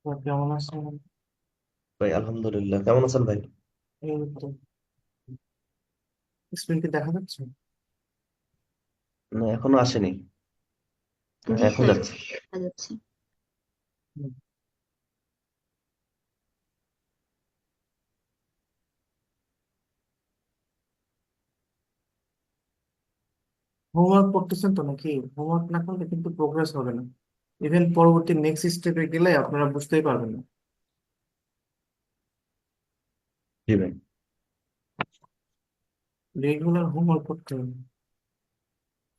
কেমন আছেন? ভাই আলহামদুলিল্লাহ, কেমন আছেন ভাই? এই তো স্ক্রিন কি দেখা যাচ্ছে? না, এখনো আসেনি। জি এখন স্যার, যাচ্ছে। দেখা যাচ্ছে। হোমওয়ার্ক করতেছেন তো নাকি? হোমওয়ার্ক না করলে কিন্তু প্রোগ্রেস হবে না। ইভেন পরবর্তী নেক্সট স্টেপে গেলে আপনারা বুঝতেই পারবেন না। জি ভাই। রেগুলার হোমওয়ার্ক করতে হবে,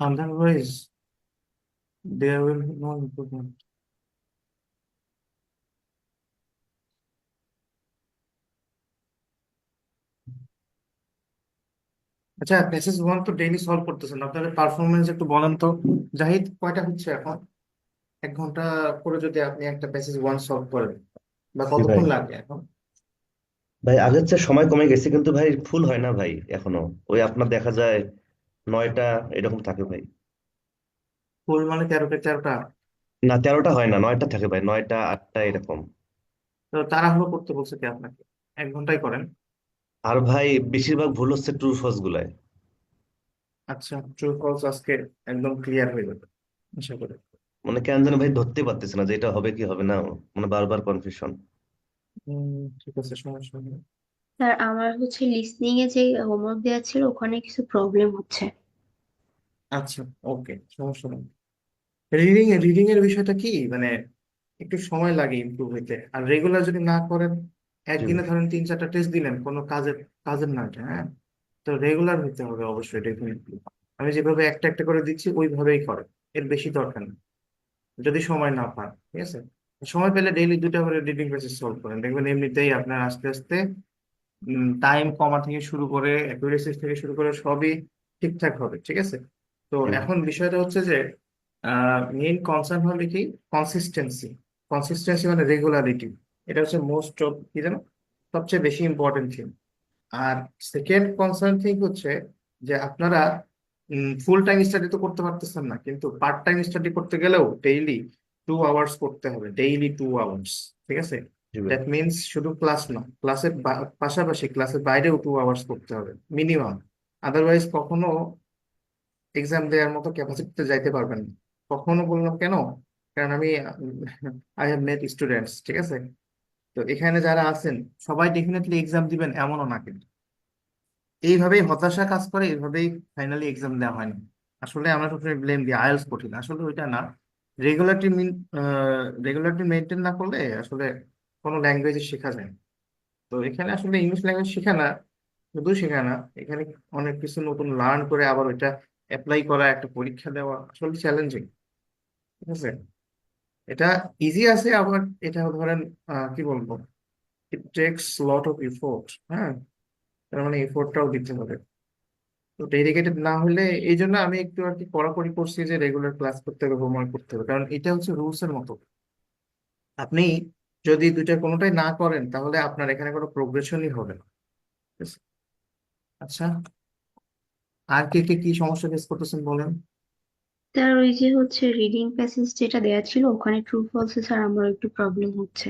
otherwise there will be no improvement. আচ্ছা, প্যাসেজ ওয়ান তো ডেইলি সলভ করতেছেন, আপনাদের পারফরমেন্স একটু বলেন তো। জাহিদ, কয়টা হচ্ছে এখন? 1 ঘন্টা করে যদি আপনি একটা প্যাসেজ ওয়ান সলভ করেন, বা জি ভাই। কতক্ষণ লাগে এখন? ভাই আগের চেয়ে সময় কমে গেছে, কিন্তু ভাই ফুল হয় না ভাই এখনো। ওই আপনার দেখা যায় 9টা এরকম থাকে ভাই। ফুল মানে 13টা 13টা? না, 13টা হয় না, 9টা থাকে ভাই, 9টা 8টা এরকম। তো তাড়াহুড়ো করতে বলছে কি আপনাকে? 1 ঘন্টায় করেন। আর ভাই বেশিরভাগ ভুল হচ্ছে ট্রু ফলস গুলায়। আচ্ছা, ট্রু ফলস আজকে একদম ক্লিয়ার হয়ে যাবে আশা করি। মানে কেন যেন ভাই ধরতে পারতেছে না যে এটা হবে কি হবে না। মানে বারবার কনফিউশন। ঠিক আছে, সমস্যা নেই। স্যার, আমার হচ্ছে লিসনিং এ যে হোমওয়ার্ক দেওয়া ছিল ওখানে কিছু প্রবলেম হচ্ছে। আচ্ছা, ওকে, সমস্যা নেই। রিডিং রিডিং এর বিষয়টা কি, মানে একটু সময় লাগে ইমপ্রুভ হইতে। আর রেগুলার যদি না করেন, জি একদিনে ভাই। ধরেন 3-4টা টেস্ট দিলেন, কোনো কাজের কাজের না এটা, হ্যাঁ। তো রেগুলার হইতে হবে অবশ্যই, ডেফিনেটলি। আমি যেভাবে একটা একটা করে দিচ্ছি ওইভাবেই করে, এর বেশি দরকার নেই। যদি সময় না পান, ঠিক আছে। সময় পেলে ডেইলি 2টা করে রিডিং পেজেস সলভ করেন, দেখবেন এমনিতেই আপনার আস্তে আস্তে টাইম কমা থেকে শুরু করে অ্যাকুরেসি থেকে শুরু করে সবই ঠিকঠাক হবে, ঠিক আছে। তো জি ভাই। এখন বিষয়টা হচ্ছে যে মেইন কনসার্ন হবে কি, কনসিস্টেন্সি। কনসিস্টেন্সি মানে রেগুলারিটি। এটা হচ্ছে মোস্ট অফ কি জানো, সবচেয়ে বেশি ইম্পর্টেন্ট থিং। আর সেকেন্ড কনসার্ন থিং হচ্ছে যে আপনারা ফুল টাইম স্টাডি তো করতে পারতেছেন না, কিন্তু পার্ট টাইম স্টাডি করতে গেলেও ডেইলি 2 আওয়ার্স করতে হবে, ডেইলি 2 আওয়ার্স, ঠিক আছে। জি ভাই। দ্যাট মিনস শুধু ক্লাস না, ক্লাসের পাশাপাশি ক্লাসের বাইরেও 2 আওয়ার্স করতে হবে মিনিমাম। আদারওয়াইজ কখনো এক্সাম দেওয়ার মতো ক্যাপাসিটিতে যাইতে পারবেন না। কখনো বললাম কেন? কারণ আমি আই হ্যাভ মেট স্টুডেন্টস, ঠিক আছে। তো এখানে যারা আছেন সবাই ডেফিনেটলি এক্সাম দিবেন এমনও না কিন্তু। এইভাবেই হতাশা কাজ করে, এইভাবেই ফাইনালি এক্সাম দেওয়া হয় না। আসলে আমরা সবসময় ব্লেম দিই আইএলটিএস কঠিন, আসলে ওইটা না। রেগুলারটি রেগুলারটি মেনটেন না করলে আসলে কোনো ল্যাঙ্গুয়েজ শেখা যায় না। তো এখানে আসলে ইংলিশ ল্যাঙ্গুয়েজ শেখা না, শুধু শেখা না, এখানে অনেক কিছু নতুন লার্ন করে আবার ওইটা অ্যাপ্লাই করা, একটা পরীক্ষা দেওয়া আসলে চ্যালেঞ্জিং, ঠিক আছে। এটা ইজি আছে, আবার এটা ধরেন কি বলবো, it takes lot of effort, হ্যাঁ। তার মানে এফোর্টটাও দিতে হবে। তো ডেডিকেটেড না হলে, এই জন্য আমি একটু আর কি কড়াকড়ি করছি যে রেগুলার ক্লাস করতে হবে, হোমওয়ার্ক করতে হবে, কারণ এটা হচ্ছে রুলস এর মতো। আপনি যদি দুইটা কোনোটাই না করেন তাহলে আপনার এখানে কোনো প্রোগ্রেশনই হবে না, ঠিক আছে? আচ্ছা, আর কে কে কি সমস্যা ফেস করতেছেন বলেন। স্যার, ওই যে হচ্ছে রিডিং প্যাসেজ যেটা দেওয়া ছিল ওখানে ট্রু ফলসে স্যার আমার একটু প্রবলেম হচ্ছে।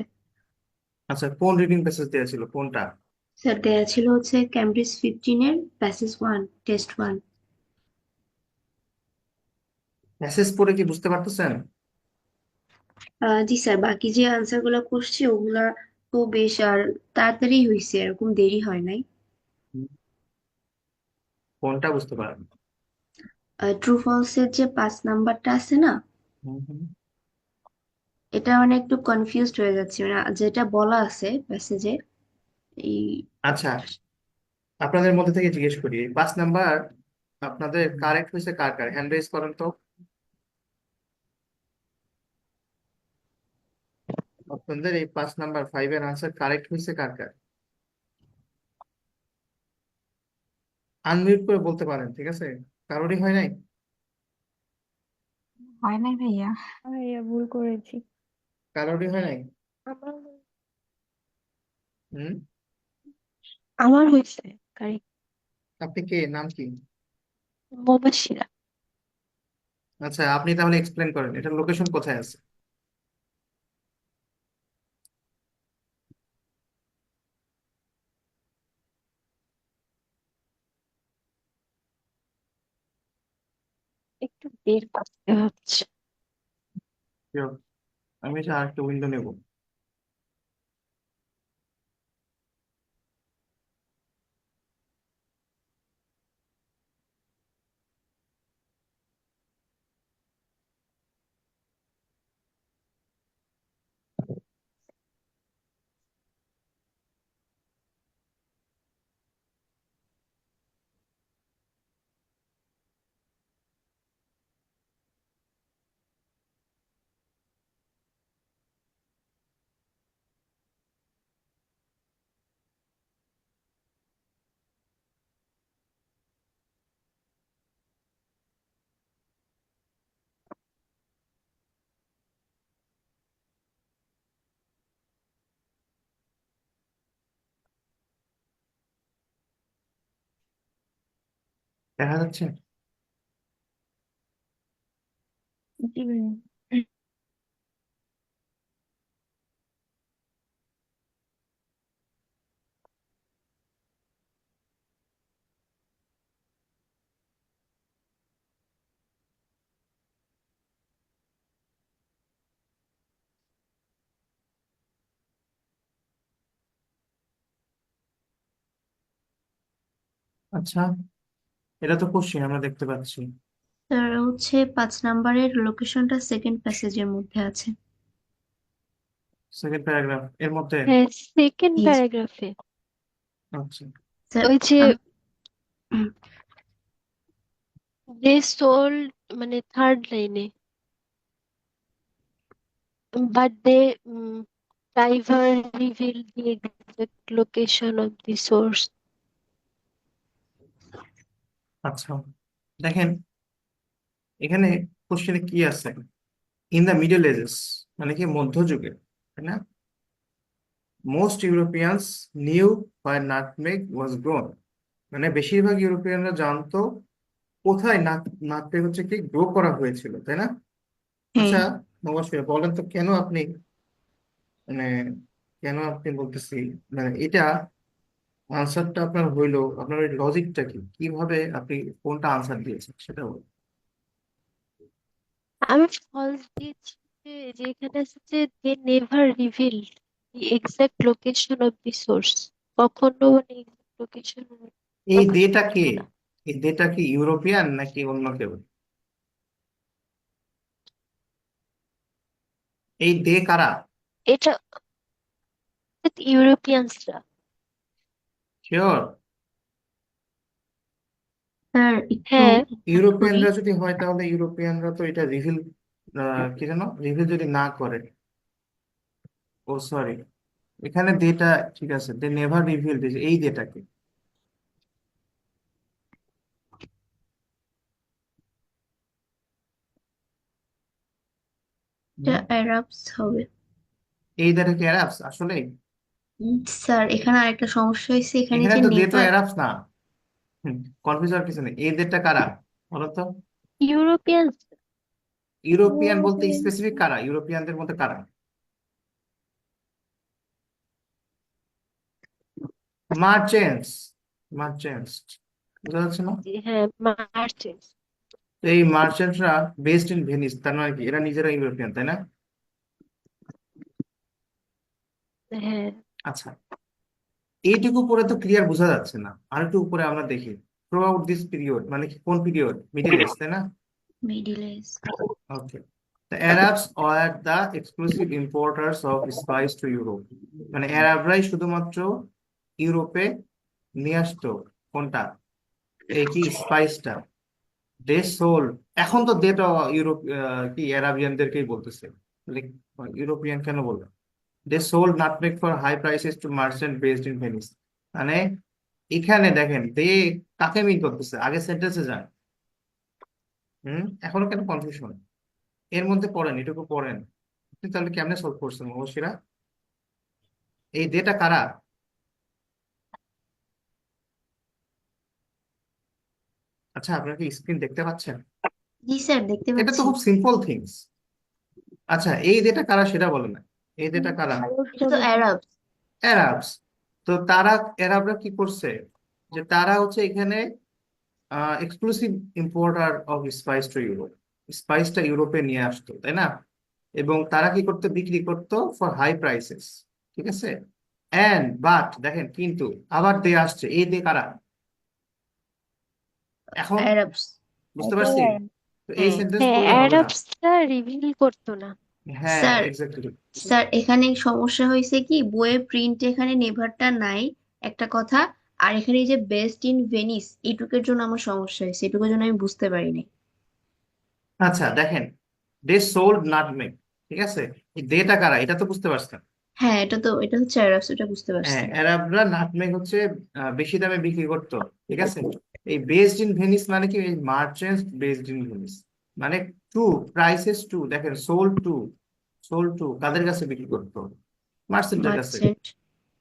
আচ্ছা, কোন রিডিং প্যাসেজ দেওয়া ছিল, কোনটা? স্যার, দেওয়া ছিল হচ্ছে ক্যামব্রিজ 15 এর প্যাসেজ 1, টেস্ট 1। মেসেজ পড়ে কি বুঝতে পারতেছেন? জি স্যার, বাকি যে আনসার গুলা করছি ওগুলা তো বেশ আর তাড়াতাড়ি হয়েছে, এরকম দেরি হয় নাই। কোনটা বুঝতে পারেন? ট্রু ফলসের যে 5 নাম্বারটা আছে না, হুম, হুম। এটা মানে একটু কনফিউজড হয়ে যাচ্ছে, মানে যেটা বলা আছে প্যাসেজে এই। আচ্ছা, আপনাদের মধ্যে থেকে জিজ্ঞেস করি, 5 নাম্বার আপনাদের কারেক্ট হয়েছে কার কার, হ্যান্ড রেজ করেন তো। আপনাদের এই 5 নাম্বার 5 এর আনসার কারেক্ট হয়েছে কার কার? আনমিউট করে বলতে পারেন, ঠিক আছে। কারোরই হয় নাই? হয় নাই ভাইয়া। ভাইয়া ভুল করেছি। কারোরই হয় নাই? আমার হুম। আমার হয়েছে কারেক্ট। আপনি কে, নাম কি? মুবাশিরা। আচ্ছা, আপনি তাহলে এক্সপ্লেন করেন, এটা লোকেশন কোথায় আছে? বের করতে হচ্ছে। Sure. আমি আর একটা উইন্ডো নেব। দেখা যাচ্ছে? জি ভাইয়া। আচ্ছা, এটা তো কোশ্চেন আমরা দেখতে পাচ্ছি। স্যার হচ্ছে 5 নাম্বারের লোকেশনটা সেকেন্ড প্যাসেজের মধ্যে আছে। সেকেন্ড প্যারাগ্রাফ এর মধ্যে। হ্যাঁ, সেকেন্ড জি প্যারাগ্রাফে আচ্ছা, স্যার। ওই যে আম- দে সোল্ড, মানে থার্ড লাইনে, but they diver reveal the exact location of the source. আচ্ছা, দেখেন এখানে কোশ্চেনে কি আছে, ইন দ্য মিডল এজেস, মানে কি মধ্যযুগে, তাই না? মোস্ট ইউরোপিয়ানস নিউ হোয়ার নাটমেগ ওয়াজ গ্রোন, মানে বেশিরভাগ ইউরোপিয়ানরা জানতো কোথায় নাটমেগ হচ্ছে কি গ্রো করা হয়েছিল, তাই না? হ্যাঁ। আচ্ছা, নবাব বলেন তো কেন আপনি, মানে কেন আপনি বলতেছি, মানে এটা আনসারটা আপনার হইলো, আপনার ওই লজিকটা কি, কিভাবে আপনি কোনটা আনসার দিয়েছেন সেটা বলুন। আমি ফলস দিয়েছি যে এখানে আছে যে they never reveal the exact location of the source. কখনো মানে এক্সাক্ট লোকেশন এই প্রকাশ ডেটা কে, করছে না। এই ডেটা কি ইউরোপিয়ান নাকি অন্য কেউ? এই ডে কারা? এটা ইউরোপিয়ানসরা। শিওর? স্যার একটু হ্যাঁ। অ্যাড করি। ইউরোপিয়ানরা যদি হয় তাহলে ইউরোপিয়ানরা তো এটা রিভিল, কি জানো, রিভিল যদি না করে, ও সরি, এখানে ডেটা, ঠিক আছে, দে নেভার রিভিল, এই ডেটাকে। এটা অ্যারাবস হবে। এই ডেটা কি অ্যারাবস আসলে? স্যার এখানে আরেকটা সমস্যা হয়েছে, এখানে এখানে যে তো ডে তো নেভার। অ্যারাবস না। কনফিউজ হওয়ার কিছু নেই, এই ডেটা কারা বলো তো? ইউরোপিয়ানস। ইউরোপিয়ান বলতে স্পেসিফিক কারা, ইউরোপিয়ানদের মধ্যে কারা? মার্চেন্টস, মার্চেন্টস, বুঝা যাচ্ছে না? হ্যাঁ, মার্চেন্টস। তো এই মার্চেন্টরা বেসড ইন ভেনিস, তার মানে কি এরা নিজেরা ইউরোপিয়ান, তাই না? হ্যাঁ। আচ্ছা, এইটুকু পরে তো ক্লিয়ার বোঝা যাচ্ছে না, আর একটু উপরে আমরা দেখি। থ্রু আউট দিস পিরিয়ড, মানে কি কোন পিরিয়ড, মিডিল এজ, তাই না? Middle age. Okay, the Arabs were the exclusive importers of spice to Europe, মানে আরবরাই শুধুমাত্র ইউরোপে নিয়ে আসতো কোনটা, এই কি স্পাইসটা। দে সোল, এখন তো দেটা ইউরোপ, কি আরাবিয়ানদেরকেই বলতেছে, Like, ইউরোপিয়ান কেন বলবো? They sold nutmeg for high prices to merchant based in Venice, মানে এখানে দেখেন দে কাকে মিন করতেছে, আগে সেন্টেন্সে যান। এখনো কেন কনফিউশন? এর মধ্যে পড়েন, এটুকু পড়েন। আপনি তাহলে কেমনে সলভ করছেন মহর্ষিরা? এই ডেটা কারা? আচ্ছা, আপনারা কি স্ক্রিন দেখতে পাচ্ছেন? জি স্যার, দেখতে এটা তো পাচ্ছি। খুব সিম্পল থিংস। আচ্ছা, এই ডেটা কারা সেটা বলে না, এই ডেটা কারা? এটা তো অ্যারাবস। অ্যারাবস। তো তারা, অ্যারাবরা কি করছে, যে তারা হচ্ছে এখানে exclusive importer of spice to Europe, স্পাইসটা ইউরোপে নিয়ে আসতো, তাই না? এবং তারা কি করতো, বিক্রি করতো ফর হাই প্রাইসেস, ঠিক আছে? এন্ড বাট দেখেন কিন্তু আবার দে আসছে, এই দে কারা এখন? অ্যারাবস। বুঝতে এটাই পারছি। আর তো এই হ্যাঁ সেন্টেন্স হ্যাঁ, করলে হবে না। অ্যারাবসরা রিভিল করতো না। হ্যাঁ, স্যার, এক্স্যাক্টলি। স্যার এখানে সমস্যা হয়েছে কি, বইয়ের প্রিন্ট এখানে নেভারটা নাই একটা কথা, আর এখানে এই যে বেস্ট ইন ভেনিস এইটুকের জন্য আমার সমস্যা হয়েছে, এটুকুর জন্য আমি বুঝতে পারিনি। আচ্ছা দেখেন, দে সোল্ড নাটমেগ, ঠিক আছে? এই দেটা কারা এটা তো বুঝতে পারছেন। হ্যাঁ, এটা হচ্ছে অ্যারাবস, এটা বুঝতে হ্যাঁ, পারছি। অ্যারাবরা নাটমেগ হচ্ছে বেশি দামে বিক্রি করতো, ঠিক আছে? এই বেসড ইন ভেনিস মানে কি, এই মার্চেন্টস বেসড ইন ভেনিস মানে টু প্রাইসেস টু, দেখেন সোল্ড টু, সোল্ড টু কাদের কাছে বিক্রি করতো? মার্চেন্টের কাছে। মার্চেন্ট।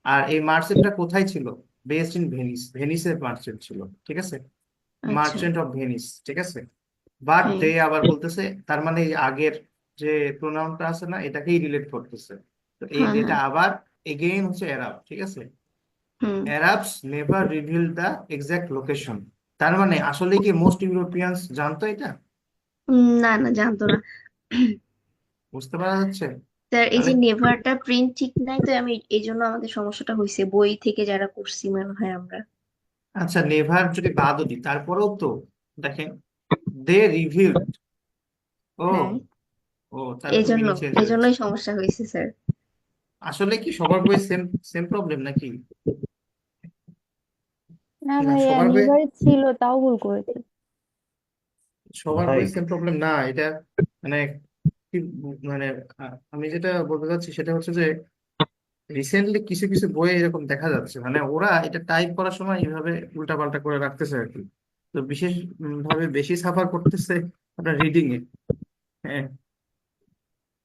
আর এই মার্চেন্টটা কোথায় ছিল? বেসড ইন ভেনিস, ভেনিসের মার্চেন্ট ছিল, ঠিক আছে? আচ্ছা। মার্চেন্ট অফ ভেনিস, ঠিক আছে? বাট হ্যাঁ। দে আবার বলতেছে, তার মানে এই আগের যে প্রোনাউনটা আছে না, এটাকেই রিলেট করতেছে। তো এই হ্যাঁ ডেটা হ্যাঁ। আবার এগেইন হচ্ছে এরাব, ঠিক আছে? Hmm. Arabs never reveal the exact location. তার মানে আসলে কি মোস্ট ইউরোপিয়ানস জানতো এটা? না না, জানতো না। বুঝতে পারা যাচ্ছে? স্যার এই তাহলে যে নেভারটা প্রিন্ট ঠিক নাই, তো আমি এই জন্য আমাদের সমস্যাটা হয়েছে বই থেকে যারা করছি মনে হয় আমরা। আচ্ছা, নেভার যদি বাদও দিই তারপরেও তো দেখেন, দে রিভিল। হ্যাঁ, ও, ও তাহলে এই তো জন্য মিনিং চেঞ্জ এই হয়ে যাচ্ছে। জন্যই সমস্যা হয়েছে স্যার। আসলে কি সবার বই সেম সেম প্রবলেম নাকি? না না, ভাইয়া, সবার বই, নেভার ছিল তাও ভুল করেছি। সবার ভাই বই সেম প্রবলেম না এটা। মানে কি, মানে আমি যেটা বলতে চাচ্ছি সেটা হচ্ছে যে রিসেন্টলি কিছু কিছু বইয়ে এরকম দেখা যাচ্ছে, মানে ওরা এটা টাইপ করার সময় এইভাবে উল্টাপাল্টা করে রাখতেছে আর কি। তো বিশেষ ভাবে বেশি সাফার করতেছে আপনার রিডিং এ। হ্যাঁ।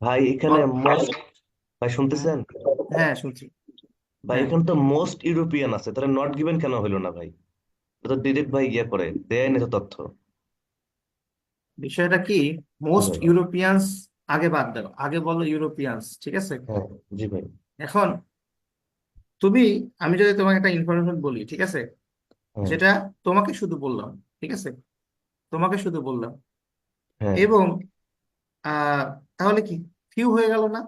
ভাই এখানে ব- মোস্ট, ভাই হুম, শুনতেছেন? হ্যাঁ শুনছি। ভাই হ্যাঁ, এখানে তো মোস্ট ইউরোপিয়ান আছে, তাহলে নট গিভেন কেন হইলো না ভাই? এটা তো ডিরেক্ট ভাই ইয়ে করে দেয় না তো তথ্য। বিষয়টা কি, জি মোস্ট ভাই। ইউরোপিয়ানস আগে বাদ দাও, আগে বলো ইউরোপিয়ানস, ঠিক আছে? হ্যাঁ। জি ভাই। এখন তুমি, আমি যদি তোমাকে একটা ইনফরমেশন বলি, ঠিক আছে? হ্যাঁ। যেটা তোমাকে শুধু বললাম, ঠিক আছে? তোমাকে শুধু বললাম, হ্যাঁ। এবং আহ তাহলে কি ফিউ হয়ে গেল না?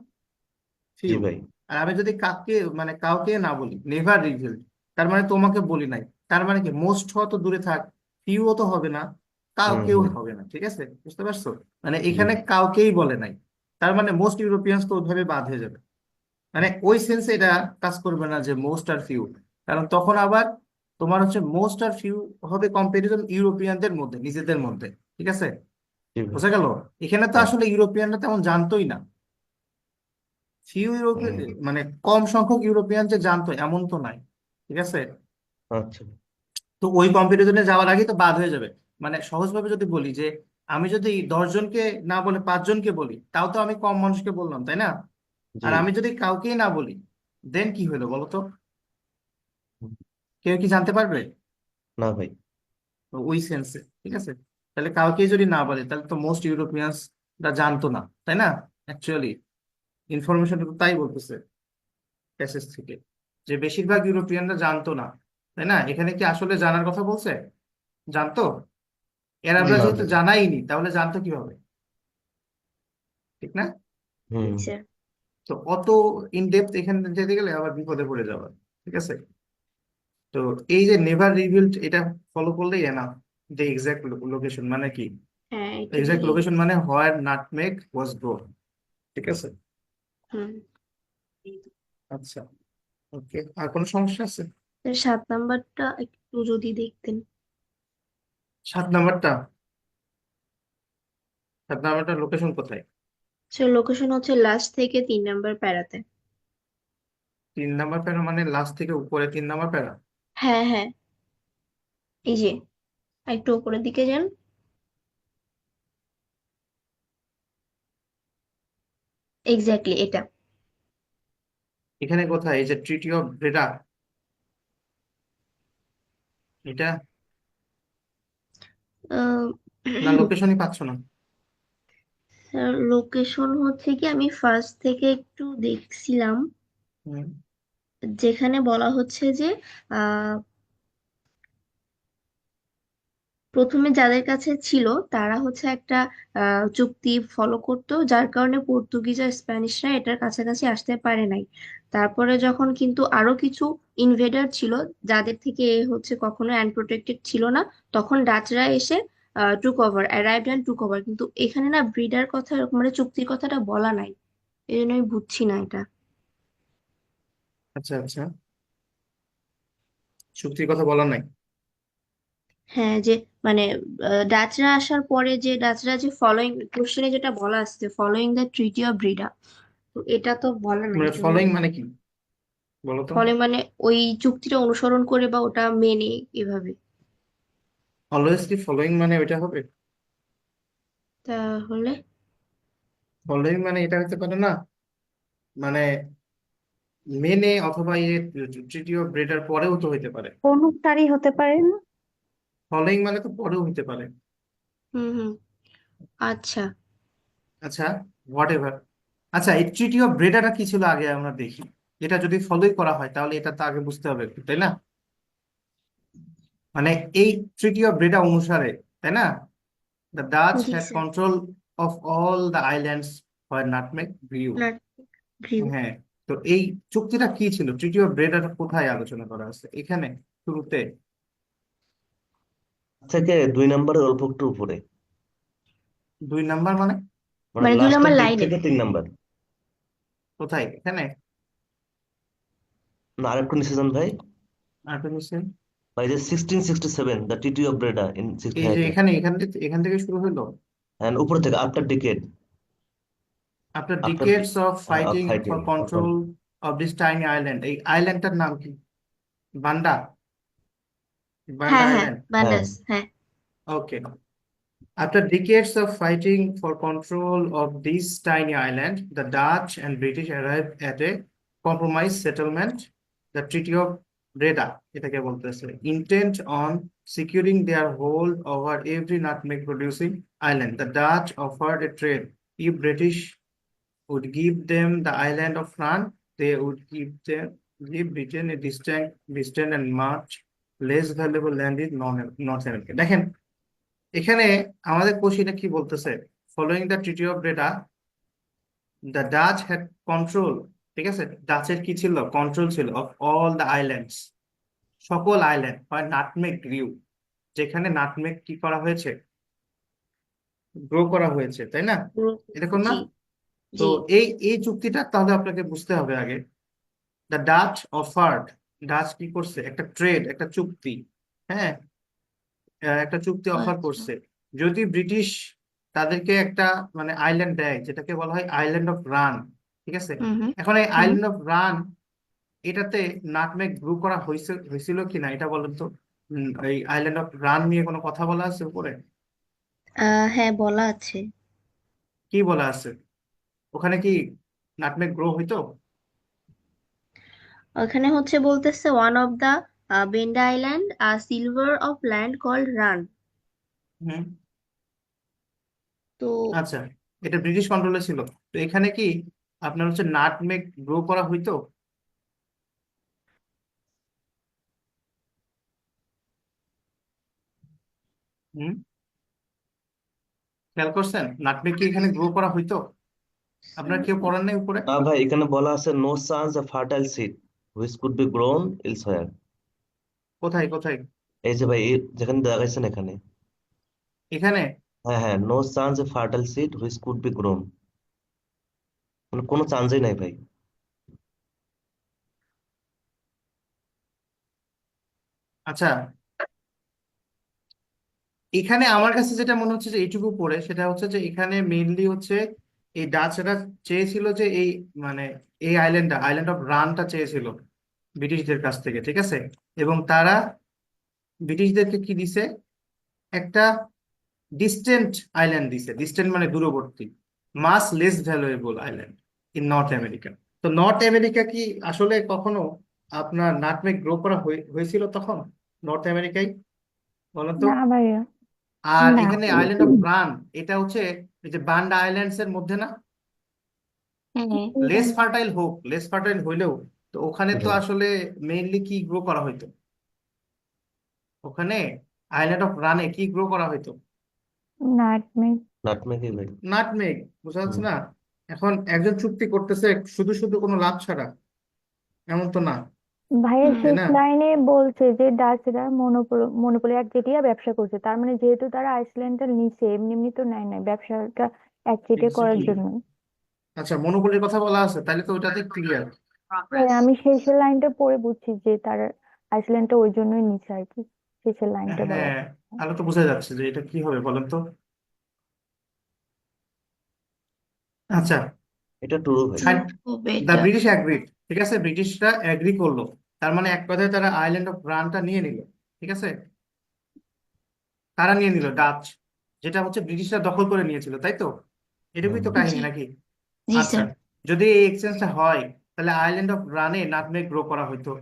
জি ফিউ। ভাই। আর আমি যদি কাউকে, মানে কাউকে না বলি, নেভার রিভিল, তার মানে তোমাকে বলি নাই, তার মানে কি মোস্ট হওয়া তো দূরে থাক, ফিউও তো হবে না, হুম কাউকেও হুম। হবে না, ঠিক আছে? বুঝতে পারছো? মানে জি এখানে ভাই। কাউকেই বলে নাই, তার মানে মোস্ট ইউরোপিয়ানস তো ওইভাবে বাদ হয়ে যাবে। মানে ওই সেন্সে এটা কাজ করবে না যে মোস্ট আর ফিউ, কারণ তখন আবার তোমার হচ্ছে মোস্ট আর ফিউ হবে কম্পারিজন ইউরোপিয়ানদের মধ্যে, নিজেদের মধ্যে, ঠিক আছে? জি ভাই। বোঝা গেল? এখানে তো হ্যাঁ। আসলে ইউরোপিয়ানরা তেমন জানতোই না। ফিউ ইউরোপিয়ান, হুম। মানে কম সংখ্যক ইউরোপিয়ান যে জানতো এমন তো নাই, ঠিক আছে? আচ্ছা। তো ওই কম্পারিজনে যাওয়ার আগে তো বাদ হয়ে যাবে। মানে সহজভাবে যদি বলি যে আমি যদি 10 জনকে না বলে 5 জনকে বলি, তাও তো আমি কম মানুষকে বললাম, তাই না? জি। আর আমি যদি কাউকেই না বলি, দেন কি হলো বলো তো? কেউ কি জানতে পারবে? না ভাই। তো ওই সেন্সে, ঠিক আছে? তাহলে কাউকে যদি না বলে তাহলে তো মোস্ট ইউরোপিয়ানসরা জানতো না, তাই না? অ্যাকচুয়ালি ইনফরমেশন তো তাই বলতেছে প্যাসেজ থেকে, যে বেশিরভাগ ইউরোপিয়ানরা জানতো না, তাই না? এখানে কি আসলে জানার কথা বলছে? জানতো? এরাবরা না যেহেতু ভাই। জানাইনি তাহলে জানতো কিভাবে? ঠিক না? হুম। জি স্যার। তো অত ইন ডেপথ এখানে যেতে গেলে আবার বিপদে পড়ে যাবে, ঠিক আছে? তো এই যে নেভার রিভিলড, এটা ফলো করলেই এনাফ। যে এক্সাক্ট লোকেশন মানে কি, হ্যাঁ, এটা এক্সাক্ট দিলেই লোকেশন হচ্ছে। মানে হোয়ার নাটমেগ ওয়াজ গ্রোন, ঠিক আছে? হুম। আচ্ছা, ওকে, আর কোনো সমস্যা আছে? স্যার 7 নাম্বারটা একটু যদি দেখতেন। 7 নাম্বারটা, 7 নাম্বারটা লোকেশন কোথায়? স্যার লোকেশন হচ্ছে লাস্ট থেকে 3 নাম্বার প্যারাতে। 3 নাম্বার প্যারা মানে লাস্ট থেকে উপরে 3 নাম্বার প্যারা? হ্যাঁ হ্যাঁ, এই যে একটু উপরের দিকে যান, এক্স্যাক্টলি এটা। এখানে কোথায়, এই যে ট্রিটি অফ ব্রেডা, এটা? না, লোকেশনই পাচ্ছ না? স্যার লোকেশন হচ্ছে কি, আমি ফার্স্ট থেকে একটু দেখছিলাম, হুম। যেখানে বলা হচ্ছে যে আহ প্রথমে যাদের কাছে ছিল তারা হচ্ছে একটা চুক্তি ফলো করতো, যার কারণে পর্তুগিজ আর স্প্যানিশরা এটার কাছাকাছি আসতে পারে নাই। তারপরে যখন কিন্তু আরো কিছু ইনভেডার ছিল, যাদের থেকে এ হচ্ছে কখনো আনপ্রোটেক্টেড ছিল না, তখন ডাচরা এসে টুক over, arrived and took over. কিন্তু এখানে না ব্রিডার কথা মানে চুক্তির কথাটা বলা নাই, এই জন্য আমি বুঝছি না এটা। আচ্ছা আচ্ছা, চুক্তির কথা বলা নাই। হ্যাঁ, যে মানে ডাচরা আসার পরে যে ডাচরা যে ফলোইং কোশ্চেনে যেটা বলা আছে, ফলোইং দ্য ট্রিটি অফ ব্রিডা, তো এটা তো বলা নাই, মানে এই জন্য ফলোইং মানে কি বলো তো? ফলে মানে ওই চুক্তিটা অনুসরণ করে বা ওটা মেনে এভাবে। অলওয়েজ কি ফলোইং মানে ওইটা হবে? তাহলে ফলোইং মানে এটা হতে পারে না, মানে মেনে অথবা তৃতীয় ব্রেডার পরেও তো হইতে পারে। অনুসারী হতে পারে না? ফলোইং মানে তো পরেও হইতে পারে। হুম হুম, আচ্ছা। আচ্ছা, হোয়াট এভার। আচ্ছা, এই তৃতীয় ব্রেডারটা কি ছিল আগে আমরা দেখি। এটা যদি ফলোই করা হয় তাহলে এটা তো আগে বুঝতে হবে একটু, তাই না? মানে এই তৃতীয় ব্রেডা অনুসারে, তাই না, the Dutch G had sir. Control of all the islands where nutmeg গ্রিউ। Nut গ্রিউ। হ্যাঁ, তো এই চুক্তিটা কি ছিল, তৃতীয় ব্রেডার কোথায় আলোচনা করা আছে এখানে শুরুতে? থেকে 2 নম্বরের অল্প একটু উপরে, 2 নাম্বার মানে? মানে মানে দুই লাস্টের নম্বর দিক লাইনে। থেকে 3 নম্বর। কোথায় এখানে? না, আরেকটু নিচে যান ভাই। আরেকটা question? ভাই যে 1667 দ্য টিটি অফ ব্রেডা ইন এই যে 1630, এখান থেকে শুরু হলো। and উপরে থেকে after decade, after after ডিকেডস of fighting fighting for control of this tiny island, এই আইল্যান্ডটার নাম কি? বান্ডা? বান্ডা হ্যাঁ হ্যাঁ, আইল্যান্ড। হ্যাঁ। বান্ডাস, হ্যাঁ। ওকে। After decades of fighting for control of this tiny island, the Dutch and British arrived at a compromise settlement, the Treaty of Breda, এটাকে বলতেছে, intent on securing their hold over every nutmeg producing island. The Dutch offered a trade. If British would give them the island of France, they would give Britain a distant and much less valuable land in North America. দেখেন, এখানে আমাদের কোশ্চিনে কি বলতেছে, following the treaty of Breda the Dutch had control, ঠিক আছে, ডাচের কি ছিল, কন্ট্রোল ছিল অফ অল দ্য আইল্যান্ডস, সকল আইল্যান্ড হয় নাটমেগ গ্রিউ, যেখানে নাটমেগ কি করা হয়েছে, গ্রো করা হয়েছে, তাই না? এরকম না? জি তো জি। এই চুক্তিটা তাহলে আপনাকে বুঝতে হবে আগে। দ্য ডাচ অফার্ড, ডাচ কি করছে, একটা ট্রেড, একটা চুক্তি, হ্যাঁ, একটা চুক্তি অফার আচ্ছা। করছে। যদি ব্রিটিশ তাদেরকে একটা মানে আইল্যান্ড দেয়, যেটাকে বলা হয় আইল্যান্ড অফ রান, ঠিক আছে। হুম হুম এখন এই হুম। আইল্যান্ড অফ রান, এটাতে নাটমেগ গ্রো করা হয়েছিল কিনা এটা বলেন তো। এই আইল্যান্ড অফ রান নিয়ে কোনো কথা বলা আছে উপরে? হ্যাঁ, বলা আছে। কি বলা আছে ওখানে, কি নাটমেগ গ্রো হইতো? ওখানে হচ্ছে বলতেছে one of the Banda island sliver of land called Run. হুম। তো আচ্ছা, এটা ব্রিটিশ কন্ট্রোলে ছিল, তো এখানে কি আপনার হচ্ছে নাটমেগ গ্রো করা হইতো? হুম, খেয়াল করছেন নাটমেগ কি এখানে গ্রো করা হইতো? আপনার কেউ পড়েন নাই উপরে? না ভাই, এখানে বলা আছে no chance a fertile seed which could be grown elsewhere. কোথায় কোথায়? এই যে ভাই, যেখানে দেখাইছেন এখানে। এখানে? হ্যাঁ হ্যাঁ, no chance a fertile seed which could be grown, মানে কোনো চান্সই নাই ভাই। আচ্ছা, এখানে আমার কাছে যেটা মনে হচ্ছে যে এইটুকু পড়ে, সেটা হচ্ছে যে এখানে মেইনলি হচ্ছে এই ডাচরা চেয়েছিল যে এই মানে এই আইল্যান্ড অফ রানটা চেয়েছিল ব্রিটিশদের কাছ থেকে, ঠিক আছে। এবং তারা ব্রিটিশদেরকে কি দিছে, একটা ডিস্টেন্ট আইল্যান্ড দিছে, ডিস্টেন্ট মানে দূরবর্তী, much less valuable island in North America. তো নর্থ আমেরিকা কি আসলে কখনো আপনার নাটমেগ গ্রো করা হয়েছিল তখন নর্থ আমেরিকায়, বলেন তো? না ভাইয়া, আর না। এখানে আইল্যান্ড অফ ব্রান, এটা হচ্ছে এই যে বান্ডা আইল্যান্ডস এর মধ্যে না? হ্যাঁ, লেস ফার্টাইল হইলেও তো ওখানে তো হুম। আসলে মেইনলি কি গ্রো করা হইতো ওখানে, আইল্যান্ড অফ রানে কি গ্রো করা হইতো? নাটমেগ। নাটমেগই ভাই। নাটমেগ। বোঝা যাচ্ছে হুম। না? এখন একজন চুক্তি করতেছে শুধু শুধু কোনো লাভ ছাড়া, এমন তো না, ভাইয়ের হুম তাই শেষ না? লাইনে বলছে যে ডাচরা মনোপলি একচেটিয়া ব্যবসা করছে, তার মানে যেহেতু তারা আইসল্যান্ডটা নিছে, এমনি এমনি তো নেয় নাই, ব্যবসাটা একচেটিয়া করার এক্স্যাক্টলি। জন্য। আচ্ছা, মনোপলির কথা বলা আছে, তাহলে তো ওইটাতে ক্লিয়ার। ভাই আমি শেষের লাইনটা পড়ে বুঝছি যে তারা আইসল্যান্ডটা ওই জন্যই নিছে আর কি, শেষের লাইনটা বলা। হ্যাঁ, তাহলে তো বোঝা যাচ্ছে যে এটা কি হবে বলেন তো। আচ্ছা, এটা ট্রু ভাই। কি হবে দ্য এটা? ব্রিটিশ অ্যাগ্রিড, ঠিক আছে, ব্রিটিশরা অ্যাগ্রি করলো। তার মানে এক কথায় তারা আইল্যান্ড অফ রানটা নিয়ে নিল, ঠিক আছে। কারা নিয়ে নিল? ডাচ, যেটা হচ্ছে ব্রিটিশরা দখল করে নিয়েছিল, তাই তো? এটুকুই হুম। তো কাহিনী জি, নাকি? জি আচ্ছা, স্যার। যদি এই এক্সচেঞ্জটা হয়, তাহলে আইল্যান্ড অফ রানে নাটমেগ গ্রো করা হতো।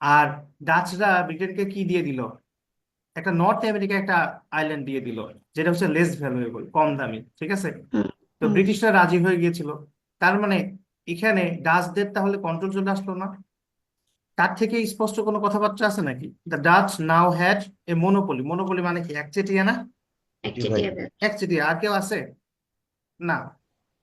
আর ডাচরা ব্রিটেনকে কি দিয়ে দিল? একটা নর্থ আমেরিকা একটা আইল্যান্ড দিয়ে দিল, যেটা হচ্ছে লেস ভ্যালুয়েবল, কম দামি, ঠিক আছে। হুম তো হুম ব্রিটিশরা রাজি হয়ে গিয়েছিল। তার মানে এখানে ডাচদের তাহলে কন্ট্রোল চলে আসলো না? তার থেকে স্পষ্ট কোনো কথাবার্তা আছে নাকি? The Dutch now had a monopoly. Monopoly মানে কি? একচেটিয়া না? জি ভাই। একচেটিয়া ব্যবসা। একচেটিয়া। আর কেউ আছে? না।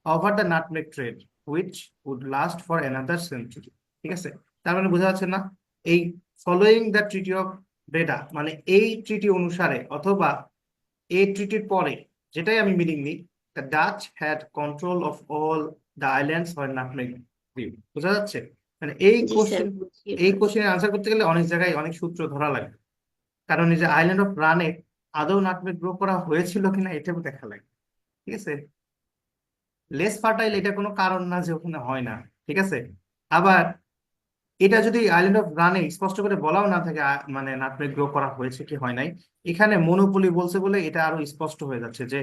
Over the nutmeg trade which would last for another century, ঠিক আছে। তার মানে বোঝা যাচ্ছে না? এই following the treaty of Breda, মানে এই ট্রিটি অনুসারে অথবা এই ট্রিটির পরে, যেটাই আমি মিনিং নিই, the Dutch had control of all the islands for nutmeg দ্বীপ। বোঝা যাচ্ছে? মানে এই জি স্যার, কোশ্চেন, বুঝিয়ে এই পারছি। কোশ্চেনের আনসার করতে গেলে অনেক জায়গায় অনেক সূত্র ধরা লাগবে। কারণ এই যে আইল্যান্ড অফ রানে আদৌ নাটমেগ গ্রো করা হয়েছিল কিনা এটাও দেখা লাগে, ঠিক আছে। লেস ফার্টাইল এটা কোনো কারণ না যে ওখানে হয় না, ঠিক আছে। আবার এটা যদি আইল্যান্ড অফ রানে স্পষ্ট করে বলাও না থাকে মানে নাটমেগ গ্রো করা হয়েছে কি হয় নাই, এখানে মনোপলি বলছে বলে এটা আরো স্পষ্ট হয়ে যাচ্ছে যে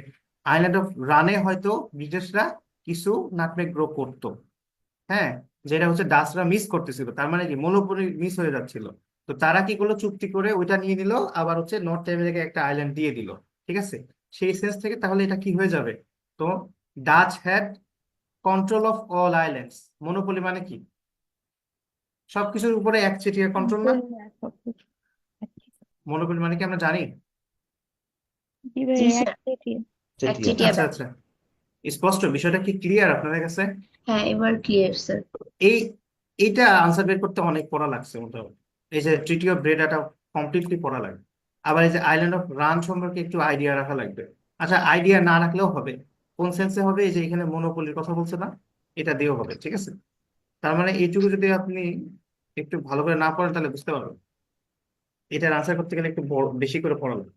আইল্যান্ড অফ রানে হয়তো ব্রিটিশরা কিছু নাটমেগ গ্রো করতো, হ্যাঁ, যেটা হচ্ছে ডাচরা মিস করতেছিল। তার মানে কি? মনোপলি মিস হয়ে যাচ্ছিল। তো তারা কি করলো? চুক্তি করে ওইটা নিয়ে নিল, আবার হচ্ছে নর্থ আমেরিকা একটা আইল্যান্ড দিয়ে দিল, ঠিক আছে। সেই সেন্স থেকে তাহলে এটা কি হয়ে যাবে? তো Dutch had control of all islands. Monopoly মানে কি? সবকিছুর উপরে একচেটিয়া কন্ট্রোল না? সবকিছু। মনোপলি মানে কি আমরা জানি? জি ভাই, জি স্যার, একচেটিয়া। চেটিয়া। একচেটিয়া আচ্ছা ব্যবসা। আচ্ছা, স্পষ্ট। বিষয়টা কি ক্লিয়ার আপনাদের কাছে? হ্যাঁ, এবার ক্লিয়ার স্যার। এই এইটা আনসার বের করতে অনেক পড়া লাগছে মোটামুটি। এই যে ট্রিটি অফ ব্রেডাটা কমপ্লিটলি পড়া লাগবে। আবার এই যে আইল্যান্ড অফ রান সম্পর্কে একটু আইডিয়া রাখা লাগবে। আচ্ছা, আইডিয়া না রাখলেও হবে। কোন সেন্সে হবে? এই যে এখানে মনোপলির কথা বলছে না, এটা দিয়েও হবে, ঠিক আছে। তার মানে এইটুকু যদি আপনি একটু ভালো করে না পড়েন তাহলে বুঝতে পারবেন। এটার আনসার করতে গেলে একটু বেশি করে পড়া লাগবে,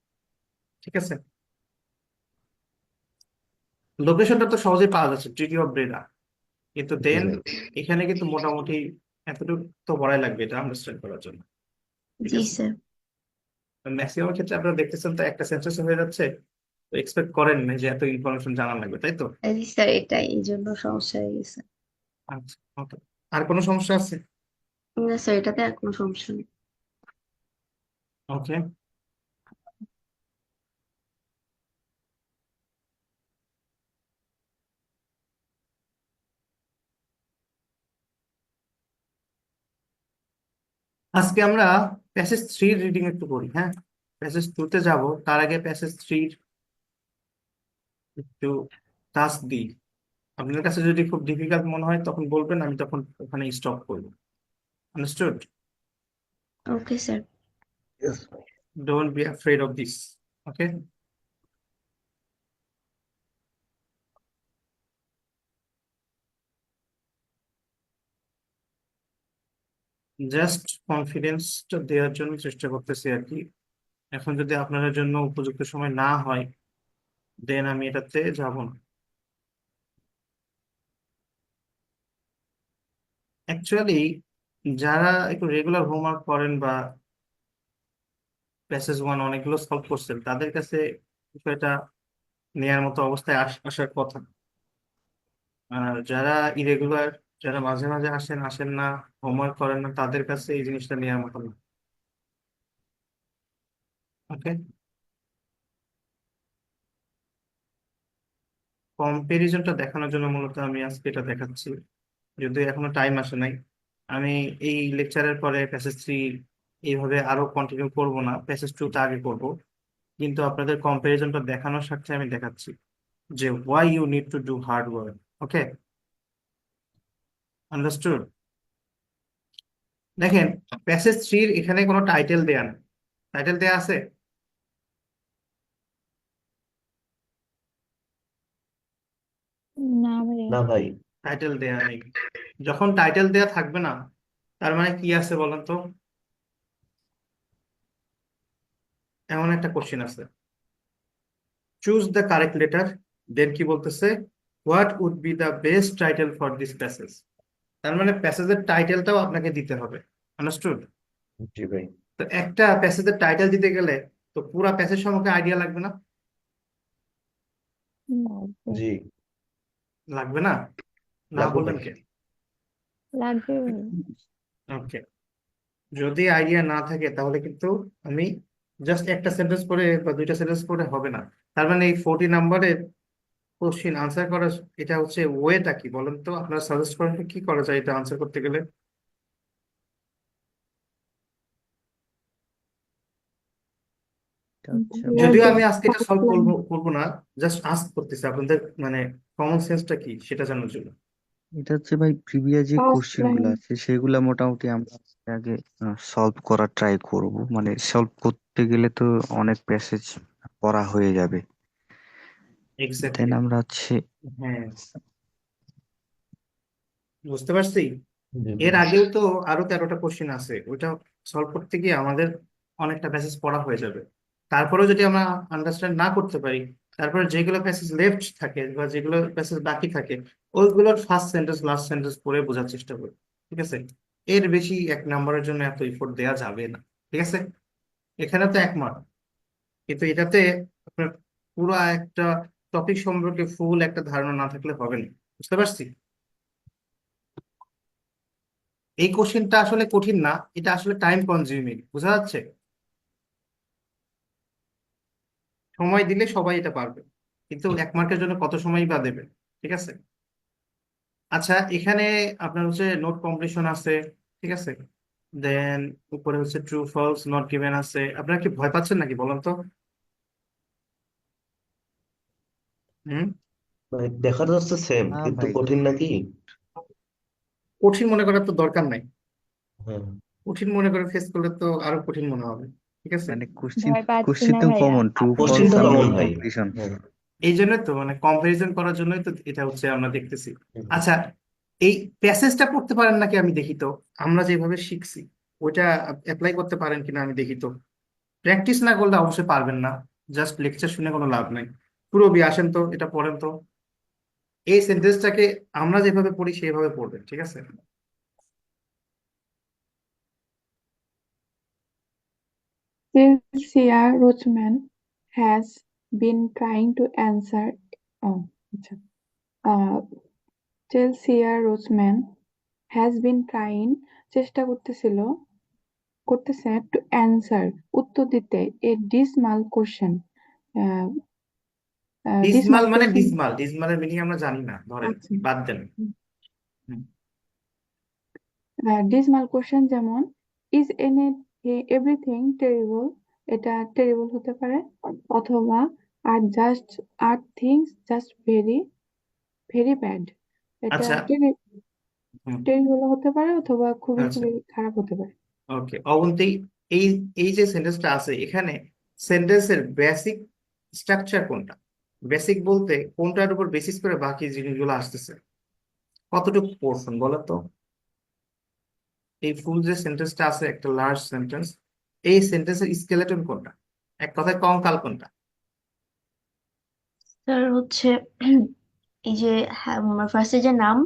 ঠিক আছে। লোকেশনটা তো সহজেই পাওয়া যাচ্ছে, ট্রিটি অফ ব্রেডা, কিন্তু জি দেন ভাই। এখানে কিন্তু মোটামুটি এতটুকু তো পড়াই লাগবে এটা আন্ডারস্ট্যান্ড করার জন্য, ঠিক জি আছে। স্যার। ম্যাক্সিমাম ক্ষেত্রে আপনারা দেখতেছেন তো একটা সেন্সেস হয়ে যাচ্ছে, তো এক্সপেক্ট করেন না যে এত ইনফরমেশন জানা লাগবে, তাই তো? জি স্যার, এটাই এই জন্য সমস্যা হয়ে গেছে। আচ্ছা, ওকে। আর কোনো সমস্যা আছে? না স্যার, এটাতে আর কোনো সমস্যা নেই। ওকে। আজকে আমরা প্যাসেজ 3 রিডিং একটু করি, হ্যাঁ। প্যাসেজ 2 তে যাব, তার আগে প্যাসেজ 3 একটু টাস্ক দিই। আপনার কাছে যদি খুব ডিফিকাল্ট মনে হয় তখন বলবেন, আমি তখন ওখানে স্টপ করবো। আন্ডারস্টুড? Okay sir. Yes, ভাই। Don't be afraid of this, okay. Just কনফিডেন্সটা দেওয়ার জন্য চেষ্টা করতেছি আর কি। এখন যদি আপনাদের জন্য উপযুক্ত সময় না হয়, দেন আমি এটাতে যাব না। অ্যাকচুয়ালি যারা একটু রেগুলার হোমওয়ার্ক করেন বা প্যাসেজ 1 অনেকগুলো সলভ করছেন, তাদের কাছে বিষয়টা নেয়ার মতো অবস্থায় আসার কথা। আর যারা ইরেগুলার, যারা মাঝে মাঝে আসেন আসেন না, হোমওয়ার্ক করেন না, তাদের কাছে এই জিনিসটা নেওয়ার মতো না, ওকে। কম্পারিজনটা দেখানোর জন্য মূলত আমি আজকে এটা দেখাচ্ছি, যদিও এখনো টাইম আসে নাই। আমি এই লেকচারের পরে প্যাসেজ 3 এইভাবে আরো কন্টিনিউ করব না, প্যাসেজ 2 টা আগে করব। কিন্তু আপনাদের কম্পারিজনটা দেখানোর সাথে আমি দেখাচ্ছি যে why you need to do hard work. Okay, understood? দেখেন, প্যাসেজ 3 এখানে কোনো টাইটেল দেয়া নেই। টাইটেল দেয়া আছে? না ভাইয়া। না ভাই। টাইটেল দেয়া নেই। যখন টাইটেল দেয়া থাকবে না, তার মানে কি আছে বলেন তো? এমন একটা কোশ্চেন আছে, choose the correct letter, then কি বলতেছে, what would be the best title for this passage. তার মানে প্যাসেজের টাইটেলটাও আপনাকে দিতে হবে। আন্ডারস্টুড? জি ভাই। তো একটা প্যাসেজের টাইটেল দিতে গেলে তো পুরা প্যাসেজ সম্পর্কে আইডিয়া লাগবে না? লাগবে। জি। লাগবে না? না লাগবে বললেন ভাই। কে? লাগবে। ওকে, যদি আইডিয়া না থাকে তাহলে কিন্তু আমি জাস্ট একটা সেন্টেন্স পড়ে বা দুইটা সেন্টেন্স পড়ে হবে না। তার মানে এই 40 নাম্বারের কোশ্চিন আনসার করার এটা হচ্ছে ওয়েটা কি বলেন তো? আপনারা সাজেস্ট করেন তো কি করা যায় এটা আনসার করতে গেলে? এটা হচ্ছে ভাইয়া যদিও যে আমি আজকে এটা first সলভ line, করবো না, জাস্ট আস্ক করতেছি আপনাদের মানে কমন সেন্সটা কি সেটা জানার জন্য। এটা হচ্ছে ভাই প্রিভিয়াস যে first কোশ্চেন গুলো line. আছে সেগুলা মোটামুটি আমরা আগে সলভ করার ট্রাই করব, মানে সলভ করতে গেলে তো অনেক প্যাসেজ পড়া হয়ে যাবে। দেন এক্স্যাক্টলি। আমরা হচ্ছে হ্যাঁ, বুঝতে পারছি। জি এর ভাই। আগেও তো আরো 13টা কোশ্চেন আছে, ওইটা সলভ করতে গিয়ে আমাদের অনেকটা প্যাসেজ পড়া হয়ে যাবে। তারপরেও যদি আমরা আন্ডারস্ট্যান্ড না করতে পারি, তারপরে যেগুলো প্যাসেজ লেফট থাকে বা যেগুলো প্যাসেজ বাকি থাকে, ওইগুলোর ফার্স্ট সেন্টেন্স লাস্ট সেন্টেন্স পড়ে বোঝার চেষ্টা করি। ঠিক আছে? এর বেশি 1 নম্বরের জন্য এত এফোর্ট দেওয়া যাবে না। ঠিক আছে? এখানে তো 1 মার্ক, কিন্তু এটাতে আপনার পুরো একটা টপিক সম্পর্কে ফুল একটা ধারণা না থাকলে হবে না। বুঝতে পারছি? এই কোশ্চেনটা আসলে কঠিন না, এটা আসলে টাইম কনজিউমিং, বোঝা যাচ্ছে? সময় দিলে সবাই এটা পারবে, কিন্তু 1 মার্কের জন্য কত সময় বা দেবে? ঠিক আছে। আচ্ছা, এখানে আপনার হচ্ছে নোট কমপ্লিশন আছে। ঠিক আছে, দেন উপরে হচ্ছে ট্রু ফলস নট গিভেন আছে। আপনারা কি ভয় পাচ্ছেন নাকি বলেন তো? হুম? ভাই দেখা যাচ্ছে সেম, হ্যাঁ কিন্তু ভাই, কঠিন নাকি? কঠিন মনে করার তো দরকার নাই। হ্যাঁ। কঠিন মনে করে ফেস করলে তো আরো কঠিন মনে হবে। ঠিক আছে, মানে কোশ্চেন ভয় পাচ্ছি কোশ্চেন না তো ভাইয়া। কমন, ট্রু কোশ্চিন ফলস তো আর কমন নোট ভাই। কমপ্লিশন। হ্যাঁ। এই জন্যই তো মানে কম্পারিজন করার জন্যই তো এটা হচ্ছে আমরা দেখতেছি। হুম। আচ্ছা, এই প্যাসেজটা পড়তে পারেন নাকি আমি দেখি তো? আমরা যেভাবে শিখছি ওইটা অ্যাপ্লাই করতে পারেন কিনা আমি দেখি তো। প্র্যাকটিস না করলে অবশ্যই পারবেন না, জাস্ট লেকচার শুনে কোনো লাভ নাই। পুরো আসেন তো, এটা পড়েন তো। এই সেন্টেন্সটাকে আমরা যেভাবে পড়ি সেভাবে পড়বেন। ঠিক আছে? Chelsea Roachman has been trying to answer. Oh, আচ্ছা। Uh, Chelsea Roachman has been trying চেষ্টা করতেছে to answer উত্তর দিতে a dismal question. Uh, ডিসমাল dismal মানে question. ডিসমাল, ডিসমালের মিনিং আমরা জানি না, ধরেন আচ্ছা। বাদ দেন। হুম। dismal question যেমন is everything terrible, এটা terrible হতে পারে, অথবা are things just very very bad, এটা আচ্ছা। হুম। টেরিবল হতে পারে অথবা খুবই আচ্ছা, খুবই খারাপ হতে পারে। ওকে অবন্তি, এই এই যে সেন্টেন্সটা আছে এখানে, সেন্টেন্সের বেসিক স্ট্রাকচার কোনটা? বেসিক বলতে কোনটার উপর বেসিস করে বাকি জিনিসগুলো আসতেছে? কতটুকু পোর্শন বলো তো? এই ফুল যে সেন্টেন্সটা আছে একটা লার্জ সেন্টেন্স, এই সেন্টেন্সের স্কেলেটন কোনটা? এক কথায় কঙ্কাল কোনটা? স্যার হচ্ছে এই যে ফার্স্টে যে নাম,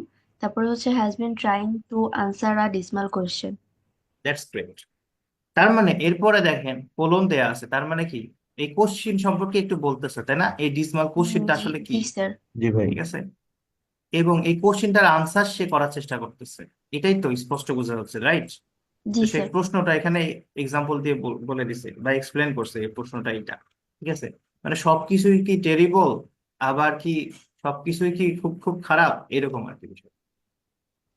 তারপরে হচ্ছে has been trying to answer a dismal question. That's great. তার মানে এরপরে দেখেন কোলন দেয়া আছে, তার মানে কি এই কোশ্চিন সম্পর্কে একটু বলতেছে, তাই না? এই ডিসমাল কোশ্চিনটা জি আসলে কি? জি স্যার। জি ভাই। ঠিক আছে, এবং এই কোশ্চিনটার আনসার সে করার চেষ্টা করতেছে, এটাই তো স্পষ্ট বোঝা যাচ্ছে, রাইট? জি তো সেই স্যার। প্রশ্নটা এখানে এক্সাম্পল দিয়ে বলে দিছে বা এক্সপ্লেন করছে এই প্রশ্নটা এটা। ঠিক আছে, মানে সবকিছুই কি টেরিবল, আবার কি সবকিছুই কি খুব খুব খারাপ, এরকম আর কি বিষয়।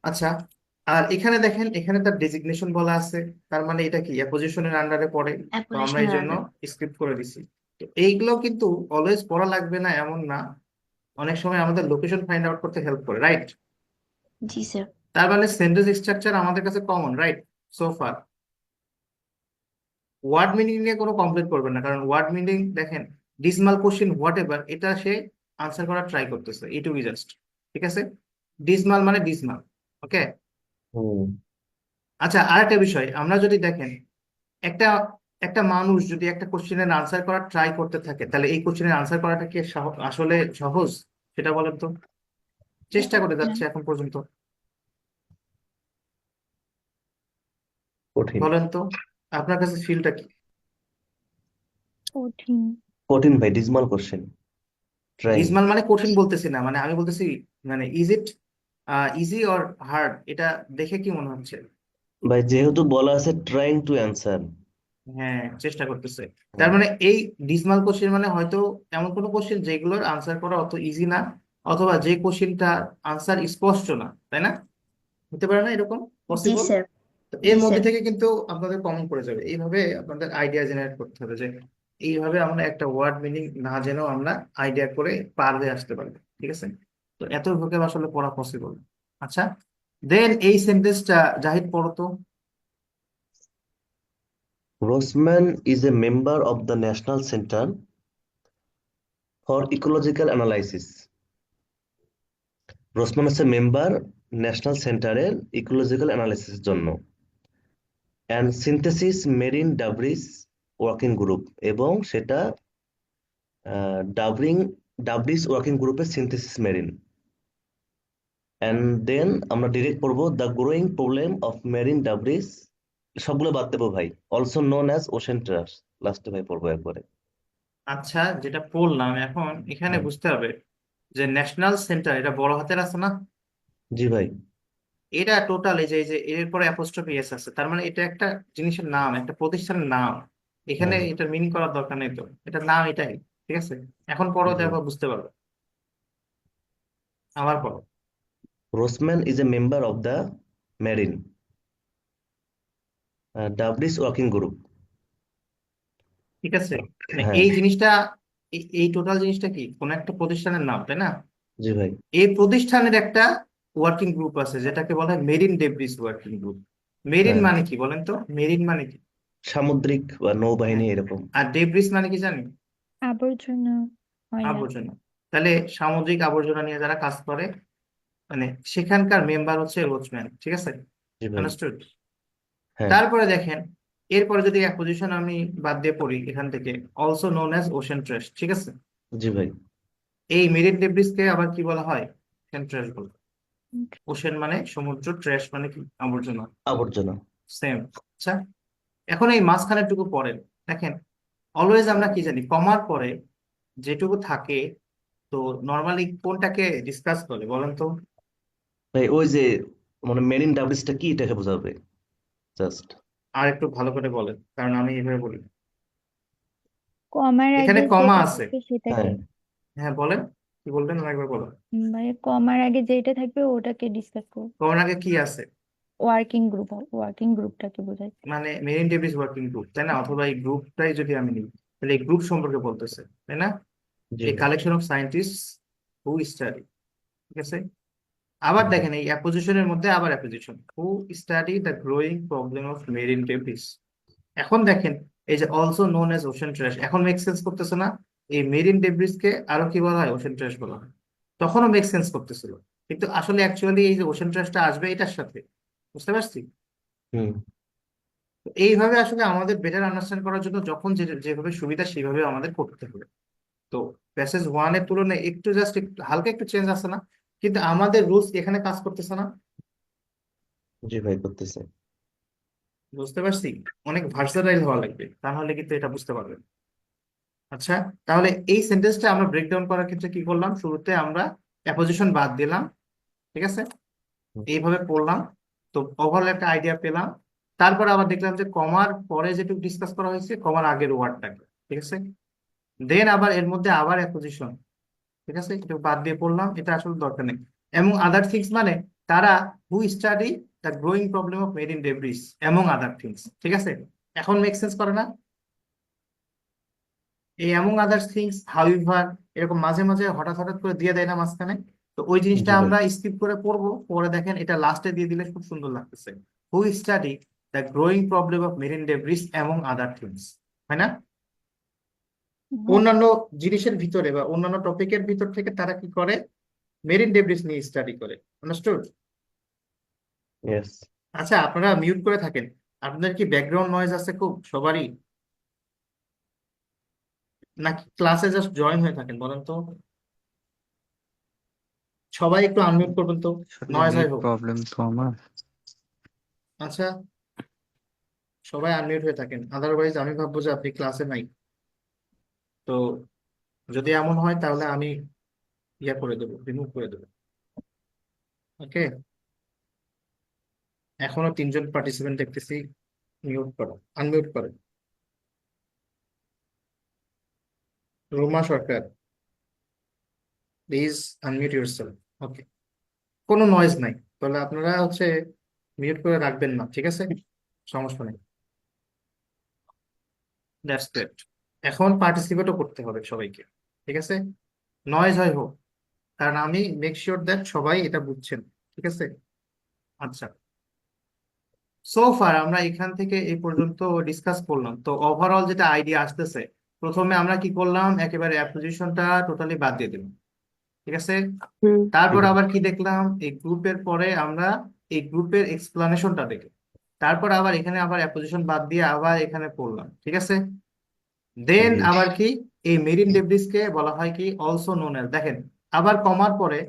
আচ্ছা, আর এখানে দেখেন এখানে তার ডেজিগনেশন বলা আছে, তার মানে এটা কি অ্যাপোজিশনের আন্ডারে পড়ে। তো আমরা এই অ্যাপোজিশনের জন্য আন্ডার। স্ক্রিপ্ট করে দিছি। তো এইগুলো কিন্তু অলওয়েজ পড়া লাগবে না এমন না, অনেক সময় আমাদের লোকেশন ফাইন্ড আউট করতে হেল্প করে, রাইট? জি স্যার। তার মানে সেন্টেন্স স্ট্রাকচার আমাদের কাছে common, right? So far word meaning নিয়ে কোনো কমপ্লেন করবেন না, কারণ ওয়ার্ড মিনিং দেখেন, ডিসমাল কোশ্চেন হোয়াট এভার, এটা সে আনসার করার ট্রাই করতেছে, এইটুকুই জাস্ট। ঠিক আছে, ডিসমাল মানে ডিসমাল। ওকে। হুম আচ্ছা, আরেকটা বিষয়, আমরা যদি দেখেন একটা একটা মানুষ যদি একটা কোশ্চেনের আনসার করার ট্রাই করতে থাকে, তাহলে এই কোশ্চেনের আনসার করাটা কি আসলে সহজ? সেটা বলেন তো, চেষ্টা করে না, যাচ্ছে এখন পর্যন্ত, কঠিন। বলেন তো আপনার কাছে ফিলটা কি? কঠিন। কঠিন ভাই, ডিসমাল কোশ্চেন, ট্রাইং। ডিসমাল মানে কঠিন বলতেছি না, মানে আমি বলতেছি মানে is it easy or hard, এটা দেখে কি মনে হচ্ছে? ভাই যেহেতু বলা আছে ট্রাইং টু অ্যান্সার। হ্যাঁ, চেষ্টা করতেছে। তার মানে এই ডিসমাল কোশ্চেন মানে হয়তো এমন কোনো কোশ্চেন যেগুলোর আনসার করা অত ইজি না, অথবা যে কোশ্চেনটা আনসার স্পষ্ট না, তাই না? হতে পারে না এরকম, জি পসিবল? স্যার। তো এর জি মধ্যে স্যার। থেকে কিন্তু আপনাদের কমন পড়ে যাবে, এইভাবে আপনাদের আইডিয়া জেনারেট করতে হবে যে এইভাবে আমরা একটা ওয়ার্ড মিনিং না জেনেও আমরা আইডিয়া করে পার হয়ে আসতে পারবো। ঠিক আছে, তো এত ভোকেব আসলে পড়া পসিবল। আচ্ছা, দেন এই সেন্টেন্সটা জাহিদ পড়ো তো। Roseman is a member of the National Center for Ecological Analysis. Rossman হচ্ছে মেম্বার ন্যাশনাল সেন্টারের ইকোলজিক্যাল অ্যানালাইসিসের জন্য, and synthesis marine debris working group, এবং সেটা ডাবরিং ডাবরিস ওয়ার্কিং গ্রুপের সিনথেসিস মেরিন। অ্যান্ড দেন আমরা ডিরেক্ট পড়বো the growing problem of marine debris, সবগুলো বাদ দেবো ভাই, also known as ocean trash, লাস্টে ভাই পড়বো একবারে। আচ্ছা, যেটা পড়লাম এখন এখানে হ্যাঁ বুঝতে হবে যে ন্যাশনাল সেন্টার এটা বড় হাতের আছে না, জি ভাই। এটা টোটাল এই যে এর পরে অ্যাপোস্ট্রফি এস আছে, তার মানে এটা একটা জিনিসের নাম, একটা প্রতিষ্ঠানের নাম। এখানে হ্যাঁ এটা মিনিং করার দরকার নেই তো, এটা নাম এটাই। ঠিক আছে, এখন পড়ো, জি। দেখো বুঝতে পারবে। আবার পড়ো। Roseman is a member of the Marine Dabris Working Group. ঠিক আছে, মানে হ্যাঁ এই জিনিসটা, এই টোটাল জিনিসটা কি কোন একটা প্রতিষ্ঠানের নাম, তাই না? জি ভাই। এই প্রতিষ্ঠানের একটা ওয়ার্কিং গ্রুপ আছে যেটাকে বলা হয় marine debris working group. Marine হ্যাঁ, মানে কি বলেন তো, মেরিন মানে কি? সামুদ্রিক বা হ্যাঁ, নৌবাহিনী এরকম। আর ডেব্রিস মানে কি জানি? আবর্জনা, ময়লা। আবর্জনা। তাহলে সামুদ্রিক আবর্জনা নিয়ে যারা কাজ করে, মানে সেখানকার মেম্বার হচ্ছে রোচম্যান। ঠিক আছে, জি ভাই। আন্ডারস্টুড? হ্যাঁ তারপরে দেখেন, এরপরে যদি এক পজিশন আমি বাদ দিয়ে পড়ি এখান থেকে, অলসো নোন অ্যাজ ওশেন ট্রেশ। ঠিক আছে, জি ভাই। এই মেরিন ডেব্রিস কে আবার কি বলা হয়? ওশেন ট্রেশ বলে। উম, ওশেন মানে সমুদ্র, ট্রেশ মানে কি? আবর্জনা। আবর্জনা। সেম। আচ্ছা, এখন এই মাঝখানেরটুকু পড়েন, দেখেন অলওয়েজ আমরা কি জানি, কমার পরে যেটুকু থাকে, তো নর্মালি কোনটাকে ডিসকাস করে বলেন তো? ভাই ওই যে মানে মেরিন ডাবরিসটা কি এটাকে বোঝাবে জাস্ট। আর একটু ভালো করে বলেন, কারণ আমি এইভাবে বলি। কমার এখানে আগে কমা যেটা আছে। থাকবে হ্যাঁ সেটাকে, হ্যাঁ বলেন, কি বলবেন আরেকবার বলো। মানে কমার আগে যেটা থাকবে ওটাকে ডিসকাস করব। কমার আগে কি আছে? ওয়ার্কিং গ্রুপটাকে বোঝায়। মানে মেরিন ডেভিস ওয়ার্কিং গ্রুপ, তাই না? অথবা এই গ্রুপটাই যদি আমি নিই, তাহলে এই গ্রুপ সম্পর্কে বলতেছে, তাই না? জি এই ভাই। Collection of scientist who study. ঠিক আছে, আবার হুম, দেখেন এই অ্যাপোজিশনের মধ্যে আবার apposition, who study the growing problem of marine debris. এখন দেখেন এই যে also known as ocean trash, এখন মেক সেন্স করতেছে না? এই মেরিন ডেব্রিস কে আরো কি বলা হয়? ওশেন ট্র্যাশ বলা হয়। তখনও মেক সেন্স করতেছিল, কিন্তু আসলে অ্যাকচুয়ালি এই যে ওশেন ট্র্যাশটা আসবে এটার সাথে, বুঝতে পারছি? হুম, তো এইভাবে আসলে আমাদের বেটার আন্ডারস্ট্যান্ড করার জন্য যখন যেভাবে সুবিধা সেভাবে আমাদের করতে হবে। তো প্যাসেজ ওয়ানের তুলনায় একটু জাস্ট একটু হালকা একটু চেঞ্জ আছে না, কিন্তু আমাদের রুলস এখানে কাজ করতেছে না। জি ভাই করতেছে। বুঝতে পারছি, অনেক ভার্সাটাইল হওয়া লাগবে, তাহলে কিন্তু এটা বুঝতে পারবেন। আচ্ছা, তাহলে এই সেন্টেন্সটা আমরা ব্রেকডাউন করার ক্ষেত্রে কি করলাম, শুরুতে আমরা অ্যাপোজিশন বাদ দিলাম। ঠিক আছে, হুম, এইভাবে পড়লাম, তো ওভারঅল একটা আইডিয়া পেলাম। তারপর আবার দেখলাম যে কমার পরে যেটুকু ডিসকাস করা হয়েছে কমার আগের ওয়ার্ডটাকে। ঠিক আছে, দেন আবার এর মধ্যে আবার অ্যাপোজিশন। ঠিক আছে, এটা বাদ দিয়ে পড়লাম, এটা আসলে দরকার নেই। এবং আদার থিংস মানে তারা who study the growing problem of marine debris among other things. ঠিক আছে, এখন মেক সেন্স করে না? এই অ্যামং আদার্স থিংস, হাউএভার, এরকম মাঝে মাঝে হঠাৎ হঠাৎ করে দিয়ে দেয় না মাঝখানে? তো ওই জিনিসটা জি ভাই। আমরা স্কিপ করে পড়বো, পরে দেখেন এটা লাস্টে দিয়ে দিলে খুব সুন্দর লাগতেছে। Who study the growing problem of marine debris among other things, হয় না? হ্যাঁ, অন্যান্য জিনিসের ভিতরে বা অন্যান্য টপিকের ভিতর থেকে তারা কি করে, মেরিন ডেব্রিস নিয়ে স্টাডি করে। আন্ডারস্টুড? ইয়েস। আচ্ছা, আপনারা মিউট করে থাকেন। আপনাদের কি ব্যাকগ্রাউন্ড নয়েজ আছে খুব সবারই, নাকি ক্লাসে জাস্ট জয়েন হয়ে থাকেন বলেন তো? সবাই একটু আনমিউট করবেন তো, আসলে নয়েজ নেট হয় হোক। প্রবলেম তো আমার। আচ্ছা, সবাই আনমিউট হয়ে থাকেন, আদারওয়াইজ আমি ভাববো যে আপনি ক্লাসে নাই। তো যদি এমন হয় তাহলে আমি ইয়া করে দেবো, রিমুভ করে দেবো। ওকে, এখনো 3জন পার্টিসিপেন্ট দেখতেছি। মিউট করো, আনমিউট করো। রুমা সরকার, প্লিজ আনমিউট ইউরসেলফ। ওকে, কোনো নয়েজ নাই, তাহলে আপনারা মিউট করে রাখবেন না, ঠিক আছে? সমস্যা নেই, দ্যাটস গ্রেট। এখন পার্টিসিপেটও করতে হবে সবাইকে, ঠিক আছে? নয়েজ হয় হোক, কারণ আমি মেক শিওর দ্যাট সবাই এটা বুঝছেন, ঠিক আছে? আচ্ছা, সো ফার আমরা এখান থেকে এই পর্যন্ত ডিসকাস করলাম। তো ওভারঅল যেটা আইডিয়া আসতেছে, প্রথমে আমরা কি করলাম, একেবারে অ্যাপ্লিকেশনটা টোটালি বাদ দিয়ে দিলাম, ঠিক আছে? হুম। তারপর আবার কি দেখলাম, এই গ্রুপের পরে আমরা এই গ্রুপের এক্সপ্লানেশনটা দেখলাম। তারপর আবার এখানে আবার অ্যাপ্লিকেশন বাদ দিয়ে আবার এখানে পড়লাম, ঠিক আছে? দেন জি। আবার কি, এই মেরিন ডেব্রিস কে বলা হয় কি, অলসো নোন এজ, দেখেন আবার কমার পরে,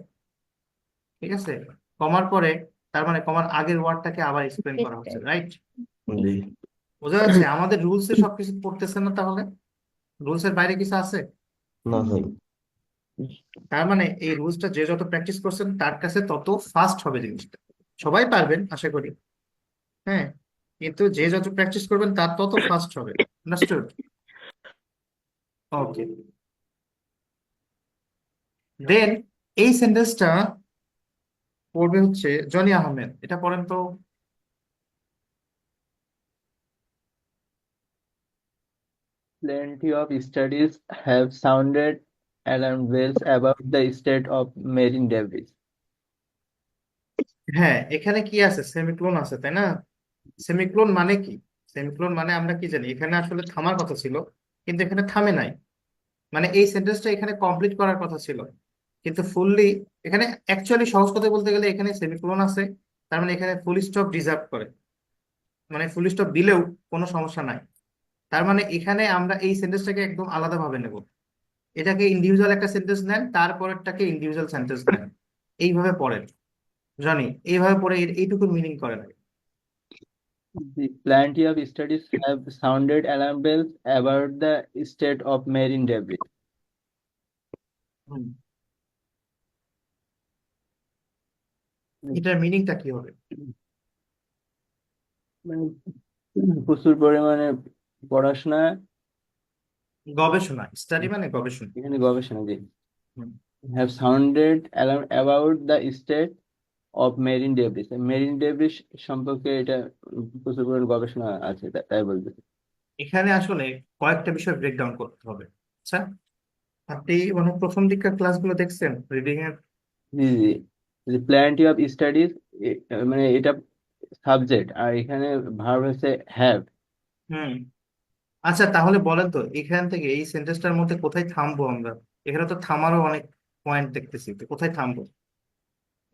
ঠিক আছে, কমার পরে, তার মানে কমার আগের ওয়ার্ডটাকে আবার এক্সপ্লেন করা হচ্ছে, রাইট? জি। বোঝা যাচ্ছে আমাদের রুলসে সবকিছু পড়তেছে না, তাহলে রুলসের বাইরে কিছু আছে? না ভাই। তার মানে এই রুলসটা যে যত প্র্যাকটিস করছেন তার কাছে তত ফাস্ট হবে জিনিসটা। সবাই পারবেন আশা করি, হ্যাঁ, কিন্তু যে যত প্র্যাকটিস করবেন তার তত ফাস্ট হবে। আন্ডারস্টুড? ওকে, দেন এই সেন্টেন্সটা পড়বে জনি আহমেদ, এটা পড়েন তো। Plenty of studies have sounded alarm bells about the state of marine debris. হ্যাঁ, এখানে কি আছে, সেমিক্লোন আছে তাই না? সেমিক্লোন মানে কি? সেমিক্লোন মানে আমরা কি জানি, এখানে আসলে থামার কথা ছিল কিন্তু এখানে থামে নাই। মানে এই সেন্টেন্সটা এখানে কমপ্লিট করার কথা ছিল কিন্তু ফুললি, এখানে অ্যাকচুয়ালি সহজ কথা বলতে গেলে এখানে সেমিকোলন আছে, তার মানে এখানে ফুল স্টপ ডিজার্ভ করে, মানে ফুল স্টপ দিলেও কোনো সমস্যা নাই। তার মানে এখানে আমরা এই সেন্টেন্সটাকে একদম আলাদা ভাবে নেব, এটাকে ইন্ডিভিজুয়াল একটা সেন্টেন্স নেন, তারপরেরটাকে ইন্ডিভিজুয়াল সেন্টেন্স নেন, এইভাবে পড়েন। জানি এইভাবে পড়ে এইটুকু মিনিং করে না। Plenty of studies have sounded alarm bells about the state of marine debris. হুম, এটার মিনিংটা কি হবে? মানে প্রচুর পরিমাণে পড়াশোনা, গবেষণা, স্টাডি মানে গবেষণা। এখানে গবেষণা দিই হুম, have sounded alarm about the state of marine debris. Marine debris সম্পর্কে এটা প্রচুর পরিমাণে গবেষণা আছে, তাই বলতে। এখানে আসলে কয়েকটা বিষয় ব্রেকডাউন করতে হবে। আচ্ছা, আপনি মানে প্রথম দিককার ক্লাসগুলো দেখছেন রিডিং এর? জি জি, প্ল্যান্টি অফ স্টাডিজ, মানে এটা সাবজেক্ট আর এখানে ভার্ব হচ্ছে হ্যাভ। হুম, আচ্ছা তাহলে বলেন তো এখান থেকে এই সেন্টেন্সটার মধ্যে কোথায় থামবো আমরা? এখানে তো থামারও অনেক পয়েন্ট দেখতেছি, তো কোথায় থামবো?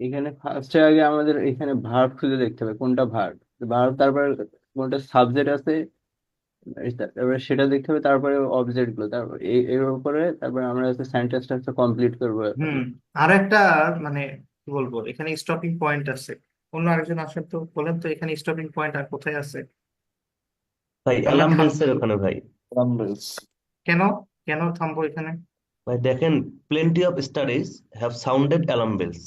এখানে ফার্স্টে আগে আমাদের এখানে ভার্ব খুঁজে দেখতে হবে কোনটা ভার্ব, ভার্ব তারপর কোনটা সাবজেক্ট আছে, তারপরে সেটা দেখতে হবে, তারপরে অবজেক্ট গুলো, তারপর এর উপরে তারপরে আমরা হচ্ছে সেন্টেন্সটা হচ্ছে কমপ্লিট করবো। হুম, আর একটা মানে কি বলবো, এখানে স্টপিং পয়েন্ট আছে। অন্য আরেকজন আসেন তো, বলেন তো এখানে স্টপিং পয়েন্ট আর কোথায় আছে? ভাই আমরা অ্যালার্ম থাম, বেলস এর ওখানে ভাই। Numbers. কেন, কেন থামবো এখানে? ভাই দেখেন, plenty of studies have sounded alarm bells.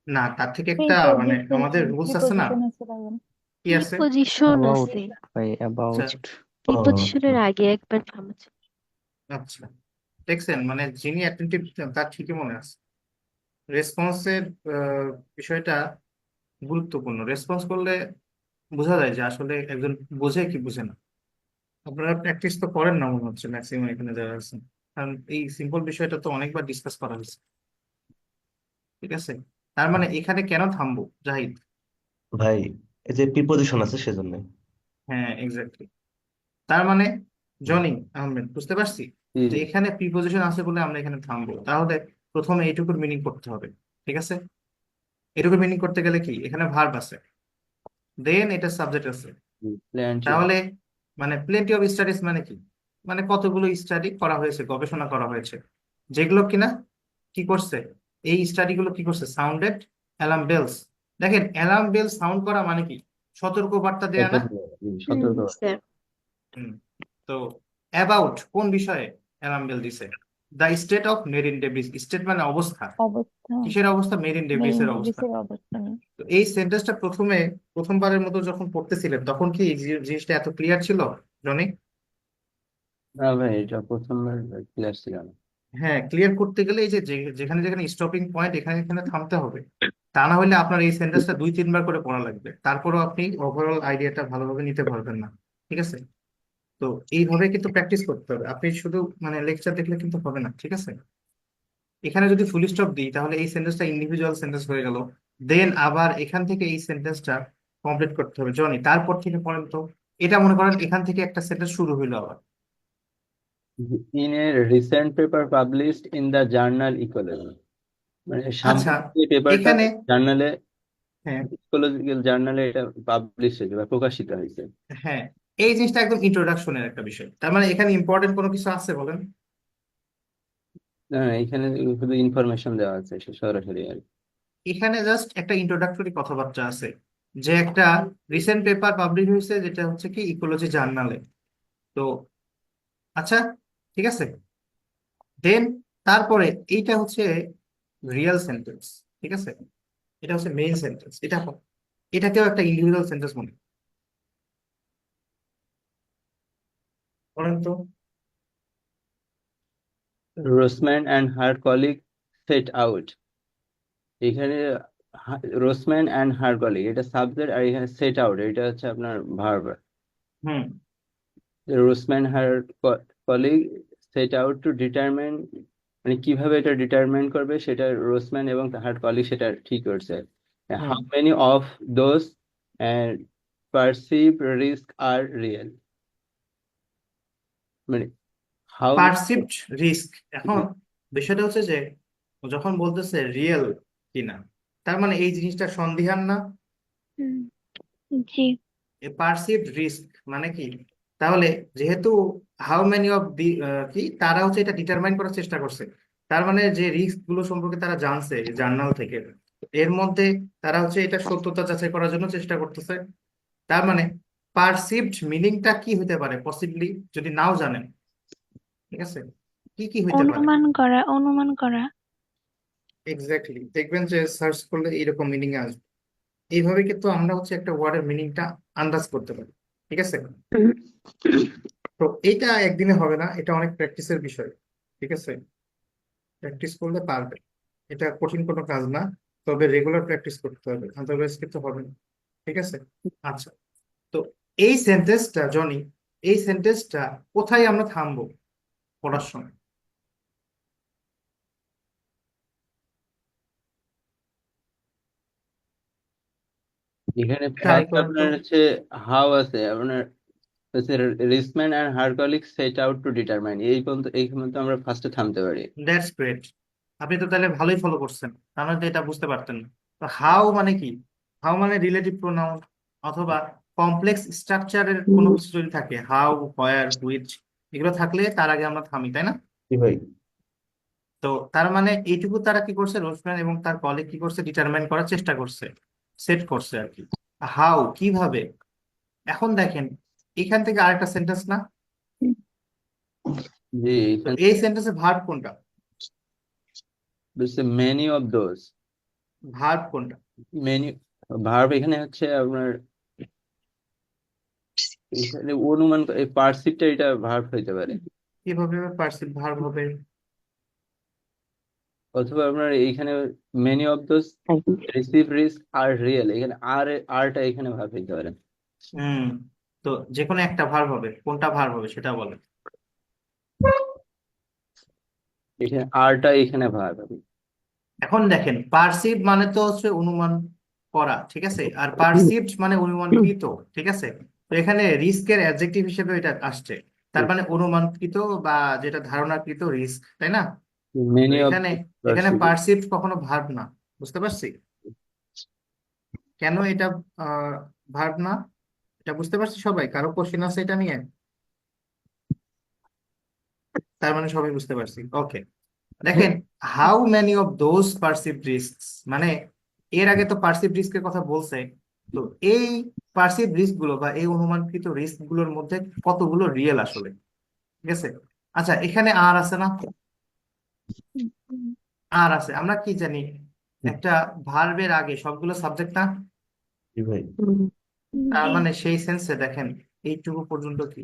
না, তার থেকে একটা মানে প্রিপোজিশন, আমাদের রুলস আছে না, প্রিপোজিশন আছে ভাইয়া। কি আছে? প্রিপজিশন অ্যাবাউট, আছে, ভাই আচ্ছা, অ্যাবাউট। প্রিপজিশনের আগে একবার থামাচ্ছে। আচ্ছা, দেখছেন মানে যিনি অ্যাটেন্টিভ তার ঠিকই মনে আছে। রেসপন্সের বিষয়টা গুরুত্বপূর্ণ, রেসপন্স করলে বোঝা যায় যে আসলে একজন বোঝে কি বোঝে না। আপনারা প্র্যাকটিস তো করেন না মনে হচ্ছে ম্যাক্সিমাম এখানে যারা আছেন, কারণ এই সিম্পল বিষয়টা তো অনেকবার ডিসকাস করা হয়েছে। ঠিক আছে, তার মানে এখানে কেন থামবো জাহিদ? ভাই এই যে প্রিপোজিশন আছে সেজন্য। হ্যাঁ এক্স্যাক্টলি। তার মানে জনি আহমেদ, বুঝতে পারছি জি যে জি। এখানে প্রিপোজিশন আছে বলে আমরা এখানে থামবো। তাহলে প্রথমে এইটুকুর মিনিং করতে হবে। ঠিক আছে, এটুকুর মিনিং করতে গেলে কি, এখানে ভার্ব আছে, দেন এটা সাবজেক্ট আছে। Plenty of. তাহলে মানে প্লেন্টি অফ স্টাডিজ মানে কি, মানে কতগুলো স্টাডি করা হয়েছে, গবেষণা করা হয়েছে, যেগুলো কিনা কি করছে, এই স্টাডি গুলো কি করছে, সাউন্ডেড অ্যালার্ম বেলস। দেখেন অ্যালার্ম বেল সাউন্ড করা মানে কি, সতর্ক বার্তা দেয়া না? সতর্ক, জি, সতর্ক। স্যার। হুম। তো অ্যাবাউট কোন বিষয়ে অ্যালার্ম বেল দিছে? The state of marine debris. State মানে অবস্থা, অবস্থা, কিসের অবস্থা, মেরিন ডেব্রিস মেরিন এর অবস্থা। ডেভিসের অবস্থা নেই। তো এই সেন্টেন্সটা প্রথমবারের মতো যখন পড়তেছিলেন তখন কি এই জিনিসটা এত ক্লিয়ার ছিল জনি? না ভাই, এটা প্রথমবার ক্লাস ছিল না। হ্যাঁ, ক্লিয়ার করতে গেলে এই যে যেখানে যেখানে স্টপিং পয়েন্ট এখানে এখানে থামতে হবে। তা না হলে আপনার এই সেন্টেন্সটা 2-3 বার করে পড়া লাগবে, তারপরেও আপনি ওভারঅল আইডিয়াটা ভালোভাবে নিতে পারবেন না। ঠিক আছে, তো এইভাবে কিন্তু প্র্যাকটিস করতে হবে, আপনি শুধু মানে লেকচার দেখলে কিন্তু হবে না। ঠিক আছে, এখানে যদি ফুল স্টপ দিই তাহলে এই সেন্টেন্সটা ইন্ডিভিজুয়াল সেন্টেন্স হয়ে গেল, দেন আবার এখান থেকে এই সেন্টেন্সটা কমপ্লিট করতে হবে জনি। তারপর থেকে পড়েন তো, এটা মনে করেন এখান থেকে একটা সেন্টেন্স শুরু হইলো আবার। In a recent paper published in the journal ecology, মানে আচ্ছা, সাম্প্রতিক যে পেপারটা এখানে জার্নালে, হ্যাঁ, ইকোলজিক্যাল জার্নালে এটা পাবলিশ হয়েছে বা প্রকাশিত হয়েছে। হ্যাঁ, এই জিনিসটা একদম ইন্ট্রোডাকশনের একটা বিষয়। তার মানে এখানে ইম্পর্টেন্ট কোনো কিছু আছে বলেন? না না, এখানে শুধু ইনফরমেশন দেওয়া আছে সরাসরি আর কি। এখানে জাস্ট একটা ইন্ট্রোডাক্টরি কথাবার্তা আছে, যে একটা রিসেন্ট পেপার পাবলিশ হয়েছে যেটা হচ্ছে কি ইকোলজি জার্নালে। তো আচ্ছা, ঠিক আছে, দেন তারপরে এইটা হচ্ছে রিয়েল সেন্টেন্স। ঠিক আছে, এটা হচ্ছে মেইন সেন্টেন্স। এটাকেও একটা ইন্ডিভিজুয়াল সেন্টেন্স মনে করেন তো। Rossman and her colleague set out, এখানে রোসম্যান অ্যান্ড হার কলিগ এটা সাবজেক্ট, আর এখানে সেট আউট এটা হচ্ছে আপনার ভার্ব। হুম, Rossman her colleague set out to determine, মানে কিভাবে এটা ডিটারমাইন করবে সেটা রোসম্যান এবং হার কলিগ সেটা ঠিক করছে। Hmm. How many of those perceive risk are real, মানে হাউ, পারসিভড রিস্ক। এখন বিষয়টা হচ্ছে যে ও যখন বলতেছে রিয়েল কিনা, তার মানে এই জিনিসটা সন্দিহান না? হুম, জি। পারসিভড রিস্ক মানে কি, তাহলে যেহেতু হাউ মেনি অফ দি কি, তারা হচ্ছে এটা ডিটারমাইন করার চেষ্টা করছে, তার মানে যে রিস্ক গুলো সম্পর্কে তারা জানছে জার্নাল থেকে, এর মধ্যে তারা হচ্ছে এটা সত্যতা যাচাই করার জন্য চেষ্টা করতেছে। তার মানে পারসিভড মিনিংটা কি হতে পারে পসিবলি, যদি নাও জানেন? ঠিক আছে, কি কি হইতে পারে? অনুমান করা, অনুমান করা। এক্স্যাক্টলি, দেখবেন যে সার্চ করলে এইরকম মিনিং আসবে। এইভাবে কিন্তু আমরা হচ্ছে একটা ওয়ার্ডের মিনিংটা আন্দাজ করতে পারি। ঠিক আছে, তো এটা একদিনে হবে না, এটা অনেক প্র্যাকটিসের বিষয়। ঠিক আছে, প্র্যাকটিস করলে পারবে, এটা কঠিন কোনো কাজ না, তবে রেগুলার প্র্যাকটিস করতে হবে, আদারওয়াইজ কিন্তু হবে না। ঠিক আছে, আচ্ছা, তো এই সেন্টেন্সটা জনি, এই সেন্টেন্সটা কোথায় আমরা থামবো পড়ার সময়? এখানে ট্রাই ফার্স্ট করেন তো। আপনার হচ্ছে হাউ আছে আপনার, হচ্ছে Rissman and her colleague set out to determine, এই পর্যন্ত আমরা ফার্স্টে থামতে পারি। দ্যাটস গ্রেট, আপনি তো তাহলে ভালোই ফলো করছেন, তাহলে তো এটা বুঝতে পারতেন না। তো হাউ মানে কি, হাউ মানে রিলেটিভ প্রোনাউন অথবা কমপ্লেক্স স্ট্রাকচারের কোনো কিছু যদি থাকে, হাউ, হোয়ার, হুইচ, এগুলো থাকলে তার আগে আমরা থামি, তাই না? কি ভাই? তো তার মানে এইটুকু তারা কি করছে, রোজম্যান এবং তার কলিগ কি করছে, ডিটারমাইন করার চেষ্টা করছে, সেট করছে আর কি। হাউ কিভাবে, এখন দেখেন এখান থেকে আরেকটা সেন্টেন্স না, যে তো এখানে এই সেন্টেন্সে ভার্ব কোনটা, বলছে মেনি অফ দোজ, ভার্ব কোনটা? মেনি ভার্ব এখানে হচ্ছে আপনার, এখানে অনুমান এই পার্সিভটা এটা ভার্ব হইতে পারে, কিভাবে পার্সিভ ভার্ব হবে? অথবা আপনার এইখানে many of those receive risk are real, এখানে আরটা এখানে ভার্ব হইতে পারে। হুম, তো যে কোনো একটা ভার্ব হবে, কোনটা ভার্ব হবে সেটা বলে। এখানে আরটা এখানে ভাগ হবে। এখন দেখেন, পারসিভ মানে তো হচ্ছে অনুমান করা, ঠিক আছে, আর পারসিভড মানে অনুমানকৃত, ঠিক আছে। তো এখানে রিস্কের অ্যাডজেক্টিভ হিসেবে এটা আসছে, তার মানে অনুমানকৃত বা যেটা ধারণাকৃত রিস্ক, তাই না? তো মেনি অফ এখানে এখানে পার্সিভ। পারসিভড কখনো ভার্ব না, বুঝতে পারছি কেন এটা ভার্ব না, এটা বুঝতে পারছি সবাই? কারো কোশ্চেন আছে এটা নিয়ে? তার মানে সবাই বুঝতে পারছি, ওকে। দেখেন, how many of those perceive risks, মানে এর আগে তো পারসিভ রিস্কের কথা বলছে। তো এই পারসিভ রিস্ক গুলো বা এই অনুমানকৃত রিস্ক গুলোর মধ্যে কতগুলো রিয়েল আসলে, ঠিক আছে। আচ্ছা, এখানে আর আছে না? আর আছে, আমরা কি জানি একটা ভার্বের আগে সবগুলো সাবজেক্ট না? জি ভাই। তার জি। মানে সেই সেন্সে দেখেন এইটুকু পর্যন্ত কি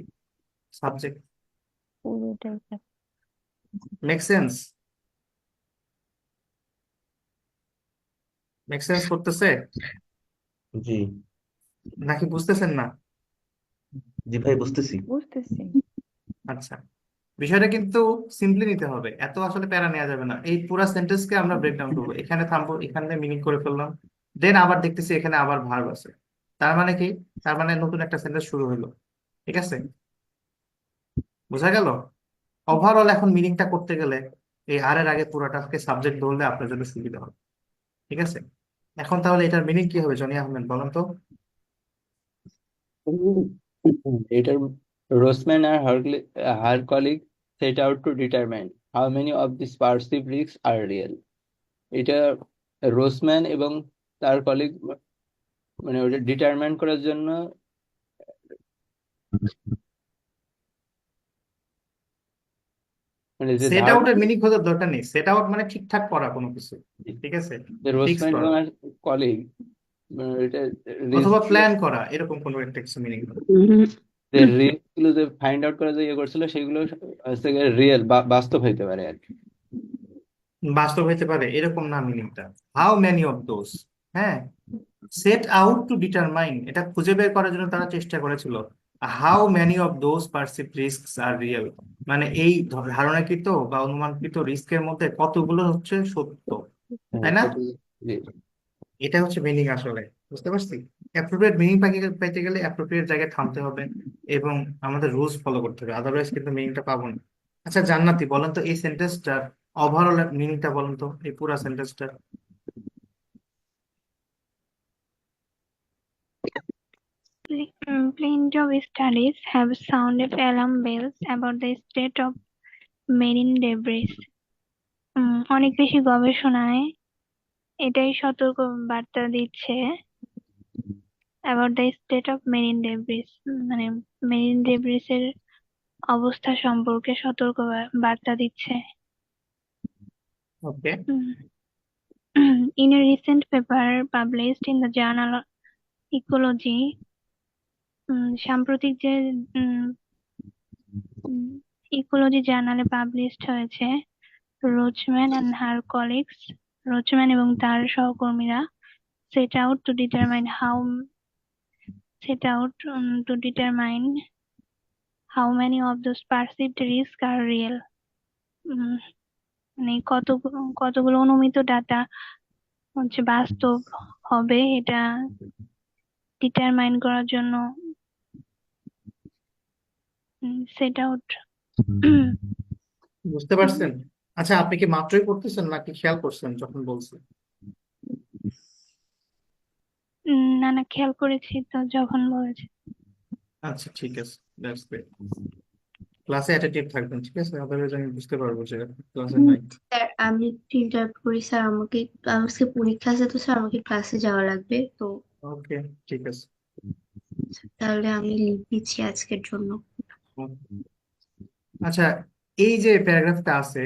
সাবজেক্ট। পুরোটাই মেক সেন্স? মেক সেন্স করতেছে জি। নাকি বুঝতেছেন না? জি ভাই, বুঝতেছি। বুঝতেছি। আচ্ছা, বিষয়টা কিন্তু সিম্পলি নিতে হবে, এত আসলে প্যারা নেওয়া যাবে না। এই পুরো সেন্টেন্সকে আমরা ব্রেকডাউন করবো, এখানে থামবো, এখানে মিনিং করে ফেললাম, দেন আবার দেখতেছি এখানে আবার ভার্ব আছে। তার মানে কি? তার মানে নতুন একটা সেন্টেন্স শুরু হলো, ঠিক আছে, বোঝা গেল? ওভারঅল এখন মিনিংটা করতে গেলে এই আর এর আগে পুরোটাকে সাবজেক্ট ধরলে আপনার জন্য সুবিধা হবে, ঠিক আছে। এখন তাহলে এটার মিনিং কি হবে, জনি আহমেদ বলেন তো? এটার রোসম্যান আর her colleague set out to determine how many of this perceive risk are real. এটা রোসম্যান এবং তার কলিগ মানে ওটা ডিটারমাইন করার জন্য মানে যে সেট ধারণা আউটের মিনিং খোঁজার দরকার নেই, সেট আউট মানে ঠিকঠাক করা কোনো কিছু, ঠিক আছে, যে ফিক্স রোসম্যান করা এবং কলিগ এটা অথবা রিস্ক প্ল্যান করা, এরকম কোনো একটা কিছু মিনিং। যে রিস্ক গুলো যে ফাইন্ড আউট করা যে ইয়ে করছিল সেগুলো হচ্ছে রিয়েল বাস্তব হইতে পারে আর কি। বাস্তব হইতে পারে এরকম না মিনিংটা। হাউ মেনি অফ দোজ, হ্যাঁ, সেট আউট টু ডিটারমাইন, এটা খুঁজে বের করার জন্য তারা চেষ্টা করেছিল। How many of those perceive risks are real, মানে এই ধারণাকৃত বা অনুমানকৃত রিস্কের মধ্যে কতগুলো হচ্ছে সত্য, হ্যাঁ তাই না? জি। এটা হচ্ছে মিনিং আসলে, বুঝতে পারছি। অ্যাপ্রোপ্রিয়েট মিনিং পাইতে গেলে অ্যাপ্রোপ্রিয়েট জায়গায় থামতে হবে এবং আমাদের রুলস ফলো করতে হবে, আদারওয়াইজ কিন্তু মিনিংটা পাবো না। আচ্ছা জান্নাতি, বলেন তো এই সেন্টেন্সটার ওভারঅল মিনিংটা বলেন তো, এই পুরা সেন্টেন্সটা। Plenty of studies have sounded alarm bells about the state of marine debris. অনেক বেশি গবেষণায় এটাই সতর্ক বার্তা দিচ্ছে about the state of marine debris, মানে মেরিন ডেব্রিস এর অবস্থা সম্পর্কে সতর্ক বার্তা দিচ্ছে। ওকে। In a recent paper published in the journal Ecology, সাম্প্রতিক যে ইকোলজি জার্নালে পাবলিশড হয়েছে, রোচম্যান and her colleagues, রোচম্যান এবং তার সহকর্মীরা set out to determine how many of those perceived risks are real. উম, মানে কতগুলো অনুমিত ডাটা হচ্ছে বাস্তব হবে এটা ডিটারমাইন করার জন্য সেট আউট। বুঝতে পারছেন? আচ্ছা, আপনি কি মাত্রই করতেছেন নাকি খেয়াল করছেন যখন বলছি? না না, খেয়াল করেছি তো যখন বলেছে। আচ্ছা ঠিক আছে, দ্যাটস গ্রেট। ক্লাসে অ্যাটেন্টিভ থাকবেন, ঠিক আছে, আদারওয়াইজ আমি বুঝতে পারবো যে ক্লাসে নাই। স্যার আমি একটু ইন্টারাপ্ট করি স্যার, আমাকে আজকে পরীক্ষা আছে তো স্যার, আমাকে ক্লাসে যাওয়া লাগবে তো। ওকে, ঠিক আছে। তাহলে আমি লিভ দিচ্ছি আজকের জন্য। আচ্ছা, এই যে প্যারাগ্রাফটা আছে,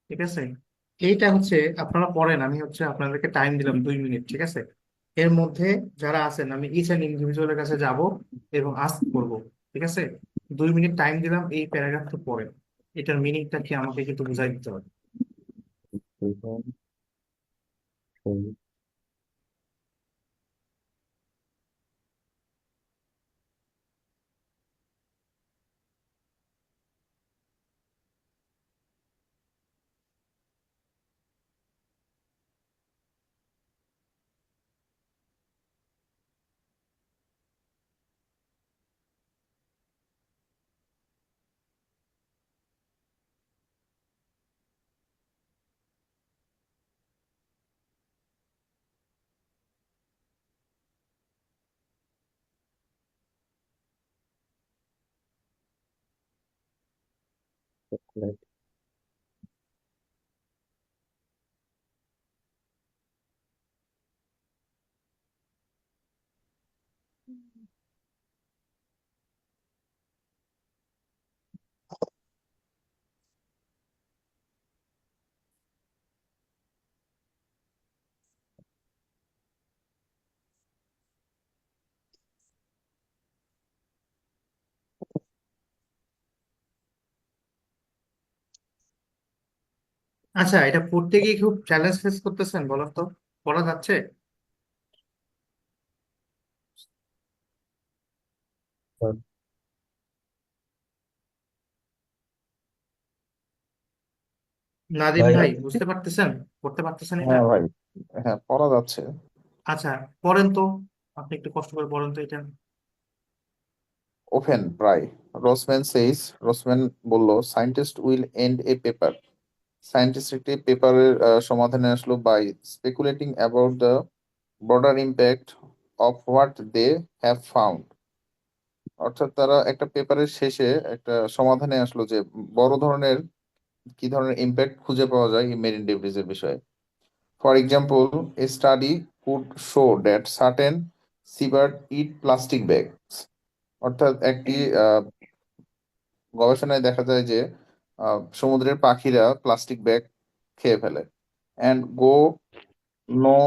ঠিক আছে, এইটা হচ্ছে আপনারা পড়েন, আমি হচ্ছে আপনাদেরকে টাইম দিলাম 2 মিনিট, ঠিক আছে। এর মধ্যে যারা আছেন আমি ইচ অ্যান্ড ইন্ডিভিজুয়ালের কাছে যাব এবং আস্ক করব, ঠিক আছে। 2 মিনিট টাইম দিলাম, এই প্যারাগ্রাফটা পড়েন, এটার মিনিংটা কি আমাকে কিন্তু বুঝাই দিতে হবে। আচ্ছা, এটা পড়তে গিয়ে খুব চ্যালেঞ্জ ফেস করতেছেন বলেন তো? পড়া যাচ্ছে? নাদিম ভাই ভাই বুঝতে পারতেছেন? পড়তে পারতেছেন এটা? হ্যাঁ ভাই, হ্যাঁ পড়া যাচ্ছে। আচ্ছা, পড়েন তো। আপনি একটু কষ্ট করে পড়েন তো এটা। ওপেন প্রায়। রসম্যান বলল, scientist will end a paper. Scientist একটি পেপারের সমাধানে আসলো by speculating about the broader impact of what they have found. অর্থাৎ তারা একটা পেপারের শেষে একটা সমাধানে আসলো যে বড় ধরনের কি ধরনের ইম্প্যাক্ট খুঁজে পাওয়া যায় এই মেরিন ডেব্রিজের বিষয়ে। For example, a study could show that certain seabird eat plastic bags. অর্থাৎ একটি গবেষণায় দেখা যায় যে সমুদ্রের পাখিরা প্লাস্টিক ব্যাগ খেয়ে ফেলে। And go no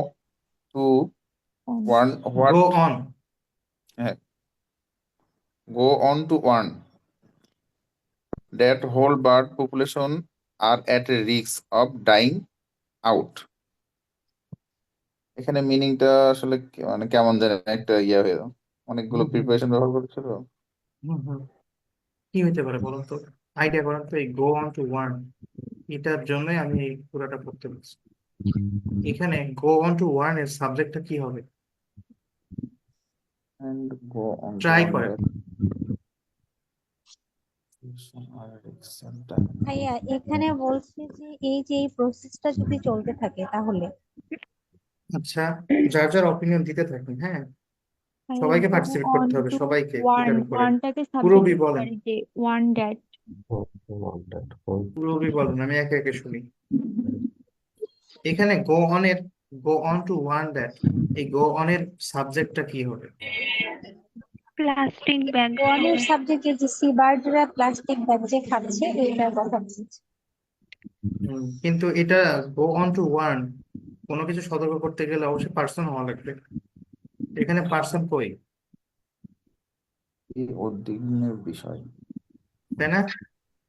to warn what go on. Go on to warn that whole bird population are at a risk of dying out. এখানে মিনিংটা আসলে মানে কেমন জানি একটা ইয়ে হয়ে অনেকগুলো হুম হুম প্রিপারেশন ব্যবহার করেছিল। হুম হুম। কি হইতে পারে বলুন তো? আইডিয়া করেন তো, এই গো অন টু ওয়ার্ন এটার জন্যই আমি এই পুরোটা পড়তে বলছি। এখানে গো অন টু ওয়ার্ন এর সাবজেক্টটা কি হবে? And go on to try one করেন। that are accepted. ভাইয়া এখানে বলছে যে এই প্রসেসটা যদি চলতে থাকে তাহলে আচ্ছা, যার যার অপিনিয়ন দিতে থাকেন, হ্যাঁ? ভাইয়া সবাইকে গো পার্টিসিপেট অন করতে হবে, টু সবাইকে ওয়ান, এটার উপরে। ওয়ানটাকে সাবজেক্ট পুরবি দিতে বলেন, পারি যে ওয়ান ড্যাট। পুরবি বলেন, আমি একে একে শুনি। এখানে গো অন এর, go on to warn that, এই গো অন এর সাবজেক্টটা কি হবে? প্লাস্টিক ব্যাগ ওয়ানের হবে। সাবজেক্ট যে সি বার্ডরা প্লাস্টিক ব্যাগ যে খাচ্ছে এইটার কথা বলছে। কিন্তু এটা গো অন টু ওয়ার্ন, কোনো কিছু সতর্ক করতে গেলে অবশ্যই পার্সন হওয়া লাগবে। এখানে পার্সন কই, এই উদ্বিগ্নের বিষয়। তাই না?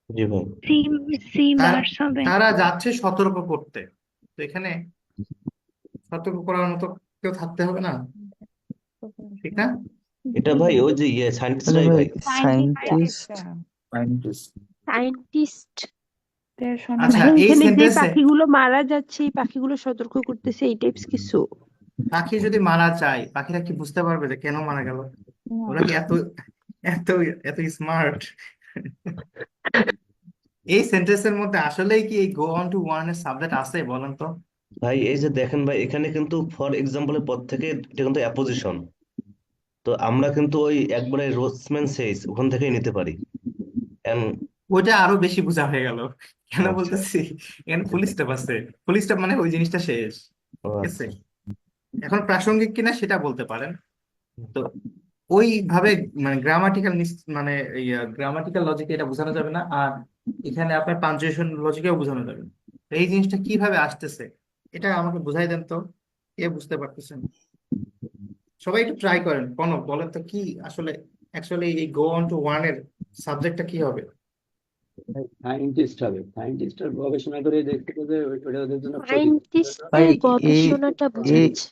জি ভাই। সি সি তার বার্ডস হবে। তারা যাচ্ছে সতর্ক করতে, তো এখানে সতর্ক করার মতো কেউ থাকতে হবে না, ঠিক না? এটা ভাই ওই যে তাহলে সায়েন্টিস্টরাই ভাই ভাই। Scientist scientist scientist. আচ্ছা, ভাই এই এখানে যে সেন্টেন্সে পাখিগুলো মারা যাচ্ছে এই পাখিগুলো সতর্ক করতেছে এই টাইপস কিছু। পাখি যদি মারা যায়, পাখিরা কি বুঝতে পারবে যে কেন মারা গেল? ওরা কি এত এত এত স্মার্ট? এই সেন্টেন্সের মধ্যে আসলেই কি এই গো অন টু ওয়ার্ন এর সাবজেক্ট আছে বলেন তো? ভাই এই যে দেখেন ভাই, এখানে কিন্তু ফর এক্সাম্পলের পর থেকে এটা কিন্তু অ্যাপোজিশন। তো আমরা কিন্তু ওই একবারে রোসম্যান সেইস ওখান থেকেই নিতে পারি। And ওইটা আরো বেশি বোঝা হয়ে গেল। কেন আচ্ছা, বলতেছি, এখানে ফুল স্টপ আছে। ফুল স্টপ মানে ওই জিনিসটা শেষ, ও ঠিক আছে? আচ্ছা। এখন প্রাসঙ্গিক কিনা সেটা বলতে পারেন। তো ওইভাবে মানে গ্রামাটিক্যাল মানে গ্রামাটিক্যাল লজিকে এটা বোঝানো যাবে না, আর এখানে আপনার পাঞ্চুয়েশন লজিকেও বোঝানো যাবে না। তো এই জিনিসটা কিভাবে আসতেছে এটা আমাকে বুঝাই দেন তো, কে বুঝতে পারতেছেন? সবাই একটু ট্রাই করেন, কোন বলেন তো কি আসলে অ্যাকচুয়ালি এই গো অন টু ওয়ান এর সাবজেক্টটা কি হবে? সায়েন্টিস্ট হবে, সায়েন্টিস্টরা গবেষণা করে দেখতে যে ওটা ওদের জন্য ক্ষতি। ভাই সায়েন্টিস্টের এই গবেষণাটা এই বোঝাচ্ছে।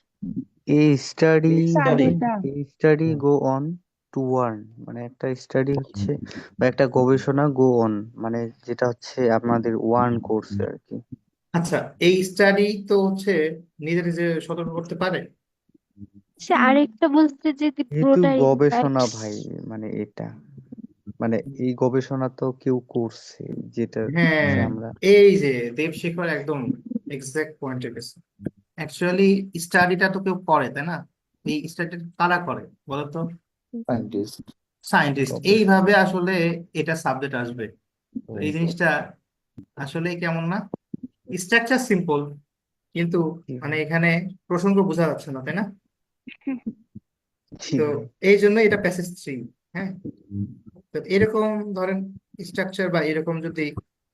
এই স্টাডি স্টাডি। এই study go on to warn মানে একটা স্টাডি হচ্ছে বা একটা গবেষণা গো অন মানে যেটা হচ্ছে আমাদের ওয়ার্ন কোর্সে আর কি। আচ্ছা, এই স্টাডি তো হচ্ছে নিজে নিজে সতর্ক করতে পারে। সে আরেকটা বলছে যে দি যেহেতু ব্রোডার গবেষণা ইম্প্যাক্টস। ভাই মানে এটা মানে এই গবেষণা তো কেউ করছে যেটা হচ্ছে হ্যাঁ, আমরা এই যে দেবশেখর একদম এক্সাক্ট পয়েন্টে গেছে। অ্যাকচুয়ালি স্টাডিটা তো কেউ করে, তাই না? এই স্টাডিটা কারা করে বলতো? সায়েন্টিস্ট। সায়েন্টিস্ট। গবেষণা। এইভাবে আসলে এটা সাবজেক্ট আসবে। এই জিনিসটা আসলে কেমন না, স্ট্রাকচার সিম্পল কিন্তু মানে এখানে প্রসঙ্গ বোঝা যাচ্ছে না, তাই না? জি তো ভাই। এই জন্য এটা প্যাসেজ থ্রি। হ্যাঁ, তো এরকম ধরেন স্ট্রাকচার বা এরকম যদি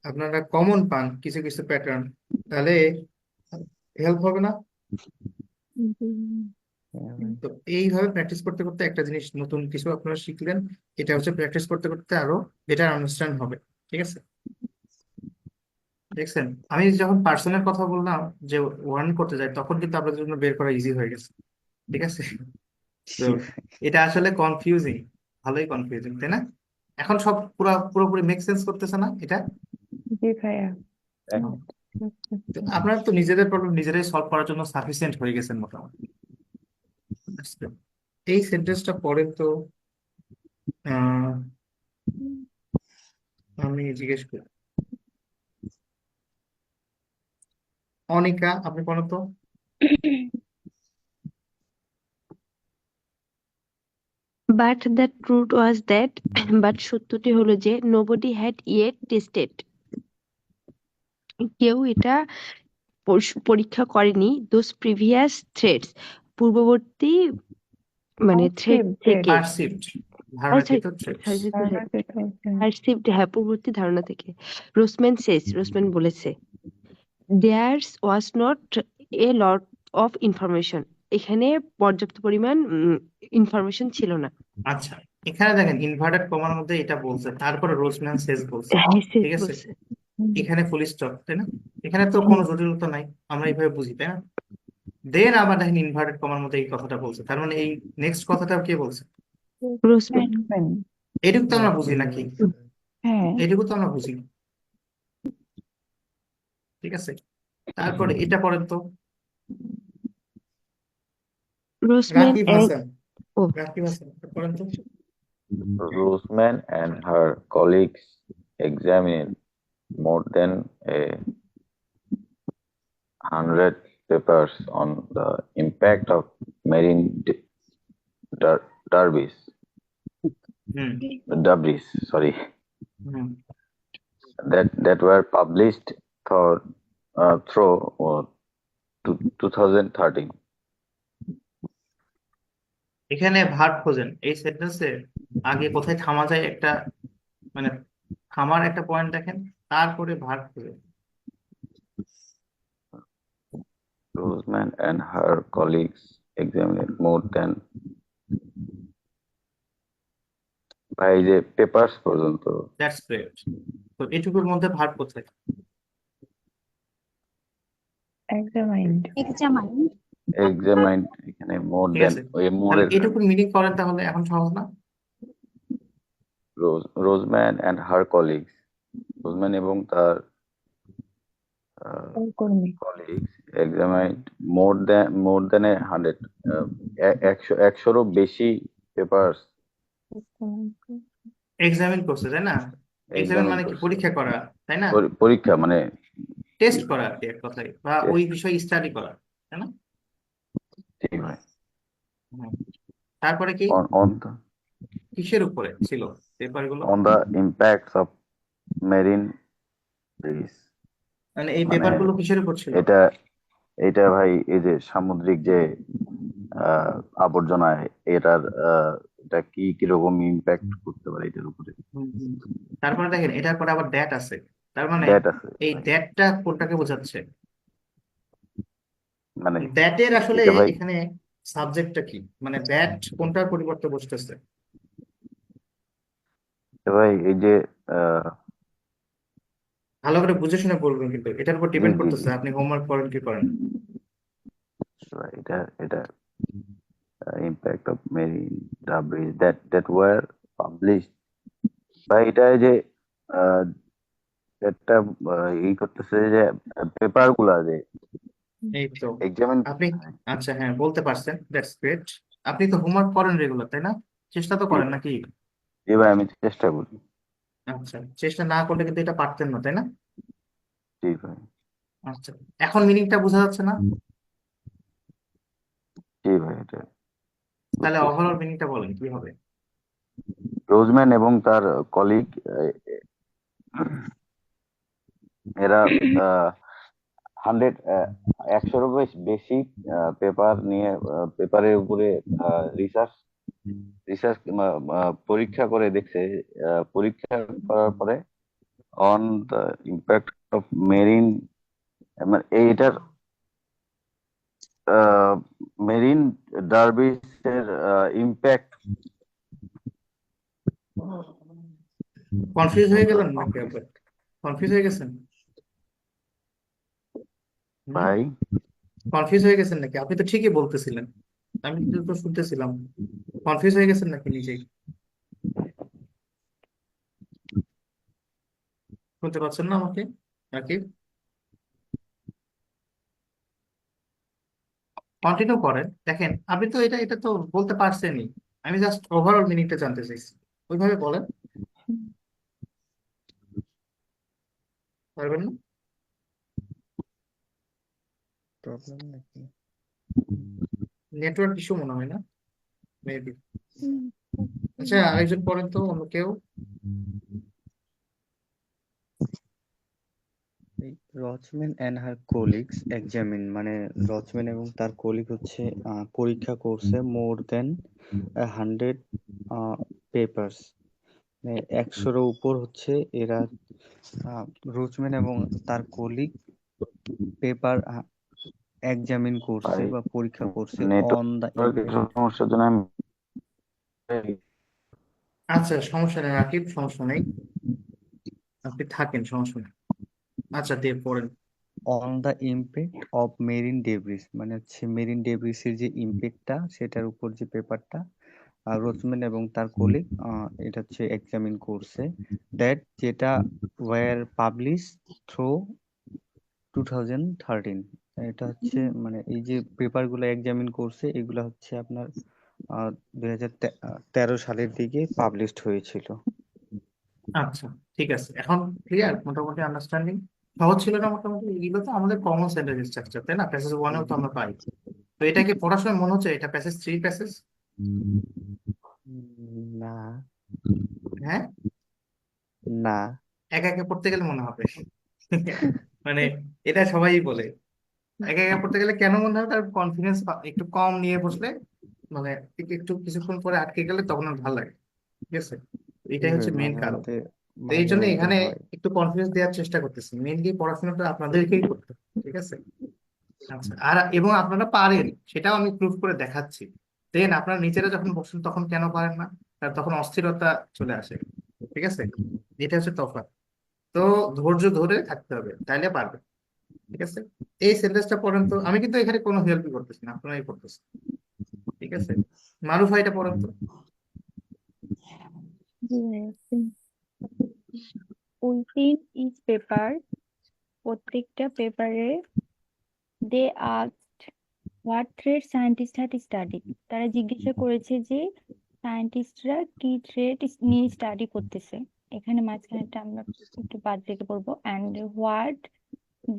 আপনারা কমন পান কিছু কিছু প্যাটার্ন, তাহলে হেল্প হবে না? হ্যাঁ ভাই। তো এইভাবে প্র্যাকটিস করতে করতে একটা জিনিস নতুন কিছু আপনারা শিখলেন, এটা হচ্ছে প্র্যাকটিস করতে করতে আরো বেটার আন্ডারস্ট্যান্ড হবে। ঠিক আছে, দেখছেন আমি যখন পার্সনের কথা বললাম যে ওয়ার্ন করতে যাই, তখন কিন্তু আপনাদের জন্য বের করা ইজি হয়ে গেছে। ঠিক আছে, তো জি ভাই। এটা আসলে কনফিউজিং, ভালোই কনফিউজিং, তাই না? এখন সব পুরোপুরি মেক সেন্স করতেছে না এটা? জি ভাইয়া। হুম। তো আপনারা তো নিজেদের প্রবলেম নিজেরাই সলভ করার জন্য সাফিসিয়েন্ট হয়ে গেছেন মোটামুটি। আচ্ছা, এই সেন্টেন্সটা পড়েন তো। আহ, আমি জিজ্ঞেস করি, অনিকা আপনি পড়েন তো। But the truth was that but সত্যটি হলো যে নোবডি হ্যাড ইয়েট টেস্টেড কেউ এটা পরীক্ষা করেনি দোজ প্রিভিয়াস থ্রেডস পূর্ববর্তী মানে থ্রেড থেকে পারসিভড, ধারণাকৃত ট্রেটস। পারসিভড হ্যাঁ পূর্ববর্তী ধারণা থেকে রোসম্যান বলেছে there was not a lot of information এখানে পর্যাপ্ত পরিমাণ ইনফরমেশন ছিল না আচ্ছা, এখানে দেখেন ইনভার্টেড কমার মধ্যে এটা বলছে, তারপরে রোজম্যান সেজ বলছে। হ্যাঁ শেষ ঠিক আছে, বলছে এখানে ফুল স্টপ, তাই না? এখানে তো কোনো জটিলতা নাই, আমরা এইভাবে বুঝি, তাই না? দেন আবার দেখেন ইনভার্টেড কমার মধ্যে এই কথাটা বলছে, তার মানে এই নেক্সট কথাটা কে বলছে? রোসম্যান এটুকু তো আমরা বুঝি নাকি? হ্যাঁ, এটুকু তো আমরা বুঝি। ঠিক আছে, তারপরে এটা পড়েন তো, রোসম্যান রাকিব এক হাসান। ও রাকিব হাসান এটা পড়েন তো। Roseman and her colleagues examined more than 100 papers on the impact of marine debris. Hmm Debris, sorry, hmm that were published through 2013. এখানে ভার্ব খোঁজেন এই সেন্টেন্সে, আগে কোথায় থামা যায় একটা, মানে থামার একটা পয়েন্ট দেখেন, তারপরে ভার্ব খোঁজেন। Roseman and her colleagues examined more than ভাই যে পেপার্স পর্যন্ত দ্যাটস গ্রেট। তো এটুকুর মধ্যে ভার্ব কোথায়? examined. এক্সামাইন্ড এখানে মোর ঠিক দেন আছে, ওই তাহলে মোরের এটুকুর মিনিং করেন তাহলে, এখন সহজ না? Roseman and her colleagues Roseman এবং তার সহকর্মী। কলিগস এক্সামাইন্ড মোর দেন 100 একশোরও বেশি পেপার্স এক্সামিন করছে, তাই না? এক্সামিন এক্সামিন মানে কি? করছে পরীক্ষা করা, তাই না? পরীক্ষা মানে টেস্ট করা আর কি, এক কথায়, বা ওই টেস্ট বিষয়ে স্টাডি করা, তাই না? ঠিক ভাই হুম। তারপরে কি, অন কিসের উপরে ছিল পেপার গুলো? On the impacts of marine debris মানে এই মানে পেপার গুলো কিসের উপর ছিল? এটা এটা ভাই এই যে সামুদ্রিক যে আবর্জনায় এটার এটা কি কিরকম ইম্প্যাক্ট করতে পারে এটার উপরে হুম, হুম। তারপরে দেখেন এটার পরে আবার দ্যাট আছে, তার মানে দ্যাট আছে এই দ্যাটটা কোনটাকে বোঝাচ্ছে? মানে দ্যাটের আসলে এটা ভাই এখানে সাবজেক্টটা কি, মানে দ্যাট কোনটার পরিবর্তে বসতেছে? এটা ভাই এই যে আহ, ভালো করে বুঝে শুনে বলবেন, কিন্তু এটার উপর জি ডিপেন্ড জি করতেছে জি আপনি হোমওয়ার্ক করেন কি করেন না। ভাই, এটা এটা impact of marine debris that were publish ভাই এটা এই যে আহ, একটা ই করতেছে যে পেপার গুলা যে এই তো এক্সামিন আপনি, আচ্ছা হ্যাঁ বলতে পারছেন, দ্যাটস গ্রেট। আপনি তো হোমওয়ার্ক করেন রেগুলার, তাই না? চেষ্টা তো জি করেন ভাই নাকি? জি ভাই আমি চেষ্টা করি আচ্ছা, চেষ্টা না করলে কিন্তু এটা পারতেন না, তাই না? জি ভাই আচ্ছা, এখন মিনিংটা বোঝা যাচ্ছে না? জি ভাই এটা তাহলে বুঝতেছি ওভারঅল মিনিংটা বলেন কি হবে? রোজম্যান এবং তার কলিগ এরা 100-এরও বেশি পেপার নিয়ে পেপারের উপরে রিসার্চ রিসার্চ পরীক্ষা করে দেখছে। পরীক্ষা করার পরে on the impact of marine, এইটার মেরিন ডারবিসের ইম্প্যাক্ট। কনফিউজ হয়ে গেলেন নাকি আবার? কনফিউজ হয়ে গেছেন? ভাই কনফিউজ হয়ে গেছেন নাকি? আপনি তো ঠিকই বলতেছিলেন, আমি তো শুনতেছিলাম। কনফিউজ হয়ে গেছেন নাকি নিজেই? শুনতে পাচ্ছেন না আমাকে নাকি? কন্টিনিউ করেন, দেখেন আপনি তো এটা এটা তো বলতে পারছেনই। আমি জাস্ট ওভারঅল মিনিংটা জানতে চাইছি, ওইভাবে বলেন। পারবেন না? প্রবলেম নাকি? নেটওয়ার্ক ইস্যু মনে হয় না, মেবি। আচ্ছা, আরেকজন পড়েন তো, অন্য কেউ। রচম্যান অ্যান্ড হার কোলিগস এক্সামিন, মানে রচম্যান এবং তার কলিগ হচ্ছে পরীক্ষা করছে মোর দেন 100 পেপার্স, 100-এর উপর হচ্ছে এরা রচম্যান এবং তার কলিগ পেপার এক্সামিন করছে ভাই বা পরীক্ষা করছে অন দ্য নেটওয়ার্কের ইম্প্যাক্ট। সমস্যার জন্য আমি আচ্ছা, সমস্যা নেই রাকিব, সমস্যা নেই, আপনি থাকেন, সমস্যা নেই। আচ্ছা, দিয়ে পড়েন। On the impact of marine debris, মানে হচ্ছে মেরিন ডেব্রিসের যে ইম্প্যাক্টটা সেটার উপর যে পেপারটা রোচম্যান এবং তার কলিগ এটা হচ্ছে এক্সামিন করছে, দ্যাট যেটা ওয়ার পাবলিশ থ্রু 2013। এটা হচ্ছে মানে এই যে পেপারগুলো এক্সামিন করছে এগুলা হচ্ছে আপনার 2013 সালের দিকে পাবলিশড হয়েছিল। আচ্ছা, ঠিক আছে, এখন ক্লিয়ার, মোটামুটি আন্ডারস্ট্যান্ডিং। সহজ ছিল না মোটামুটি? এগুলো তো আমাদের কমন সেন্টেন্স স্ট্রাকচার, তাই না? প্যাসেজ ওয়ানেও তো আমরা পাই। তো এটাকে পড়ার সময় মনে হচ্ছে এটা প্যাসেজ 3 প্যাসেজ? না, হ্যাঁ, না, একা একা পড়তে গেলে মনে হবে। মানে এটা সবাই বলে, একা একা পড়তে গেলে কেন মনে হয়, তার কনফিডেন্স একটু কম নিয়ে বসলে, মানে একটু কিছুক্ষণ পরে আটকে গেলে তখন আর ভালো লাগে। ঠিক আছে, এটাই হচ্ছে মেইন মাঝে কারণ। মধ্যে তো এই মাঝে জন্য মধ্যে এখানে হয়। একটু কনফিডেন্স দেওয়ার চেষ্টা করতেছি, মেইনলি পড়াশোনাটা আপনাদেরকেই করতে হবে, ঠিক আছে? আচ্ছা, আর এবং আপনারা পারেন সেটাও আমি প্রুভ করে দেখাচ্ছি। দেন আপনারা নিজেরা যখন বসেন তখন কেন পারেন না? আর তখন অস্থিরতা চলে আসে, ঠিক আছে? এটা হচ্ছে তফাৎ। তো ধৈর্য ধরে থাকতে হবে, তাইলে পারবে, ঠিক আছে? এই সেন্টেন্সটা পড়েন তো, আমি কিন্তু এখানে কোনো হেল্পই করতেছি না, আপনারাই করতেছেন, ঠিক আছে? মারুফ ভাইটা পড়েন তো। উইথিন ইচ পেপার, প্রত্যেকটা পেপারে they asked what threat scientist had studied, তারা জিজ্ঞাসা করেছে যে সায়েন্টিস্টরা কি থ্রেড নিয়ে স্টাডি করতেছে। এখানে মাঝখানেটা আমরা একটু বাদ দিকে পড়বো, and what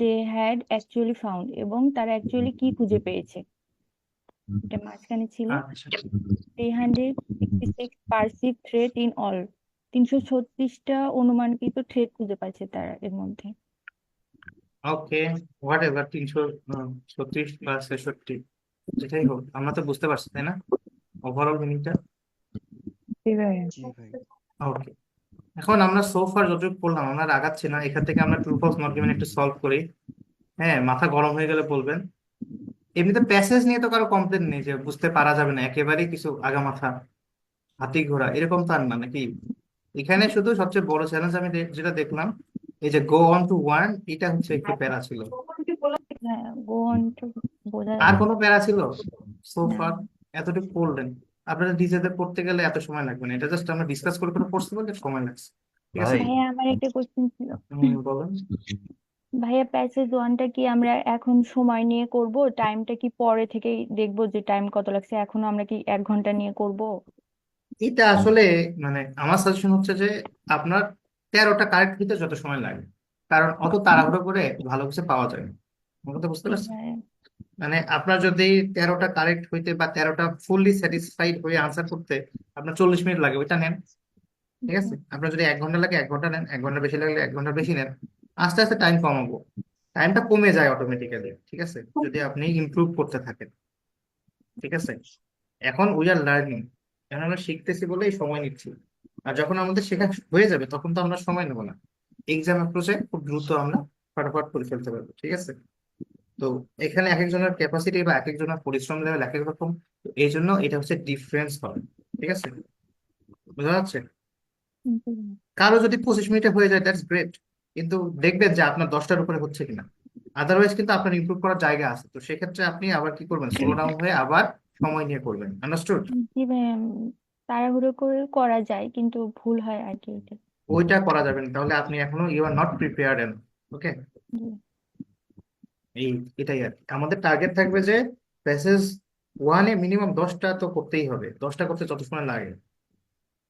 they had actually found, এবং তারা অ্যাকচুয়ালি কি খুঁজে পেয়েছে, এটা মাঝখানে ছিল। আচ্ছা, 366 পারসিভ থ্রেড ইন অল, 336টা অনুমানকৃত থ্রেড খুঁজে পাচ্ছে তারা এর মধ্যে। ওকে, হোয়াট এভার, 336 বা 66, যেটাই হোক, আমরা তো বুঝতে পারছি, তাই না, ওভারঅল মিনিংটা? জি ভাই। ওকে, এখন আমরা সোফার যতটুকু পড়লাম, আমরা আগাচ্ছি না, এখান থেকে আমরা ট্রু ফলস নট গিভেন একটু সলভ করি। হ্যাঁ, মাথা গরম হয়ে গেলে বলবেন। এমনিতে প্যাসেজ নিয়ে তো কারো কমপ্লেন নেই যে বুঝতে পারা যাবে না, একেবারেই কিছু আগা মাথা হাতি ঘোড়া এরকম তো আর না, নাকি? এখানে শুধু সবচেয়ে বড় চ্যালেঞ্জ আমি যেটা দেখলাম, এই যে গো অন টু ওয়ার্ন, এটা হচ্ছে একটু প্যারা ছিল। হ্যাঁ, গো অন টু বোঝা আর যাচ্ছে কোনো প্যারা ছিল না। সোফার? এতটুকু পড়লেন, আপনারা নিজেদের পড়তে গেলে এত সময় লাগবে না, এটা জাস্ট আমরা ডিসকাস করে করে পড়তে বললে সময় লাগছে, ঠিক আছে? ভাই ভাইয়া, আমার একটা কোশ্চেন ছিল। বলেন। ভাইয়া, প্যাসেজ ওয়ানটা কি আমরা এখন সময় নিয়ে করব? টাইমটা কি পরে থেকেই দেখবো যে টাইম কত লাগছে? এখনো আমরা কি 1 ঘন্টা নিয়ে করব? এটা আসলে, মানে আমার সাজেশন হচ্ছে যে আপনার 13টা কারেক্ট দিতে যত সময় লাগে, কারণ অত তাড়াহুড়ো করে ভালো কিছু পাওয়া যায় না। আমার কথা বুঝতে পারছেন? হ্যাঁ, মানে আপনার যদি 13টা কারেক্ট হইতে বা 13টা ফুললি স্যাটিসফাইড হয়ে আনসার করতে আপনার 40 মিনিট লাগে, ওইটা নেন। ঠিক আছে, আপনার যদি 1 ঘন্টা লাগে 1 ঘন্টা নেন, 1 ঘন্টা বেশি লাগলে 1 ঘন্টা বেশি নেন। আস্তে আস্তে টাইম কমাবো, টাইমটা কমে যায় অটোমেটিক্যালি, ঠিক আছে, যদি আপনি ইমপ্রুভ করতে থাকেন। ঠিক আছে, এখন উই আর লার্নিং, এখন আমরা শিখতেছি বলেই সময় নিচ্ছি। আর যখন আমাদের শেখা হয়ে যাবে তখন তো আমরা সময় নেবো না, এক্সাম অ্যাপ্রোচে খুব দ্রুত আমরা ফটাফট করে ফেলতে পারবো। ঠিক আছে, তো এখানে এক একজনের ক্যাপাসিটি বা এক একজনের পরিশ্রম লেভেল এক এক রকম, তো এই জন্য এটা হচ্ছে ডিফারেন্স হবে। ঠিক আছে, বোঝা যাচ্ছে? জি। কারো যদি 25 মিনিটে হয়ে যায় দ্যাটস গ্রেট, কিন্তু দেখবেন যে আপনার 10টার উপরে হচ্ছে কিনা। আদারওয়াইজ কিন্তু আপনার ইমপ্রুভ করার জায়গা আছে, তো সেক্ষেত্রে আপনি আবার কি করবেন, স্লো ডাউন হয়ে আবার সময় নিয়ে করবেন। আন্ডারস্টুড? জি ভাইয়া, তাড়াহুড়ো করে করা যায় কিন্তু ভুল হয় আর কি এটা। ওইটা করা যাবে না, তাহলে আপনি এখনো ইউ আর নট প্রিপেয়ার্ড এন। ওকে, জি। এই এটাই আর কি। আমাদের টার্গেট থাকবে যে প্যাসেজ ওয়ানে মিনিমাম 10টা তো করতেই হবে, 10টা করতে যত সময় লাগে,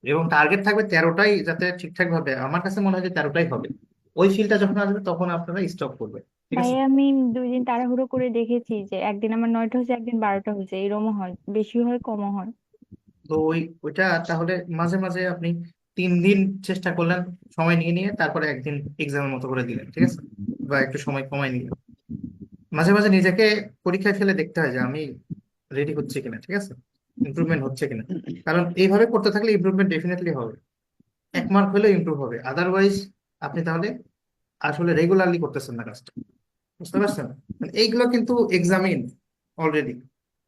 এবং টার্গেট থাকবে 13টাই যাতে ঠিকঠাক ভাবে, আমার কাছে মনে হয় যে 13টাই হবে। ওই ফিলটা যখন আসবে তখন আপনারা স্টপ করবে। ঠিক আছে, ভাইয়া আমি 2 দিন তাড়াহুড়ো করে দেখেছি যে একদিন আমার 9টা হয়েছে, একদিন 12টা হয়েছে, এরকমও হয়, বেশি হয় কমও হয়। তো ওইটা তাহলে মাঝে মাঝে আপনি 3 দিন চেষ্টা করলেন সময় নিয়ে নিয়ে, তারপরে একদিন এক্সামের মতো করে দিলেন, ঠিক আছে, বা একটু সময় কমায় নিলেন। মাঝে মাঝে নিজেকে পরীক্ষায় ফেলে দেখতে হয় যে আমি রেডি হচ্ছে কিনা, ঠিক আছে, ইমপ্রুভমেন্ট হচ্ছে কিনা। কারণ এইভাবে করতে থাকলে ইমপ্রুভমেন্ট ডেফিনেটলি হবে, 1 মার্ক হলেও ইমপ্রুভ হবে। আদারওয়াইজ আপনি তাহলে আসলে রেগুলারলি করতেছেন না কাজটা। বুঝতে পারছেন? মানে এইগুলো কিন্তু এক্সামিন অলরেডি।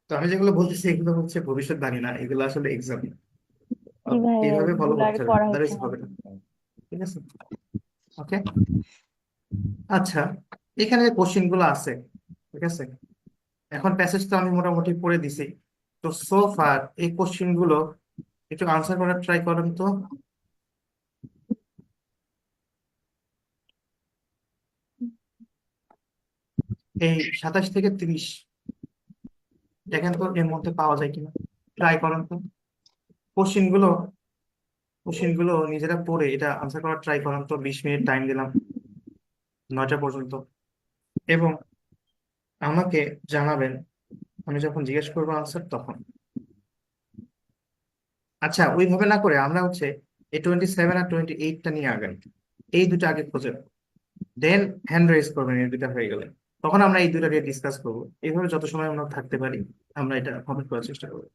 তো আমি যেগুলো বলতেছি এগুলো হচ্ছে ভবিষ্যৎবাণী না, এগুলো আসলে এক্সামিন। জি ভাইয়া, এইভাবে ফলো এগুলো আর করতে হবে, করা হচ্ছে আদারওয়াইজ না। হবে না। ঠিক আছে, ওকে। আচ্ছা, এখানে যে কোশ্চেন গুলো আছে, ঠিক আছে, এখন প্যাসেজ তো আমি মোটামুটি পড়ে দিছি। তো সো ফার এই কোশ্চেন গুলো একটু আনসার করার ট্রাই করেন তো। এই 27 থেকে 30 দেখেন তো এর মধ্যে পাওয়া যায় কিনা, ট্রাই করেন তো। কোশ্চেন গুলো কোশ্চেন গুলো নিজেরা পড়ে এটা আনসার করার ট্রাই করেন তো। 20 মিনিট টাইম দিলাম 9টা পর্যন্ত, এবং আমাকে জানাবেন আমি যখন জিজ্ঞেস করবো আনসার তখন। আচ্ছা, ওইভাবে না করে আমরা হচ্ছে এই 27 আর 28টা নিয়ে আগাই, এই দুটো আগে খুঁজে, দেন হ্যান্ড রেজ করবেন এই দুটা হয়ে গেলে, তখন আমরা এই দুটা নিয়ে ডিসকাস করবো। এইভাবে যত সময় আমরা থাকতে পারি আমরা এটা কমপ্লিট করার চেষ্টা করবো।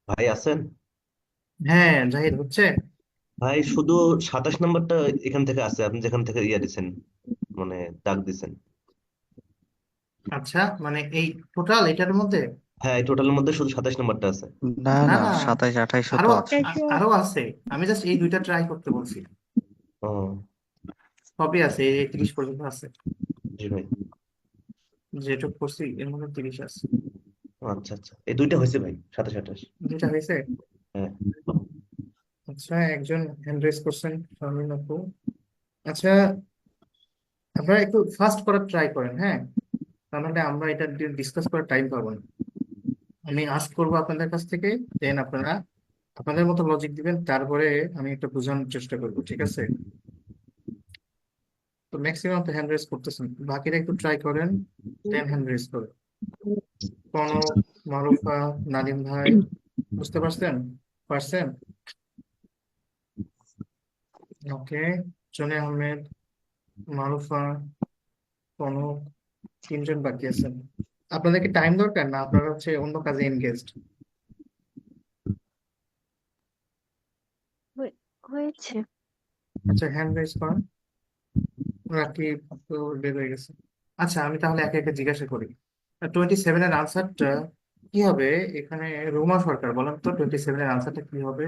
ভাই আছেন? হ্যাঁ জাহিদ, হচ্ছে। ভাই শুধু 27 নাম্বারটা এখান থেকে আছে, আপনি যেখান থেকে ইয়া দিছেন, মানে দাগ দিছেন। আচ্ছা, মানে এই টোটাল এটার মধ্যে? হ্যাঁ, এই টোটালের মধ্যে শুধু 27 নাম্বারটা আছে। না না না না, 27 28 আরো তো আছে। আরো আছে। আমি জাস্ট এই দুইটা ট্রাই করতে বলছি। ও, সবই আছে, এই 30 পর্যন্ত আছে। জি ভাই। যেটুকু করছি এর মধ্যে 30 আছে। ও, আচ্ছা আচ্ছা, এই দুইটা হয়েছে ভাই, 27 28। দুইটা হয়েছে। হ্যাঁ। আচ্ছা, একজন হ্যান্ড রেজ করছেন, শারমিন আপু। আচ্ছা, আপনারা একটু ফাস্ট করার ট্রাই করেন, হ্যাঁ? তাহলে আমরা এটা ডিসকাস করার টাইম পাবো না। আমি আস্ক করবো আপনাদের কাছ থেকে, দেন আপনারা আপনাদের মতো লজিক দিবেন, তারপরে আমি একটা বোঝানোর চেষ্টা করবো, ঠিক আছে? তো ম্যাক্সিমাম তো হ্যান্ড রেজ করতেছেন, বাকিরা একটু ট্রাই করেন, দেন হ্যান্ড রেজ করেন। কনক, মারুফা, নাদিম ভাই, বুঝতে পারছেন? পারছেন? ওকে। জনি আহমেদ, মারুফা, কনক, তিনজন বাকি আছেন। আপনাদেরকে টাইম দরকার না, আপনারা হচ্ছে অন্য কাজে এনগেজড? হয়েছে। আচ্ছা, হ্যান্ড রেজ করেন। রাকিব তো বের হয়ে গেছে। আচ্ছা, আমি তাহলে একে একে জিজ্ঞাসা করি। 27 এর আনসারটা কি হবে এখানে? রুমা সরকার, বলেন তো 27 এর আনসারটা কি হবে?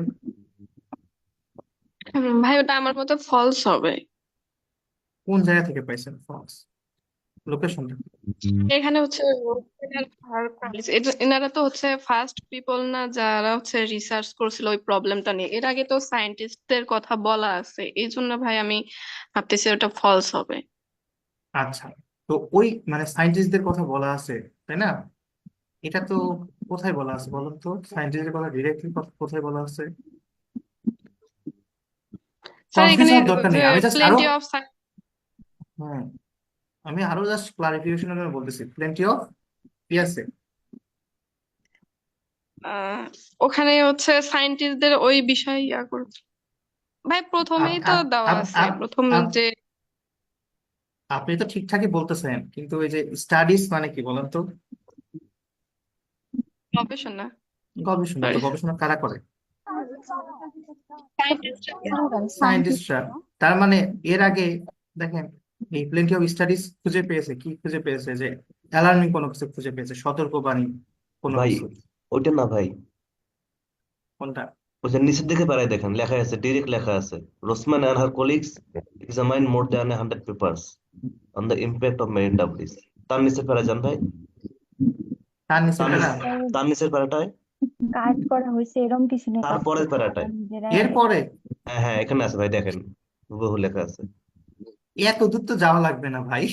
ভাই ওটা আমার মতে ফলস হবে। কোন জায়গা থেকে পাইছেন ফলস? লোকেশনটা? এখানে হচ্ছে এনারা তো হচ্ছে ফার্স্ট পিপল না যারা হচ্ছে রিসার্চ করছিল ওই প্রবলেমটা নিয়ে। এর আগে তো সায়েন্টিস্টদের কথা বলা আছে, এই জন্য ভাই আমি ভাবতেছি ওটা ফলস হবে। আচ্ছা, তো ওই মানে সায়েন্টিস্টদের কথা বলা আছে, তাই না? এটা তো কোথায় বলা আছে বলুন তো? সায়েন্টিস্টদের কথা ডিরেক্টলি কোথায় বলা আছে? স্যার কনফিউজ এখানে হওয়ার দরকার নেই, আমি জাস্ট আরো প্লেন্টি অফ হ্যাঁ আমি আরো জাস্ট ক্লারিফিকেশনের জন্য বলতেছি, প্লেন্টি অফ কি আছে? ওখানে হচ্ছে সায়েন্টিস্টদের ওই বিষয় ভাই প্রথমেই আপ- তো আপ- দেওয়া আপ- আছে আপ- প্রথম আপ- যে আপনি তো ঠিকঠাকই বলতেছেন, কিন্তু এই যে স্টাডিজ মানে কি বলেন তো? গবেষণা। গবেষণা, তো সরি, গবেষণা কারা করে? সায়েন্টিস্ট। সায়েন্টিস্টরা। তার মানে এর আগে দেখেন, এই প্লেন্টি অফ স্টাডিজ খুঁজে পেয়েছে কি? খুঁজে পেয়েছে যে অ্যালার্মিং কোনো কিছু খুঁজে পেয়েছে, সতর্কবাণী কোনো ভাই কিছু। ওইটা না ভাই, কোনটা? ওই যে নিচের দিকে পাড়ায় দেখেন, লেখা আছে, ডিরেক্ট লেখা আছে, রোসম্যান and her colleagues examined more than 100 papers on the impact of marine debris। তার নিচের পাড়ায় যান ভাই, তার নিচে তার প্যারা? তার নিচের পাড়াটায়, কাজ করা হয়েছে এরকম কিছু নিয়ে কাজ তারপরের করছে, তারা পাড়াটায়। নিজেরাই এরপরে? হ্যাঁ হ্যাঁ, এখানে আছে ভাই, দেখেন বহু লেখা আছে। এত দূর তো যাওয়া লাগবে না ভাই।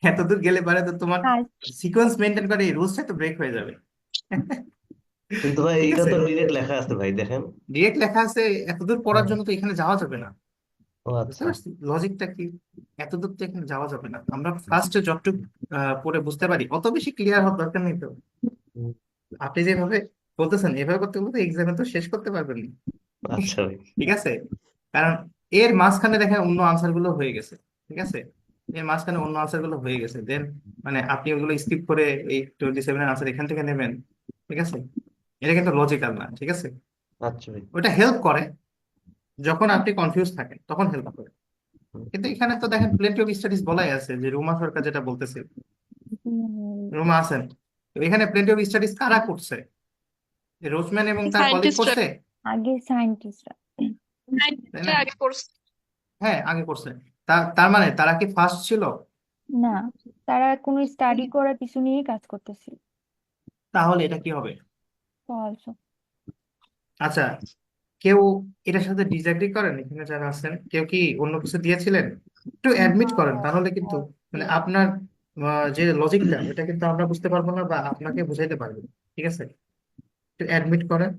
এত দূর গেলে পারে তো তোমার কাজ। সিকোয়েন্স মেনটেন করে এই রুলসটা তো ব্রেক হয়ে যাবে। কিন্তু ভাই ঠিক এটা আছে, তো ডিরেক্ট লেখা আছে ভাই, দেখেন। ডিরেক্ট লেখা আছে, এত দূর পড়ার হ্যাঁ। জন্য তো এখানে যাওয়া যাবে না। ও বুঝতে আচ্ছা। পারছি লজিকটা কি। এত দূর তো এখানে যাওয়া যাবে না, আমরা ফার্স্টে যতটুকু পড়ে বুঝতে পারি অত বেশি ক্লিয়ার হওয়ার দরকার নেই তো। হুম, আপনি যেভাবে বলতেছেন এভাবে করতে করতে এক্সামে তো শেষ করতে পারবেন না। আচ্ছা ভাই। ঠিক আছে, কারণ এর মাঝখানে দেখেন অন্য আনসার গুলো হয়ে গেছে। ঠিক আছে, এর মাঝখানে অন্য আনসার গুলো হয়ে গেছে, দেন মানে আপনি ওগুলো স্কিপ করে এই 27 এর আনসার এখান থেকে নেবেন। ঠিক আছে, এটা কিন্তু লজিক্যাল না। ঠিক আছে, আচ্ছা ভাই। ওটা হেল্প করে যখন আপনি কনফিউজ থাকেন, তখন হেল্প করে। হুম। কিন্তু এখানে তো দেখেন প্লেন্টি অফ স্টাডিজ বলাই আছে, যে রুমা সরকার যেটা বলতেছে। রুমা আছেন, তো এখানে প্লেন্টি অফ স্টাডিজ কারা করছে? রোজম্যান এবং তার কলিগ সায়েন্টিস্টরা করছে, আগে সায়েন্টিস্টরা। তাই না? আগে করছে। হ্যাঁ, আগে করছে। তার মানে তারা কি ফার্স্ট ছিল? না, তারা কোনো স্টাডি করার পিছু নিয়েই কাজ করতেছিল। তাহলে এটা কি হবে? ফলস। আচ্ছা, কেউ এটার সাথে ডিসএগ্রি করেন এখানে যারা আছেন? কেউ কি অন্য কিছু দিয়েছিলেন? একটু অ্যাডমিট করেন, তাহলে কিন্তু মানে আপনার যে লজিকটা এটা কিন্তু আমরা বুঝতে পারবো না বা আপনাকে বুঝাইতে পারবো না। ঠিক আছে, একটু অ্যাডমিট করেন।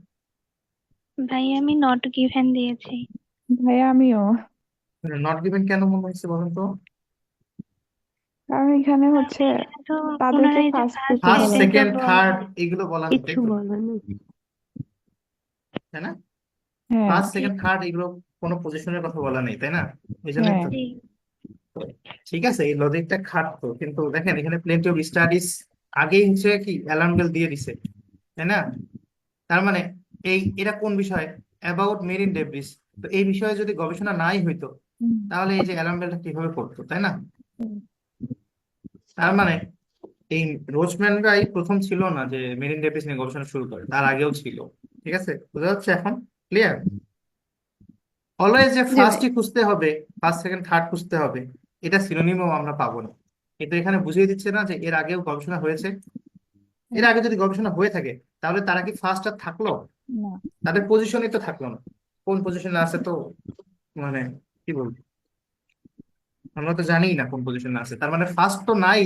ভাই আমি নট গিভেন দিয়েছি। ভাইয়া আমিও। নট গিভেন কেন মনে হচ্ছে বলেন তো? কারণ এখানে হচ্ছে এখানে তো তাদেরকে ওনারা এই যে ফার্স্ট ফার্স্ট পিপল ফার্স্ট, বলা সেকেন্ড সেকেন্ড, হয়েছে। থার্ড এগুলো বলা হয়, তাই কিছু তো? বলা নেই। তাই না? হ্যাঁ ফার্স্ট, জি সেকেন্ড, থার্ড এগুলো কোনো পজিশনের কথা বলা নেই, তাই না? এই জন্যই হ্যাঁ তো। জি। ঠিক আছে, এই লজিকটা খাটতো, কিন্তু দেখেন এখানে প্লেন্টি অফ স্টাডিজ আগেই হচ্ছে কি অ্যালার্ম বেল দিয়ে দিছে, তাই না? তার মানে এটা কোন বিষয়? About marine debris. তো এই বিষয়ে যদি গবেষণা নাই হইতো, তাহলে এই যে অ্যালার্ম বেলটা কিভাবে করতো, তাই না? তার মানে এই রোচম্যানরাই প্রথম ছিল না যে মেরিন ডেভিস নিয়ে গবেষণা শুরু করে, তার আগেও ছিল। ঠিক আছে, বোঝা যাচ্ছে এখন? ক্লিয়ার? অলওয়েজ যে জি ভাই। ফার্স্টই খুঁজতে হবে, ফার্স্ট সেকেন্ড থার্ড খুঁজতে হবে, এটা সিনোনিমও আমরা পাবো না। কিন্তু এখানে বুঝিয়ে দিচ্ছে না যে এর আগেও গবেষণা হয়েছে। এর আগে যদি গবেষণা হয়ে থাকে তাহলে তারা কি ফার্স্ট আর থাকলো? না। তাদের পজিশনই তো থাকলো না। কোন পজিশনে আছে তো মানে কি বলবো, আমরা তো জানি না কোন পজিশনে আছে, তার মানে ফার্স্ট তো নাই,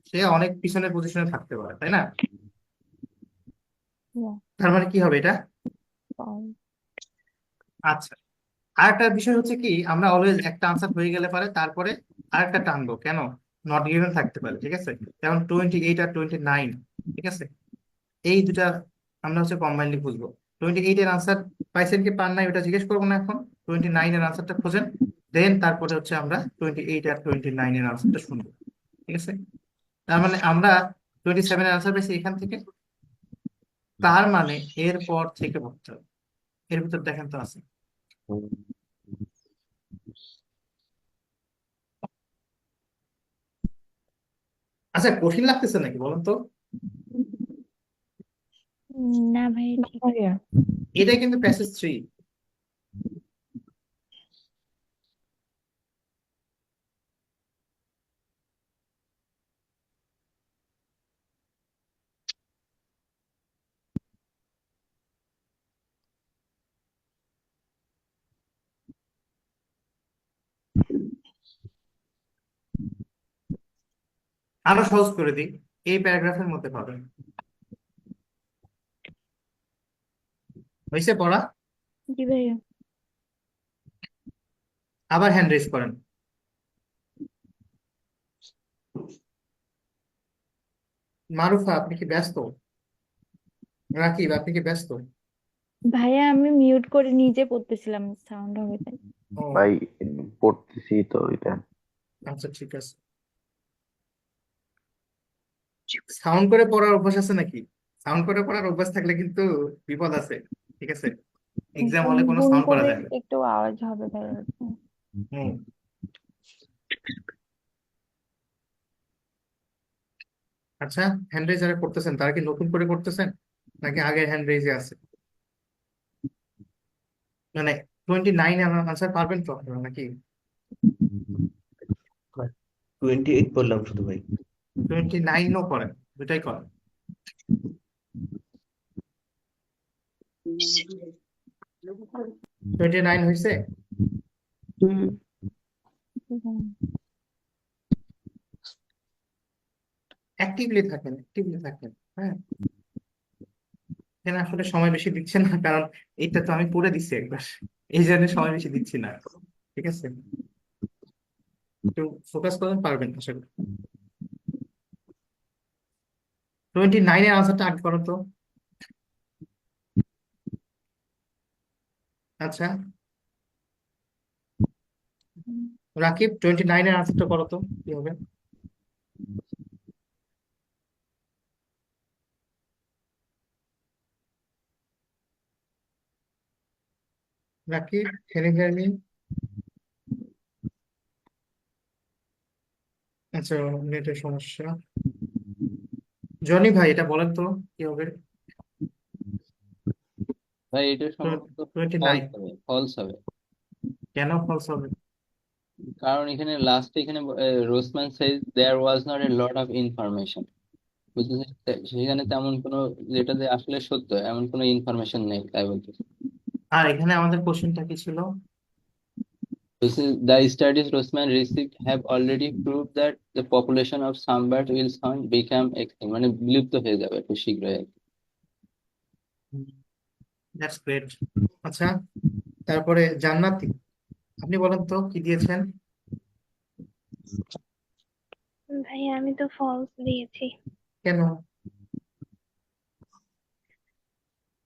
সে অনেক পিছনের পজিশনে থাকতে পারে, তাই না? Yeah, তার মানে কি হবে এটা? false. আচ্ছা, আরেকটা বিষয় হচ্ছে কি, আমরা অলওয়েজ একটা আনসার হয়ে গেলে পারে তারপরে আরেকটা টানবো, কেন? নট গিভেন থাকতে পারে, ঠিক আছে? যেমন 28 আর 29, ঠিক আছে, এই দুটা আমরা হচ্ছে কম্বাইনলি খুঁজবো। 28 এর আনসার পাইছেন কি পান নাই ওটা জিজ্ঞেস করবো না এখন, 29 এর আনসারটা খোঁজেন, দেন তারপরে হচ্ছে আমরা 28 আর 29 এর আনসারটা শুনবো। ঠিক আছে, তার মানে আমরা 27 এর আনসার পেয়েছি এখান থেকে, তার মানে এর পর থেকে ভাবতে হবে। এর ভিতর দেখেন তো আছে। আচ্ছা, কঠিন লাগতেছে নাকি বলুন তো? না ভাই, ঠিক এটাই কিন্তু প্যাসেজ 3। আরো সহজ করে দিই, এই প্যারাগ্রাফের মধ্যে পাবেন। হয়েছে পড়া? জি ভাইয়া। আবার হ্যান্ড রেজ করেন। মারুফা, আপনি কি ব্যস্ত? রাকিব, আপনি কি ব্যস্ত? ভাইয়া আমি মিউট করে নিজে পড়তেছিলাম, সাউন্ড হবে তাই। ও ভাই পড়তেছি তো এটা। আচ্ছা, ঠিক আছে। সাউন্ড করে পড়ার অভ্যাস আছে নাকি? সাউন্ড করে পড়ার অভ্যাস থাকলে কিন্তু বিপদ আছে। ঠিক আছে, এক্সাম হলে কোনো গুনগুন সাউন্ড করা করে যায় না। একটু আওয়াজ হবে ভাইয়া। হুম। আচ্ছা, হ্যান্ড রেজ যারা করতেছেন তারা কি নতুন করে করতেছেন নাকি আগের হ্যান্ড রেজে আছে? মানে 29 আনসার পারবেন তো আপনারা নাকি? 28 বললাম শুধু ভাই। 29ও করেন, দুটাই করেন। 29 হয়েছে? হুম। অ্যাক্টিভলি থাকেন, অ্যাক্টিভলি থাকেন। হ্যাঁ, এখানে আসলে সময় বেশি দিচ্ছে না, কারণ এইটা তো আমি পড়ে দিচ্ছি একবার, এই জন্য সময় বেশি দিচ্ছি না। ঠিক আছে, একটু ফোকাস করেন, পারবেন আশা করি। 29 এর আনসারটা আগে করো তো। আচ্ছা, রাকিব, 29 এর আনসারটা করো তো, কি হবে? Rakib, can you hear me? আচ্ছা, নেটের সমস্যা। জনি ভাই, এটা বলেন তো কি হবে? ভাই এটা সম্ভবত 29 ফলস হবে। কেন ফলস হবে? কারণ এখানে লাস্টে এখানে Rossman says there was not a lot of information, বুঝতেছে সেখানে তেমন কোনো, যেটা যে আসলে সত্য এমন কোনো ইনফরমেশন নেই তাই বলতেছে। আর এখানে আমাদের কোশ্চেনটা কি ছিল? This is the studies Rossmann received have already proved that the population of some bird will soon become extinct, মানে বিলুপ্ত হয়ে যাবে খুব শীঘ্রই আর কি। That's great. আচ্ছা, তারপরে জান্নাতি, আপনি বলেন তো কি দিয়েছেন? ভাইয়া আমি তো ফলস দিয়েছি। কেন?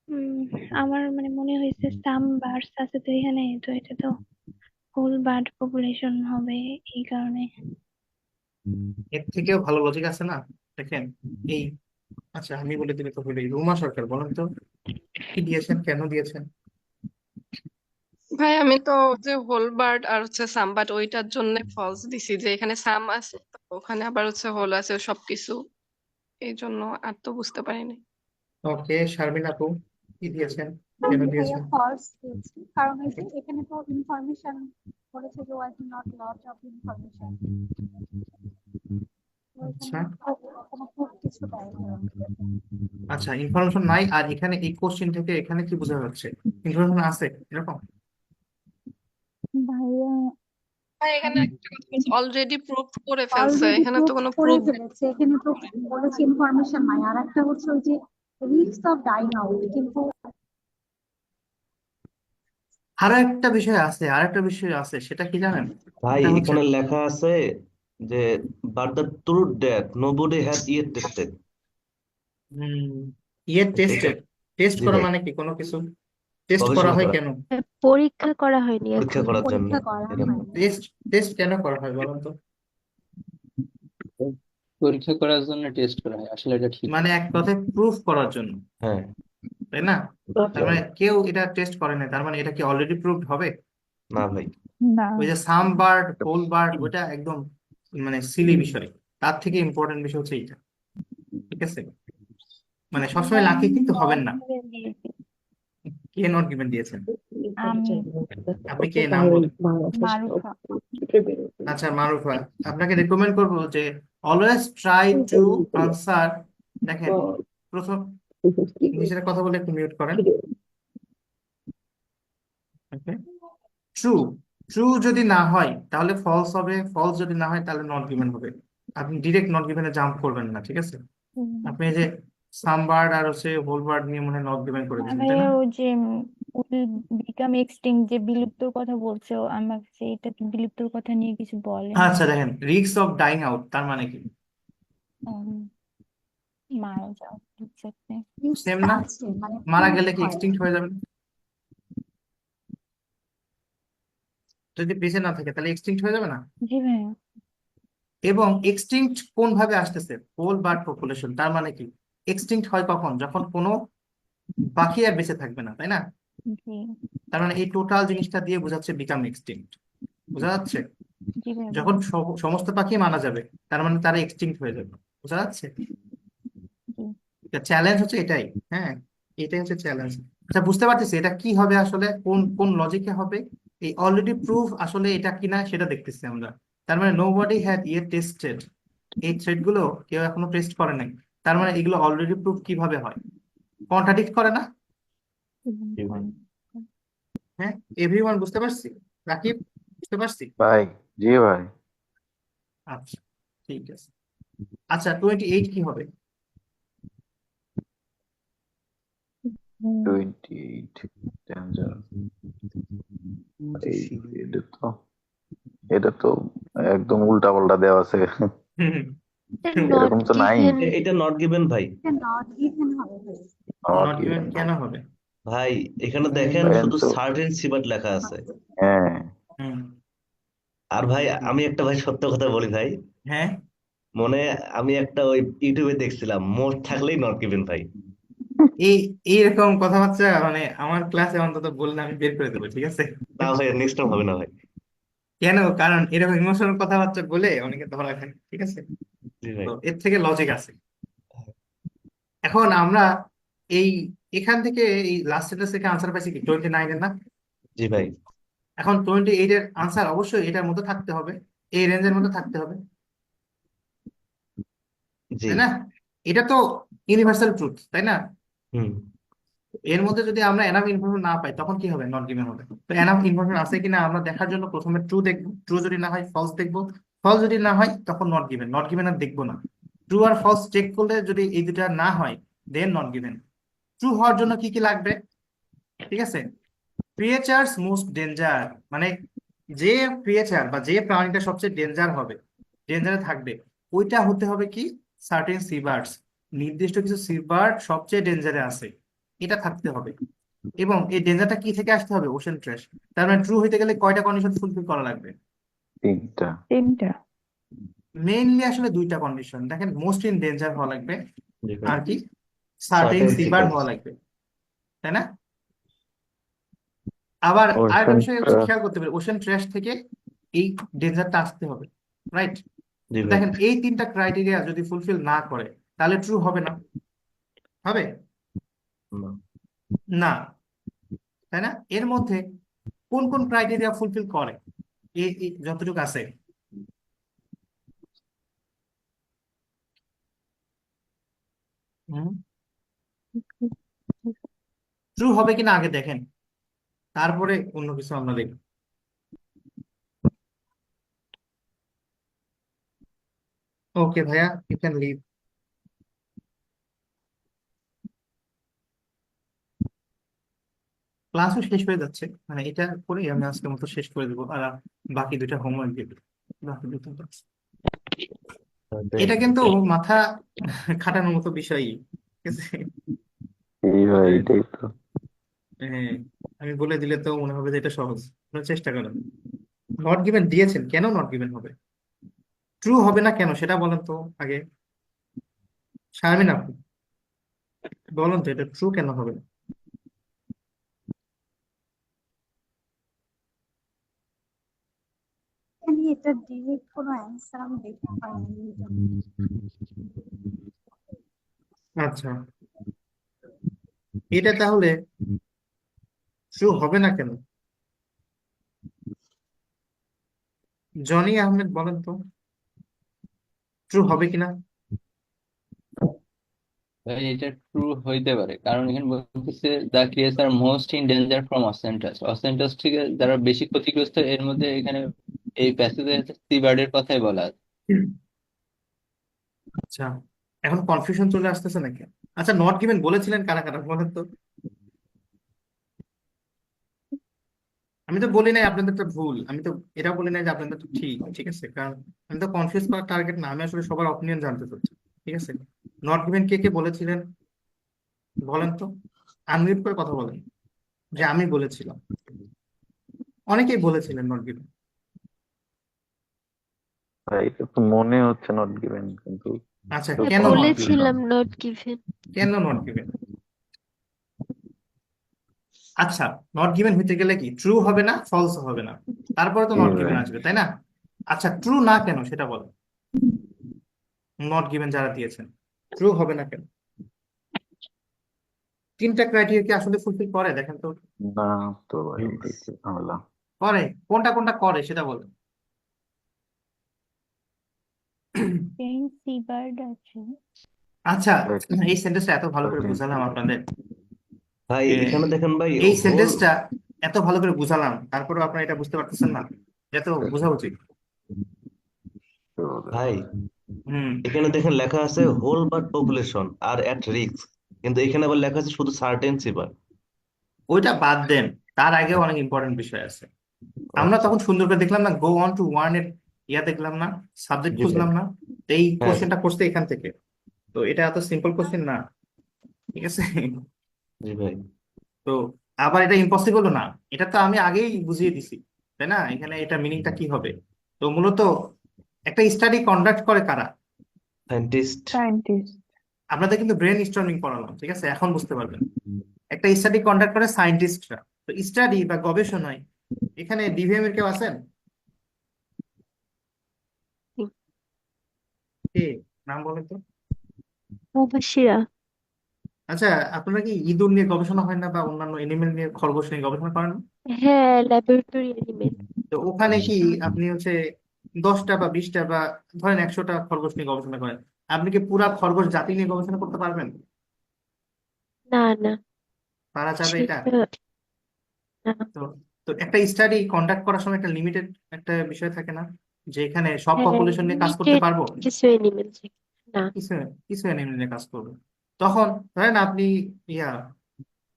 উম, আমার মানে মনে হয়েছে সাম বার্ডস আছে তো এখানে, তো এটা তো হোল বার্ড পপুলেশন হবে এই কারণে। এর থেকেও ভালো লজিক আছে না? দেখেন এই, আচ্ছা আমি বলে দিলে তো হলোই। রুমা সরকার, বলেন তো কি দিয়েছেন, কেন দিয়েছেন? ভাই আমি তো যে হোল বার্ড আর হচ্ছে সাম বার্ড ওইটার জন্য ফলস দিছি, যে এখানে সাম আছে তো ওখানে আবার হচ্ছে হোল আছে সবকিছু, এই jন্য আর তো বুঝতে পারিনি। ওকে, শারমিন আপু কি দিয়েছেন, কেন ভাইয়া দিয়েছেন? ফলস দিয়েছি, কারণ এই যে এখানে তো ইনফরমেশন বলেছে যে was not lot of information, আচ্ছা এখানে কোনো proof কিছু দেয় না। আচ্ছা, ইনফরমেশন নাই, আর এখানে এই কোশ্চেন থেকে এখানে কি বোঝা যাচ্ছে? ইনফরমেশন আছে এরকম? ভাইয়া ভাই এখানে একটা কথা বলছে অলরেডি প্রুভ করে ফেলছে, অলরেডি এখানে তো প্রুভ কোনো করে প্রুফ ফেলেছে, এখানে তো বলেছে ইনফরমেশন নাই। আর একটা হচ্ছে ওই যে রিস্ক অফ ডাইং আউট, কিন্তু আরো একটা বিষয় আছে, সেটা কি জানেন? ভাই সেটা হচ্ছে এখানে লেখা আছে যে but the truth that nobody has yet tested. ইয়ে এটা টেস্টেড। টেস্ট জি করা ভাই, মানে কি? কোনো কিছু টেস্ট করা গবেষণা হয় করা, কেন? পরীক্ষা করা হয়নি পরীক্ষা এখনো। করার জন্য পরীক্ষা করা এটা। হয়নি। টেস্ট টেস্ট কেন করা হয় বলুন তো? পরীক্ষা করার জন্য টেস্ট করা হয়, আসলে এটা ঠিক মানে না। এক কথায় প্রুফ করার জন্য, হ্যাঁ, তাই না? তার মানে কেউ এটা টেস্ট করে না, তার মানে এটা কি অলরেডি প্রুভড হবে? না ভাই, না, ওই যে সাম বার্ড হোল বার্ড, ওটা একদম মানে সিলি বিষয়। তার থেকে ইম্পর্টেন্ট বিষয় হচ্ছে এইটা, ঠিক আছে? মানে সবসময় লাকি কিন্তু হবেন না। কে নট গিভেন দিয়েছেন? আমি আপনি কে, নাম বলেন? মারুফা। আচ্ছা মারুফা, আপনাকে রেকমেন্ড করবো যে অলওয়েজ ট্রাই টু আনসার। দেখেন, প্রথম নিজের কথা বলে একটু মিউট করেন। ট্রু, ট্রু যদি না হয় তাহলে ফলস হবে, ফলস যদি না হয় তাহলে নট গিভেন হবে। আপনি ডিরেক্ট নট গিভেনে জাম্প করবেন না, ঠিক আছে? আপনি এই যে সাম বার্ড আর হচ্ছে হোল বার্ড নিয়ে মনে হয় নট গিভেন করে দিয়েছেন, তাই ভাইয়া না? ও যে উইল বিকাম এক্সটিংক্ট, যে বিলুপ্তর কথা বলছে, ও আমার কাছে এটা তো বিলুপ্তর কথা নিয়ে কিছু বলেনি। আচ্ছা দেখেন, রিস্ক অফ ডাইং আউট তার মানে কি? উম, মারা যাও, এক্স্যাক্টলি। সেম রিস্ক না? আছে, মানে মারা proof গেলে কি হয়। এক্সটিংক্ট হয়ে যাবে? যদি বেঁচে না থাকে তাহলে এক্সটিংক্ট হয়ে যাবে না? জি ভাইয়া। এবং এক্সটিংক্ট কোন ভাবে আসতেছে? হোল বার্ড পপুলেশন, তার মানে কি এক্সটিংক্ট হয় কখন? যখন কোনো পাখি আর বেঁচে থাকবে না, তাই না? জি তার মানে এই টোটাল জিনিসটা দিয়ে বোঝাচ্ছে বিকাম এক্সটিংক্ট। বোঝা যাচ্ছে? জি ভাইয়া। যখন সমস্ত পাখি মারা যাবে তার মানে তারা এক্সটিংক্ট হয়ে যাবে। বোঝা যাচ্ছে? জি চ্যালেঞ্জ হচ্ছে এটাই। হ্যাঁ, এটাই হচ্ছে চ্যালেঞ্জ। আচ্ছা, বুঝতে পারতেছি এটা কি হবে আসলে, কোন কোন লজিকে হবে। এই অলরেডি প্রুফ আসলে এটা কিনা সেটা দেখতেছি আমরা। তার মানে নোবডি হ্যাড ইয়েট টেস্টেড, এই থ্রেড গুলো কেউ এখনো টেস্ট করে নাই। তার মানে এগুলো অলরেডি প্রুফ কিভাবে হয়? কন্ট্রাডিক্ট করে না? জি ভাই। হ্যাঁ, এভরিওয়ান বুঝতে পারছি? রাকিব, বুঝতে পারছি? ভাই, জি ভাই। আচ্ছা, ঠিক আছে। আচ্ছা, 28 কি হবে? 28 ডেঞ্জার। এই এটা তো একদম উল্টা পাল্টা দেওয়া আছে। নট এরকম তো নাই। গিভেন। এটা নট গিভেন ভাই। নট গিভেন হবে ভাই। Not not given given. কেন হবে? ভাই এখানে দেখেন ভাই শুধু তো, সার্টেন সিবাট লেখা আছে। হ্যাঁ, হুম। আর ভাই আমি একটা ভাই সত্য কথা বলি ভাই, হ্যাঁ, মনে আমি একটা ওই ইউটিউবে দেখছিলাম মোট থাকলেই নট গিভেন ভাই। এই এইরকম কথাবার্তা মানে আমার ক্লাসে অন্তত বললে আমি বের করে দেবো, ঠিক আছে? না ভাই, নেক্সট টাইম হবে না ভাই। কেন? কারণ এরকম ইমোশনাল কথাবার্তা বলে অনেকে ধরা খায়, ঠিক আছে? জি ভাই। তো এর থেকে লজিক আছে। এখন আমরা এই এখান থেকে এই লাস্ট সেন্টেন্স থেকে আনসার পাইছি কি 29 এর না? জি ভাই। এখন 28 এর আনসার অবশ্যই এটার মধ্যে থাকতে হবে, এই রেঞ্জের মধ্যে থাকতে হবে, জি। তাই না? এটা তো ইউনিভার্সাল ট্রুথ, তাই না? হুম। এর মধ্যে যদি আমরা এনাফ ইনফরমেশন না পাই তখন কি হবে? নট গিভেন হবে। তো এনাফ ইনফরমেশন আছে কিনা আমরা দেখার জন্য প্রথমে ট্রু দেখবো, ট্রু যদি না হয় ফলস দেখবো, ফলস যদি না হয় তখন নট গিভেন, নট গিভেন আর দেখবো না। ট্রু আর ফলস চেক করলে যদি এই দুটা না হয় দেন নট গিভেন। ট্রু হওয়ার জন্য কি কি লাগবে? ঠিক আছে, ক্রিয়েচার্স মোস্ট ডেঞ্জার, মানে যে ক্রিয়েচার বা যে প্রাণীটা সবচেয়ে ডেঞ্জার হবে, ডেঞ্জারে থাকবে, ওইটা হতে হবে কি সার্টেন সি বার্ডস, নির্দিষ্ট কিছু সি বার্ড সবচেয়ে ডেঞ্জারে আছে, এটা থাকতে হবে। এবং এই ডেঞ্জারটা কি থেকে আসতে হবে? Ocean trash. তার মানে ট্রু হইতে গেলে কয়টা কন্ডিশন ফুলফিল করা লাগবে? 3টা। মেইনলি আসলে 2টা কন্ডিশন। দেখেন, মোস্ট ইন ডেঞ্জার হওয়া লাগবে, জি ভাই। আর কি সার্টেন সার্টেন সি বার্ড সিবার্ডস। হওয়া লাগবে, তাই না? আবার আরেকটা ওশান বিষয় হচ্ছে খেয়াল করতে হবে, ওশেন ট্র্যাশ থেকে এই ডেঞ্জারটা আসতে হবে, রাইট? জি ভাই। দেখেন, এই 3টা ক্রাইটেরিয়া যদি ফুলফিল না করে তাহলে ট্রু হবে না, হবে না। না, তাই না? এর মধ্যে কোন কোন ক্রাইটেরিয়া ফুলফিল করে যতটুকু আছে? ট্রু হবে কিনা আগে দেখেন, তারপরে অন্য কিছু আমরা দেখব। ওকে ভাইয়া, ইউ ক্যান লিভ। ক্লাসও শেষ হয়ে যাচ্ছে, মানে এটা করে আমি আজকের মতো শেষ করে দেবো, আর বাকি দুটা হোমওয়ার্ক দিয়ে দেবো, বাকি দুটো class। এটা কিন্তু মাথা খাটানোর মতো বিষয়ই, ঠিক আছে? এই ভাই এটাই তো। হ্যাঁ, আমি বলে দিলে তো মনে হবে যে এটা সহজ, আপনারা চেষ্টা করেন। নট গিভেন দিয়েছেন, কেন নট গিভেন হবে? ট্রু হবে না কেন সেটা বলেন তো আগে, শারমিন আপনি বলেন তো, এটা ট্রু কেন হবে না? আমি এটা ডিরেক্ট কোনো অ্যান্সার আমি দেখতে পাইনি এটা। আচ্ছা, এটা তাহলে ট্রু হবে না কেন? জনি আহমেদ বলেন তো, ট্রু হবে কিনা? ভাই এটা ট্রু হইতে পারে, কারণ এখানে বলতেছে the creatures are most in danger from অসেন্টাস। অসেন্টাস থেকে যারা বেশি ক্ষতিগ্রস্ত, এর মধ্যে এখানে এই প্যাসেজে সি বার্ডের কথাই বলা আছে। আচ্ছা, এখন কনফিউশন চলে আসতেছে নাকি? আচ্ছা, নট গিভেন বলেছিলেন কারা কারা বলেন তো? আমি তো বলি নাই আপনাদের তো ভুল, আমি তো এটা বলি নাই যে আপনাদের তো ঠিক, ঠিক আছে? কারণ আমি তো কনফিউজ করার টার্গেট না, আমি আসলে সবার অপিনিয়ন জানতে চাচ্ছি, ঠিক আছে? নট গিভেন কে কে বলেছিলেন বলেন তো, আনমিউট করে কথা বলেন, যে আমি বলেছিলাম। অনেকেই বলেছিলেন নট গিভেন। ভাই এটা তো মনে হচ্ছে নট গিভেন, কিন্তু আচ্ছা, তো কেন নট গিভেন? বলেছিলাম নট গিভেন। কেন নট গিভেন? আচ্ছা, নট গিভেন হইতে গেলে কি ট্রু হবে না, ফলস হবে না, তারপরে তো জি নট ভাই। গিভেন আসবে, তাই না? আচ্ছা, ট্রু না কেন সেটা বলো, নট গিভেন যারা দিয়েছেন ট্রু হবে না কেন? তিনটা ক্রাইটেরিয়া কি আসলে ফুলফিল করে দেখেন তো? না তো ভাই, এটাই তো ঝামেলা। করে, কোনটা কোনটা করে সেটা বলো। পেন সি বার্ড আছে। আচ্ছা, ভাই, এই সেন্টেন্সটা এত ভালো করে ভাই, বুঝালাম আপনাদের, ভাই এ, এখানে দেখেন ভাই, এই হোল। সেন্টেন্সটা এত ভালো করে বুঝালাম, তারপরেও আপনারা এটা বুঝতে পারতেছেন না, এটা তো বোঝা উচিত। ভাই হুম, এখানে দেখেন লেখা আছে হোল বার্ড পপুলেশন আর এট রিস্ক, কিন্তু এখানে আবার লেখা আছে শুধু সার্টেন সিবার। ওইটা বাদ দেন, তার আগেও অনেক ইম্পর্টেন্ট বিষয় আছে। আমরা আচ্ছা। তখন সুন্দর করে দেখলাম না, গো অন টু ওয়ার্ন এর ইয়া দেখলাম না, সাবজেক্ট জি ভাই। খুঁজলাম না, তো এই হ্যাঁ কোশ্চেনটা করছে এখান থেকে, তো এটা এত সিম্পল কোশ্চেন না, ঠিক আছে? জি ভাই। তো আবার এটা ইম্পসিবলও না, এটা তো আমি আগেই বুঝিয়ে দিছি, তাই না? এখানে এটা মিনিংটা কি হবে? তো মূলত একটা স্টাডি কন্ডাক্ট করে কারা? সায়েন্টিস্ট। সায়েন্টিস্ট। আপনাদের কিন্তু ব্রেন স্টর্মিং করালাম, ঠিক আছে? এখন বুঝতে পারবেন, একটা স্টাডি কন্ডাক্ট করে সায়েন্টিস্টরা। তো স্টাডি বা গবেষণায় এখানে ডিভিএম এর কেউ আছেন? কে, নাম বলেন তো? মুবাশিরা। আচ্ছা, আপনারা কি ইঁদুর নিয়ে গবেষণা হয় না, বা অন্যান্য এনিমেল নিয়ে, খরগোশ নিয়ে গবেষণা করেন না? হ্যাঁ, ল্যাবরেটরি এনিমেল। তো ওখানে কি আপনি হচ্ছে 10টা বা 20টা বা ধরেন 100টা খরগোশ নিয়ে গবেষণা করেন, আপনি কি পুরা খরগোশ জাতি নিয়ে গবেষণা করতে পারবেন? না না, পারা যাবে এটা? সেটা না। তো তো একটা স্টাডি কন্ডাক্ট করার সময় একটা লিমিটেড একটা বিষয় থাকে না, যে এখানে সব হ্যাঁ, পপুলেশন নিয়ে কাজ করতে লিমিটেড পারবো? কিছু এনিমেল না। কিছু কিছু অ্যানিমেল নিয়ে কাজ করবো। তখন ধরেন আপনি ইয়া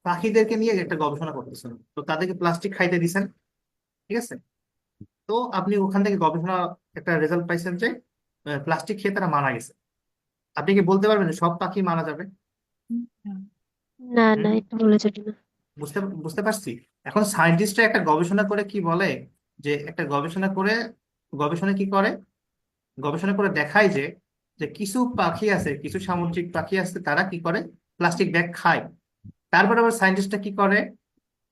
পাখিদেরকে নিয়ে একটা গবেষণা করতেছেন, তো তাদেরকে প্লাস্টিক খাইতে দিছেন, ঠিক আছে? তো আপনি ওখান থেকে গবেষণা একটা রেজাল্ট পাইছেন যে প্লাস্টিক খেয়ে তারা মারা গেছে। আপনি কি বলতে পারবেন যে সব পাখি মারা যাবে? না হুম, না, এটা বলা যাবে না। বুঝতে বুঝতে পারছি। এখন সায়েন্টিস্টরা একটা গবেষণা করে কি বলে, যে একটা গবেষণা করে, গবেষণা কি করে, গবেষণা করে দেখায় যে যে কিছু পাখি আছে, কিছু সামুদ্রিক পাখি আছে, তারা কি করে, প্লাস্টিক ব্যাগ খায়। তারপরে আবার সায়েন্টিস্টরা কি করে,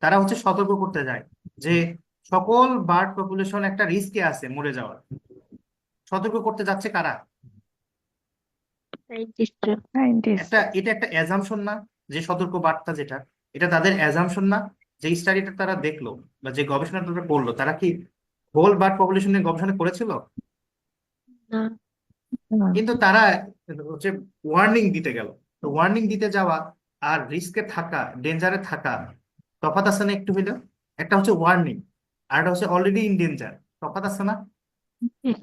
তারা হচ্ছে সতর্ক করতে যায় যে সকল বার্ড পপুলেশন একটা রিস্কে আছে মরে যাওয়ার। সতর্ক করতে যাচ্ছে কারা? সায়েন্টিস্টরা। সায়েন্টিস্ট। এটা একটা অ্যাজাম্পশন না, যে সতর্ক বার্তা যেটা, এটা তাদের অ্যাজাম্পশন না? যে স্টাডিটা তারা দেখলো বা যে গবেষণাটা তারা করলো, তারা কি হোল বার্ড পপুলেশন নিয়ে গবেষণা করেছিল? না, কিন্তু তারা হচ্ছে ওয়ার্নিং দিতে গেল। তো ওয়ার্নিং দিতে যাওয়া আর রিস্কে থাকা, ডেঞ্জারে থাকা, তফাৎ আছে না একটু হইলেও? একটা হচ্ছে ওয়ার্নিং, আর একটা হচ্ছে অলরেডি ইন ডেঞ্জার। তফাৎ আছে না?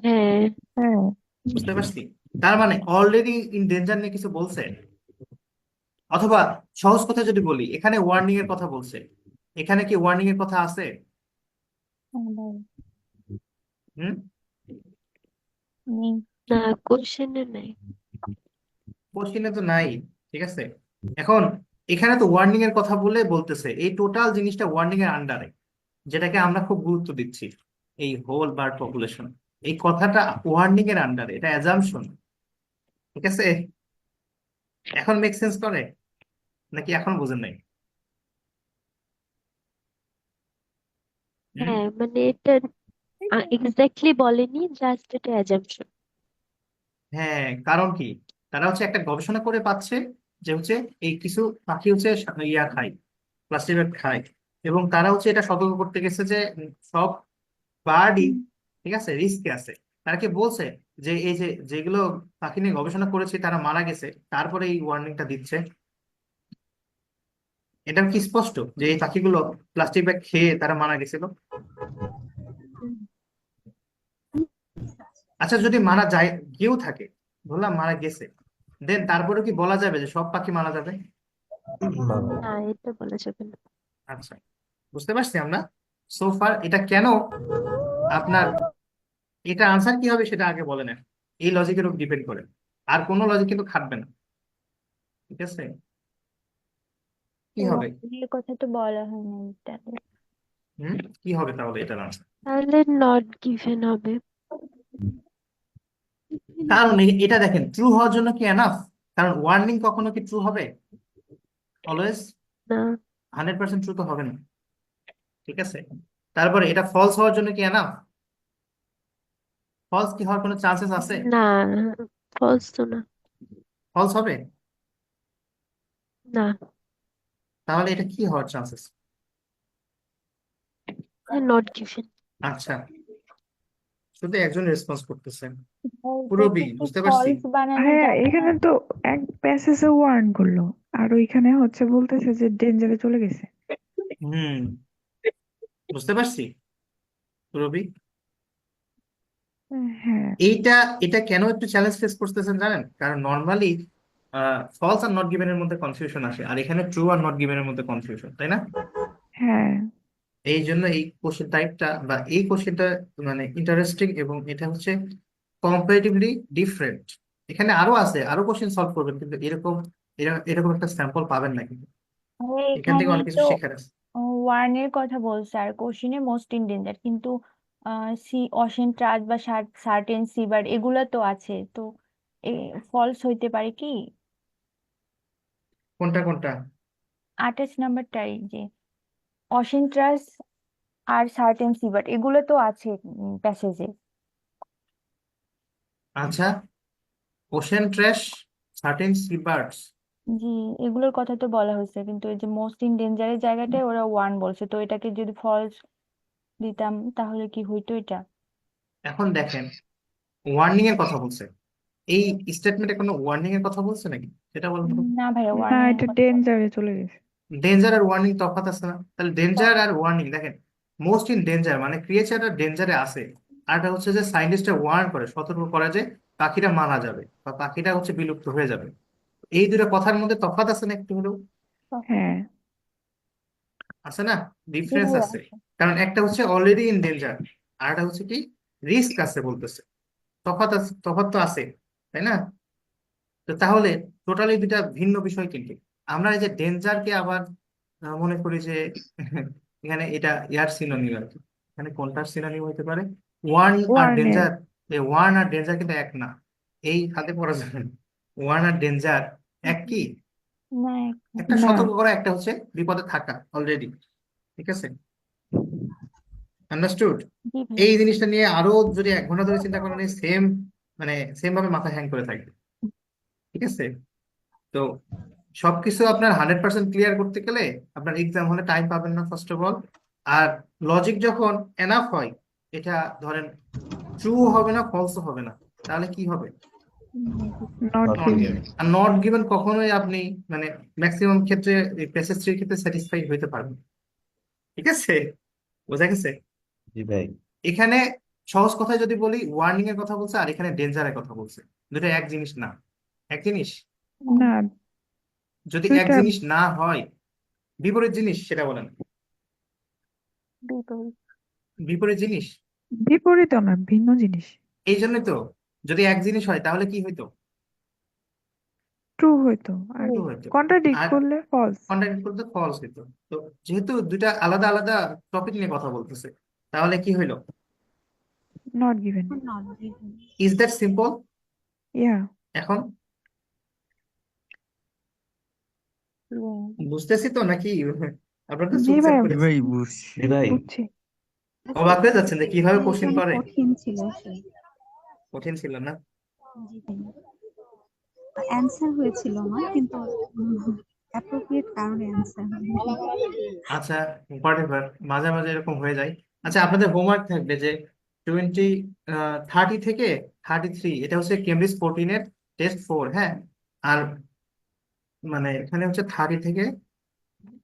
হ্যাঁ, হ্যাঁ, বুঝতে পারছি। তার মানে অলরেডি ইন ডেঞ্জার নিয়ে কিছু বলছে, অথবা সহজ কথা যদি বলি, এখানে ওয়ার্নিং এর কথা বলছে, এখানে কি ওয়ার্নিং এর কথা আছে? ভাই হুম? নেই। না, কোশ্চেনে নাই। কোশ্চিনে তো নাই। ঠিক আছে, এখন এখানে তো ওয়ার্নিং এর কথা বলে বলতেছে এই টোটাল জিনিসটা ওয়ার্নিং এর আন্ডারে, যেটাকে আমরা খুব গুরুত্ব দিচ্ছি, এই হোল বার্ড পপুলেশন, এই কথাটা ওয়ার্নিং এর আন্ডারে, এটা অ্যাজাম্পশন। ঠিক আছে, এখন মেক সেন্স করে নাকি এখন বোঝেন নাই? হুম? হ্যাঁ, মানে এটা এক্স্যাক্টলি বলেনি, জাস্ট এটা অ্যাজাম্পশন। হ্যাঁ, কারণ কি, তারা হচ্ছে একটা গবেষণা করে পাচ্ছে যে হচ্ছে এই কিছু পাখি হচ্ছে ইয়া খায়, প্লাস্টিক ব্যাগ খায়, এবং তারা হচ্ছে এটা সতর্ক করতে গেছে যে সব বার্ডই, ঠিক আছে, রিস্কে আছে। তারা কি বলছে যে এই যে যেগুলো পাখি নিয়ে গবেষণা করেছে তারা মারা গেছে, তারপরে এই ওয়ার্নিংটা দিচ্ছে? এটা কি স্পষ্ট যে এই পাখিগুলো প্লাস্টিক ব্যাগ খেয়ে তারা মারা গেছিল? আচ্ছা, যদি মারা যায়, গিয়েও থাকে, বললাম মারা গেছে, দেন তারপরে কি বলা যাবে যে সব পাখি মারা যাবে? না, না, এটা বলা যাবে না। আচ্ছা, বুঝতে পারছি আমরা। সো ফার এটা কেন আপনার, এটা আনসার কি হবে সেটা আগে বলেন। এই লজিকের উপর ডিপেন্ড করে, আর কোনো লজিক কিন্তু খাটবে না। ঠিক আছে, কি হবে? ওয়ার্নিং এর কথা তো বলা হয় না এটাতে। কি হবে তাহলে এটার আনসার? তাহলে নট গিভেন হবে। কারণ এটা দেখেন, ট্রু হওয়ার জন্য কি এনাফ? কারণ ওয়ার্নিং কখনো কি ট্রু হবে? অলওয়েজ না, 100% ট্রু তো হবে না। ঠিক আছে, তারপরে এটা ফলস হওয়ার জন্য কি এনাফ? ফলস কি হওয়ার কোনো চান্সেস আছে? না, ফলস তো না। ফলস হবে? না, তাহলে এটা কি হওয়ার চান্সেস? Not given. আচ্ছা, শুধু একজন রেসপন্স করতেছেন, এটা পুরবি, কিন্তু বুঝতে পারছি। ফলস বানানো হ্যাঁ, যাবে না। এখানে তো এক প্যাসেজে ওয়ার্ন করলো, আর ওইখানে হচ্ছে বলতেছে যে ডেঞ্জারে চলে গেছে। হুম, বুঝতে পারছি পুরবি। হ্যাঁ, এইটা, এটা কেন একটু চ্যালেঞ্জ ফেস করতেছেন জানেন? কারণ normally falls are not given এর মধ্যে কনফিউশন আসে, আর এখানে ট্রু আর নট গিভেন এর মধ্যে কনফিউশন, তাই না? হ্যাঁ, এই জন্য এই কোশ্চেন টাইপটা বা এই কোশ্চেনটা মানে ইন্টারেস্টিং, এবং এটা হচ্ছে কম্পারেটিভলি ডিফারেন্ট। এখানে আরো আছে, আরো কোশ্চেন সলভ করবেন, কিন্তু এরকম এরকম একটা স্যাম্পল পাবেন না কিন্তু। এখান থেকে এখানে অনেক কিছু তো শেখার আছে। ওয়ার্নের কথা বলছে আর কোশ্চিনে মোস্ট ইন ডেঞ্জার, কিন্তু সি অসীম ট্রাস্ট বা সার্টেন সিবার্ড এগুলা তো আছে, তো ফলস হইতে পারে কি? কোনটা কোনটা? 28 নাম্বারটাই, যে অসীম ট্রাস্ট আর সার্টেন সিবার্ড এগুলো তো আছে প্যাসেজে। আচ্ছা, ocean trash, certain sea birds. জি, এগুলোর কথা তো বলা হয়েছে, কিন্তু এই যে মোস্ট ইন ডেঞ্জারের জায়গাটায় ওরা ওয়ান বলছে, তো এটাকে যদি ফলস দিতাম তাহলে কি হইতো এটা? এখন দেখেন, ওয়ার্নিং এর কথা বলছে, এই স্টেটমেন্টে কোনো ওয়ার্নিং এর কথা বলছে নাকি সেটা বলেন তো? না ভাইয়া, না, ওয়ার্নিং এর এটা কথা বলা ডেঞ্জারে চলে গেছে। ডেঞ্জার আর ওয়ার্নিং তফাৎ আছে না? তাহলে ডেঞ্জার আর ওয়ার্নিং দেখেন, মোস্ট ইন ডেঞ্জার মানে ক্রিয়েচারটা ডেঞ্জারে আছে, আর একটা হচ্ছে যে সায়েন্টিস্টরা ওয়ার্ন করে, সতর্ক করে যে পাখিটা মারা যাবে বা পাখিটা হচ্ছে বিলুপ্ত হয়ে যাবে। এই দুটো কথার মধ্যে তফাৎ আছে না একটু হলেও? তফাৎ হ্যাঁ, আছে না? জি ডিফারেন্স ভাইয়া আছে। আছে। কারণ একটা হচ্ছে অলরেডি ইন ডেঞ্জার, আর একটা হচ্ছে কি রিস্ক আছে বলতেছে। তফাৎ আছে, তফাৎ তো আছে, তাই না? তো তাহলে টোটালি দুটা ভিন্ন বিষয় কিন্তু। আমরা এই যে ডেঞ্জারকে আবার মনে করি যে এখানে এটা ইয়ার সিনোনিম আর কি। এখানে কোনটার সিনোনিম হতে পারে? ওয়ার্ন আর ওয়ার্নের। ডেঞ্জার। এই ওয়ার্ন আর ডেঞ্জার কিন্তু এক না, এই হাতে পড়া যাবে না। ওয়ার্ন আর ডেঞ্জার এক কি? না এক না। একটা না, সতর্ক করা, একটা হচ্ছে বিপদে থাকা অলরেডি। ঠিক আছে, আন্ডারস্টুড? জি ভাইয়া। এই জিনিসটা নিয়ে আরো যদি 1 ঘন্টা ধরে চিন্তা করেন, সেম মানে সেম ভাবে মাথা হ্যাং করে থাকবে। ঠিক আছে? তো সবকিছু আপনার 100% ক্লিয়ার করতে গেলে আপনার এক্সাম হলে টাইম পাবেন না ফার্স্ট অফ অল। আর লজিক যখন এনাফ হয়, এটা ধরেন ট্রু হবে না, ফলসও হবে না, তাহলে কি হবে? Not Not not given. given. Given. R not given কখনোই আপনি মানে ম্যাক্সিমাম ক্ষেত্রে প্যাসেজ থ্রির ক্ষেত্রে স্যাটিসফাই হইতে পারবেন। ঠিক আছে, বোঝা গেছে? জি ভাই। এখানে সহজ কথায় যদি বলি, ওয়ার্নিং এর কথা বলছে আর এখানে ডেঞ্জারের কথা বলছে। দুটো এক জিনিস না। এক জিনিস? না, যদি এক দুইটা জিনিস না হয়, বিপরীত জিনিস সেটা বলেন। বিপরীত। বিপরীত জিনিস। বিপরীত না, ভিন্ন জিনিস। এই জন্যই তো, যদি এক জিনিস হয় তাহলে কি হইতো? ট্রু হইতো, আর ট্রু হইতো। কন্ট্রাডিক্ট আর করলে ফলস। কন্ট্রাডিক্ট করতে ফলস হইতো। তো যেহেতু দুইটা আলাদা আলাদা টপিক নিয়ে কথা বলতেছে, তাহলে কি হইলো? Not given. Not given. Is that simple? Yeah. এখন বুঝতেছি তো নাকি? আপনার তো জি চুপচাপ ভাই, করে ভাই বুঝছি। জি ভাই। বুঝছি। অবাক হয়ে যাচ্ছেন যে কিভাবে কোশ্চেন এখানে করে। কঠিন ছিল সেই। কঠিন ছিল না? জি ভাইয়া, অ্যান্সার হয়েছিল না কিন্তু অ্যাপ্রোপ্রিয়েট কারণে অ্যান্সার হয়নি। আচ্ছা, হোয়াটএভার, মাঝে মাঝে এরকম হয়ে যায়। আচ্ছা, আপনাদের হোমওয়ার্ক থাকবে যে 30 থেকে 33, এটা হচ্ছে কেমব্রিজ 14 এর টেস্ট 4, হ্যাঁ। আর মানে এখানে হচ্ছে 30 থেকে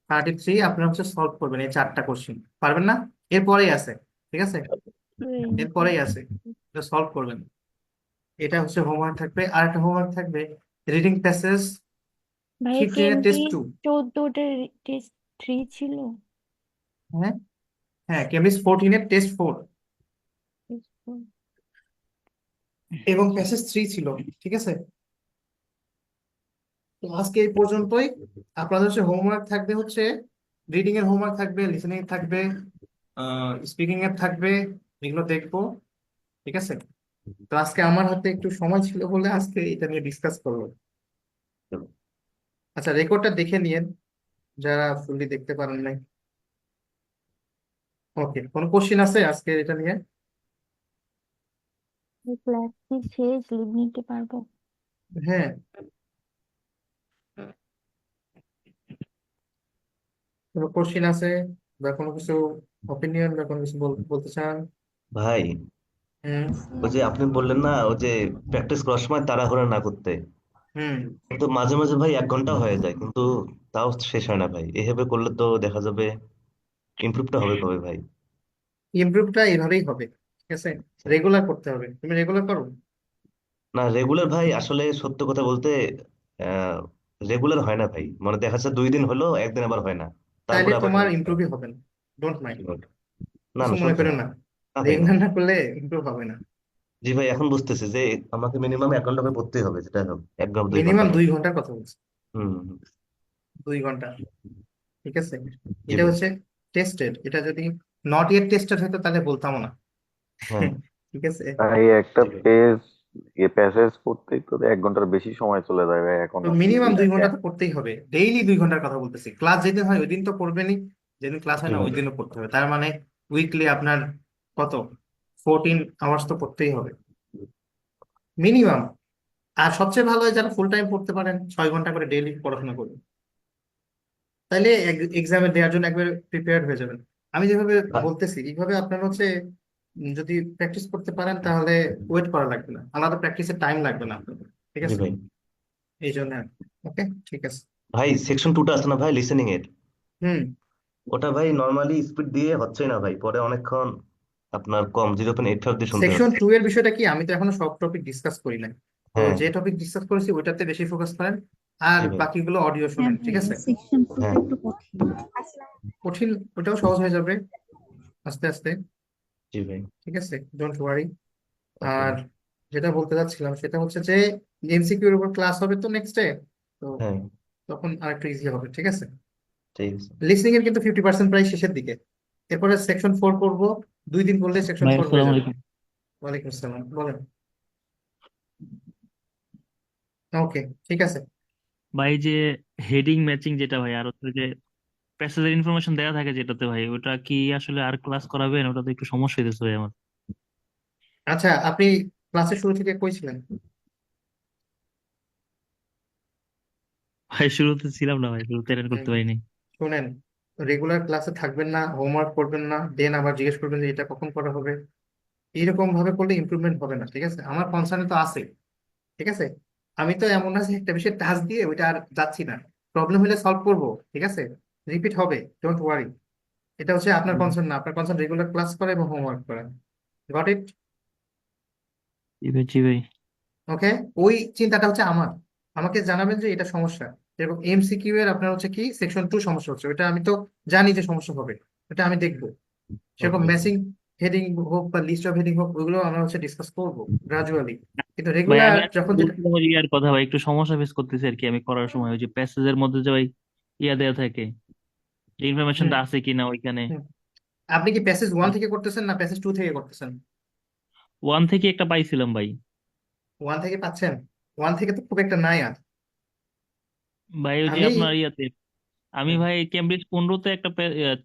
33 আপনারা হচ্ছে সলভ করবেন এই 4টা কোশ্চেন। পারবেন না? এরপরেই আছে, ঠিক আছে, এরপরেই আছে, এটা সলভ করবেন। এটা হচ্ছে হোমওয়ার্ক থাকবে। আর একটা হোমওয়ার্ক থাকবে রিডিং প্যাসেজ ভাই 15 এর কেমব্রিজ টেস্ট 2। 14টা টেস্ট 3 ছিল। হ্যাঁ, হ্যাঁ, কেমব্রিজ 14 এর টেস্ট 4 এবং প্যাসেজ 3 ছিল। ঠিক আছে, তো আজকে এই পর্যন্তই। আপনাদের হচ্ছে হোমওয়ার্ক থাকবে হচ্ছে, রিডিং এর হোমওয়ার্ক থাকবে, লিসেনিং এর থাকবে, স্পিকিং এর থাকবে, এগুলো দেখবো। ঠিক আছে, তো আজকে আমার হাতে একটু সময় ছিল বলে আজকে এটা নিয়ে ডিসকাস করবো। আচ্ছা, রেকর্ডটা দেখে নিয়েন যারা ফুললি দেখতে পারেন নাই। ওকে, কোনো কোশ্চিন আছে আজকে এটা নিয়ে? ক্লাস কি শেষ, লিভ নিতে পারবো? হ্যাঁ, কোনো কোশ্চিন আছে বা কোনো কিছু অপিনিয়ন বা কোনো কিছু বলতে চান? ভাই, হুম। ওই যে আপনি বললেন না ওই যে প্র্যাকটিস করার সময় তাড়াহুড়া না করতে, হুম। কিন্তু মাঝে মাঝে ভাই 1 ঘন্টা হয়ে যায় কিন্তু তাও শেষ হয় না ভাই। এভাবে করলে তো দেখা যাবে ইমপ্রুভটা হবে কবে ভাই? ইমপ্রুভটা এইভাবেই হবে। ঠিক আছে, রেগুলার করতে হবে। তুমি রেগুলার করো? না, রেগুলার ভাই আসলে সত্য কথা বলতে আহ রেগুলার হয় না ভাই, মানে দেখা যাচ্ছে 2 দিন হলো, একদিন আবার হয় না, তাইলে তারপরে আবার তোমার হয়। ইমপ্রুভই হবে না। ডোন্ট মাইন্ড, কি বল? না কিছু না, মনে সত্যি করো না। না। না ভাই, না। রেগুলার না করলে ইমপ্রুভ হবে না। জি ভাই, এখন বুঝতেছি যে আমাকে মিনিমাম 1 ঘন্টা করে পড়তেই হবে, যেটা হোক 1 ঘন্টা 2 ঘন্টা মিনিমাম হোক। 2 ঘন্টার কথা বলছি। হুম হুম, 2 ঘন্টা। ঠিক আছে, জি এটা ভাই। হচ্ছে টেস্টেড। এটা যদি নট ইয়েট টেস্টেড হতো তাহলে বলতাম না। হ্যাঁ। ঠিক আছে, ভাই একটা জি ভাই। প্যাসেজ পড়তেই তো 1 ঘন্টার বেশি সময় চলে যায় ভাই, এখন তো আর কি মিনিমাম 2 ঘন্টা এক- তো পড়তেই হবে। ডেইলি 2 ঘন্টার কথা বলতেছি। ক্লাস যেদিন হয় ওই দিন তো পড়বেনই, যেদিন ক্লাস জি হয় না ভাই। ওই দিনও পড়তে হবে। তার মানে উইকলি আপনার কত, 14 আওয়ার্স তো পড়তেই হবে মিনিমাম। আর সবচেয়ে ভালো হয় যারা ফুল টাইম পড়তে পারেন, 6 ঘন্টা করে ডেইলি পড়াশোনা করবেন। তাইলে এক্সামে দেওয়ার জন্য একবার প্রিপেয়ার হয়ে যাবেন। আমি যেভাবে আহ, বলতেছি এইভাবে আপনার হচ্ছে যদি প্র্যাকটিস করতে পারেন তাহলে ওয়েট করা লাগবে না, আলাদা প্র্যাকটিসের টাইম লাগবে না আপনাদের। ঠিক জি আছে, ভাই। এই জন্য। ওকে, ঠিক আছে। ভাই সেকশন 2টা আছে না ভাই, লিসেনিং এর, হুম। ওটা ভাই নর্মালি স্পিড দিয়ে হচ্ছে না ভাই, পরে অনেকক্ষণ আপনার কম 0.85 দিয়ে শুনতে সেকশন হচ্ছে। 2 এর বিষয়টা কি, আমি তো এখনো সব টপিক ডিসকাস করি নাই। তো হ্যাঁ। যে টপিক ডিসকাস করেছি ওইটাতে বেশি ফোকাস করেন, আর জি ভাই। বাকিগুলো অডিও হ্যাঁ শুনেন। ঠিক ভাইয়া, আছে, সেকশন 2টা হ্যাঁ। একটু কঠিন। কঠিন, ওটাও সহজ হয়ে যাবে আস্তে আস্তে। জি ভাই। ঠিক আছে, ডোন্ট ওয়ারি। ওকে আর ভাই। যেটা বলতে চাচ্ছিলাম সেটা হচ্ছে যে এমসিকিউর উপর ক্লাস হবে তো নেক্সট ডে, তো হ্যাঁ, তখন আরেকটু ইজি হবে। ঠিক আছে, ঠিক আছে। লিসনিং এর কিন্তু 50% প্রায় শেষের দিকে। এরপরে সেকশন 4 করবো, 2 দিন করলে সেকশন ভাই 4 হয়ে আসসালামু যাবে। আলাইকুম। ওয়ালাইকুম আসসালাম, বলেন। ওকে, ঠিক আছে। ভাই যে হেডিং ম্যাচিং যেটা ভাই, আর হচ্ছে যে প্যাসেজের ইনফরমেশন দেওয়া থাকে যেটাতে ভাই, ওটা কি আসলে আর ক্লাস করাবেন? ওটা তো একটু সমস্যা হইতেছে ভাই আমার। আচ্ছা, আপনি ক্লাসের শুরু থেকে কই ছিলেন? ভাই শুরুতে ছিলাম না ভাই, শুরুতে অ্যাটেন্ড করতে হুম, পারিনি। শুনেন, রেগুলার ক্লাসে থাকবেন না, হোমওয়ার্ক করবেন না, দেন আবার জিজ্ঞেস করবেন যে এটা কখন করা হবে। এইরকম ভাবে করলে ইমপ্রুভমেন্ট হবে না, ঠিক আছে? আমার কনসার্ন তো আছে, ঠিক আছে? আমি তো এমন না যে একটা বিষয়ে টাচ দিয়ে ওইটা আর যাচ্ছি না। প্রবলেম হলে সলভ করব, ঠিক আছে? রিপিট হবে, ডোন্ট ওয়ারি। এটা হচ্ছে আপনার কনসার্ন না, আপনার কনসার্ন রেগুলার ক্লাস করা এবং হোমওয়ার্ক করা। Got it? জি ভাই, জি ভাই। ওকে, ওই চিন্তাটা হচ্ছে আমার। আমাকে জানাবেন যে এটা সমস্যা। এবং এমসিকিউ এর আপনার হচ্ছে কি সেকশন 2 সমস্যা হচ্ছে, ওটা আমি তো জানি যে সমস্যা হবে, ওটা আমি দেখবো। সেরকম ওকে ওকে। ম্যাচিং হেডিং হোক বা লিস্ট অফ হেডিং হোক, ওইগুলো আমরা হচ্ছে ডিসকাস করবো গ্রাজুয়ালি। কিন্তু ভাই রেগুলার আমি আজকে যখন যেটা বলছিলাম ওই ইয়ার কথা ভাই, একটু সমস্যা ফেস করতেছি আর কি আমি করার সময়, ওই যে প্যাসেজের মধ্যে যে ভাই ইয়া দেওয়া থাকে, যে হুম ইনফরমেশনটা আছে কিনা ওইখানে। হুম আপনি কি প্যাসেজ 1 থেকে করতেছেন না প্যাসেজ 2 থেকে করতেছেন? 1 থেকে একটা পাইছিলাম ভাই। 1 থেকে পাচ্ছেন? 1 থেকে তো খুব একটা নাই আর। ভাই ওই যে আমি আপনার ইয়াতে, আমি হুম, ভাই কেমব্রিজ 15-তে একটা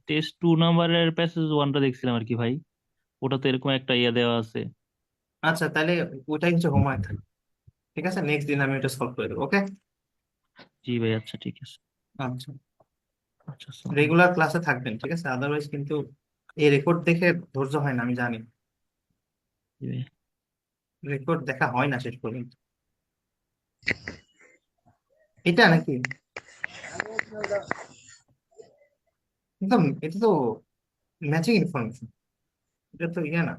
টেস্ট 2 নাম্বারের প্যাসেজ 1টা দেখছিলাম আর কি ভাই। ওটা তো এরকম একটা ইয়া দেওয়া আছে। আচ্ছা, তাহলে ওইটাই হচ্ছে হোমওয়ার্ক। ঠিক আছে, নেক্সট দিন আমি ওটা সলভ করে দেবো। ওকে। জি ভাই, আচ্ছা ঠিক আছে। আচ্ছা, আচ্ছা, আসসালামু আলাইকুম। রেগুলার ক্লাসে থাকবেন, ঠিক আছে? আদারওয়াইজ কিন্তু এই রেকর্ড দেখে ধৈর্য হয় না, আমি জানি। জি ভাই। রেকর্ড দেখা হয় না শেষ পর্যন্ত। এটা নাকি একদম, এটা তো ম্যাচিং ইনফরমেশন, এটা তো ইয়ে না।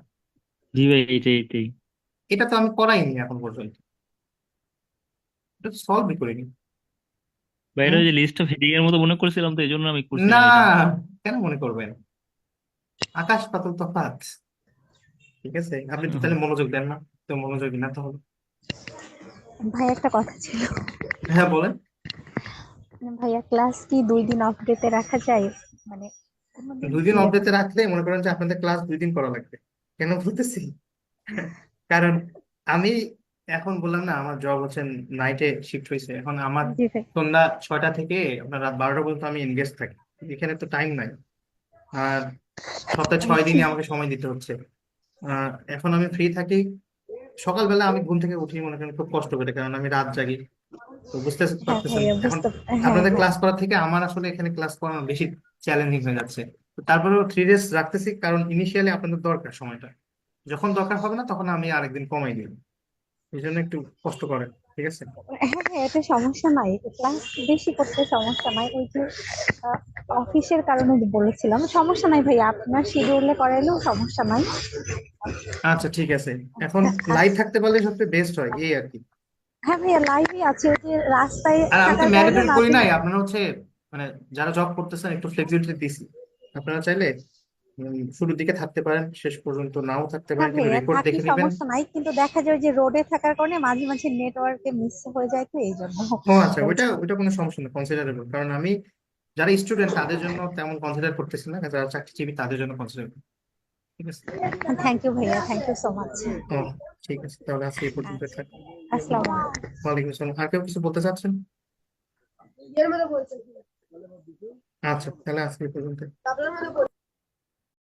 জি ভাই, এইটাই এইটাই। এটা তো আমি করাইনি এখন পর্যন্ত, এটা তো সলভই করিনি। ভাই এটা হুম, ওই যে লিস্ট অফ হেডিং এর মতো মনে করছিলাম, তো এই জন্য আমি না, করছিলাম এটা। কেন মনে করবেন? আকাশ পাতাল তফাৎ। ঠিক আছে, আপনি তো তাহলে মনোযোগ দেন না, তো মনোযোগী না তাহলে। ভাই একটা কথা ছিল, হ্যাঁ, বলেন। ভাইয়া ক্লাস কি 2 দিন আপডেটে রাখা যায়? মানে কোনোদিন 2 দিন সিলেবাস। অপডেটে রাখলে মনে করেন যে আপনাদের ক্লাস 2 দিন করা লাগবে। কেন বলতেছি? কারণ আমি এখন বললাম না, আমার জব হচ্ছে নাইটে শিফট হয়েছে, এখন আমার জি ভাই। সন্ধ্যা 6টা থেকে আপনার রাত 12টা পর্যন্ত আমি এনগেজ থাকি। এখানে তো টাইম নাই। আর সপ্তাহে মানে 6 দিনই আমাকে সময় দিতে হচ্ছে। এখন আমি ফ্রি থাকি সকালবেলা, আমি ঘুম থেকে উঠি মনে করেন খুব কষ্ট করে, কারণ আমি রাত জাগি। তো বুঝতে হ্যাঁ পারতেছেন ভাইয়া এখন হ্যাঁ আপনাদের হ্যাঁ। ক্লাস করার থেকে আমার আসলে এখানে ক্লাস করানো বেশি চ্যালেঞ্জিং হয়ে যাচ্ছে। তো তারপরেও 3 ডেজ রাখতেছি, কারণ ইনিশিয়ালি আপনাদের দরকার সময়টা। যখন দরকার হবে না তখন আমি আরেকদিন কমাই দিই। এই জন্য একটু কষ্ট করে, ঠিক আছে? হ্যাঁ হ্যাঁ, এটা সমস্যা নাই, ক্লাস বেশি করতে সমস্যা নাই, ওই যে আহ, অফিসের কারণে বলেছিলাম, সমস্যা নাই ভাইয়া, আপনার শিডিউলে করাইলেও সমস্যা নাই। আচ্ছা, ঠিক আছে। এখন লাইভ আচ্ছা। থাকতে পারলে সবচেয়ে বেস্ট হয়, এই আর কি। হ্যাঁ ভাইয়া, লাইভই আছে, ওই যে রাস্তায় আর আমি তো থাকার কারণে ম্যান্ডেটরি করি মাঝে নাই, মাঝে। আপনারা হচ্ছে মানে যারা জব করতেছেন একটু ফ্লেক্সিবিলিটি দিছি। আপনারা চাইলে শুরুর দিকে থাকতে পারেন, শেষ পর্যন্ত নাও থাকতে হ্যাঁ পারেন, কিন্তু ভাইয়া, রেকর্ড থাকি দেখে নেবেন। সমস্যা নাই, কিন্তু দেখা যায় যে রোডে থাকার কারণে মাঝে মাঝে নেটওয়ার্কে মিস হয়ে যায়, তো এই জন্য ও আচ্ছা, ওইটা বলছি। ওইটা কোনো সমস্যা না, কনসিডারেবল। কারণ আমি যারা স্টুডেন্ট তাদের জন্য তেমন কনসিডার করতেছি না, যারা চাকরিজীবী তাদের জন্য কনসিডার। ঠিক আছে। থ্যাংক ইউ ভাইয়া, থ্যাংক ইউ সো মাচ। ও, ঠিক আছে, তাহলে আজকে এই পর্যন্ত আচ্ছা, থাক। আসসালামু আলাইকুম। ওয়ালাইকুম আসসালাম। আর কেউ কিছু বলতে চাচ্ছেন? আচ্ছা, তাহলে আজকে এই পর্যন্ত।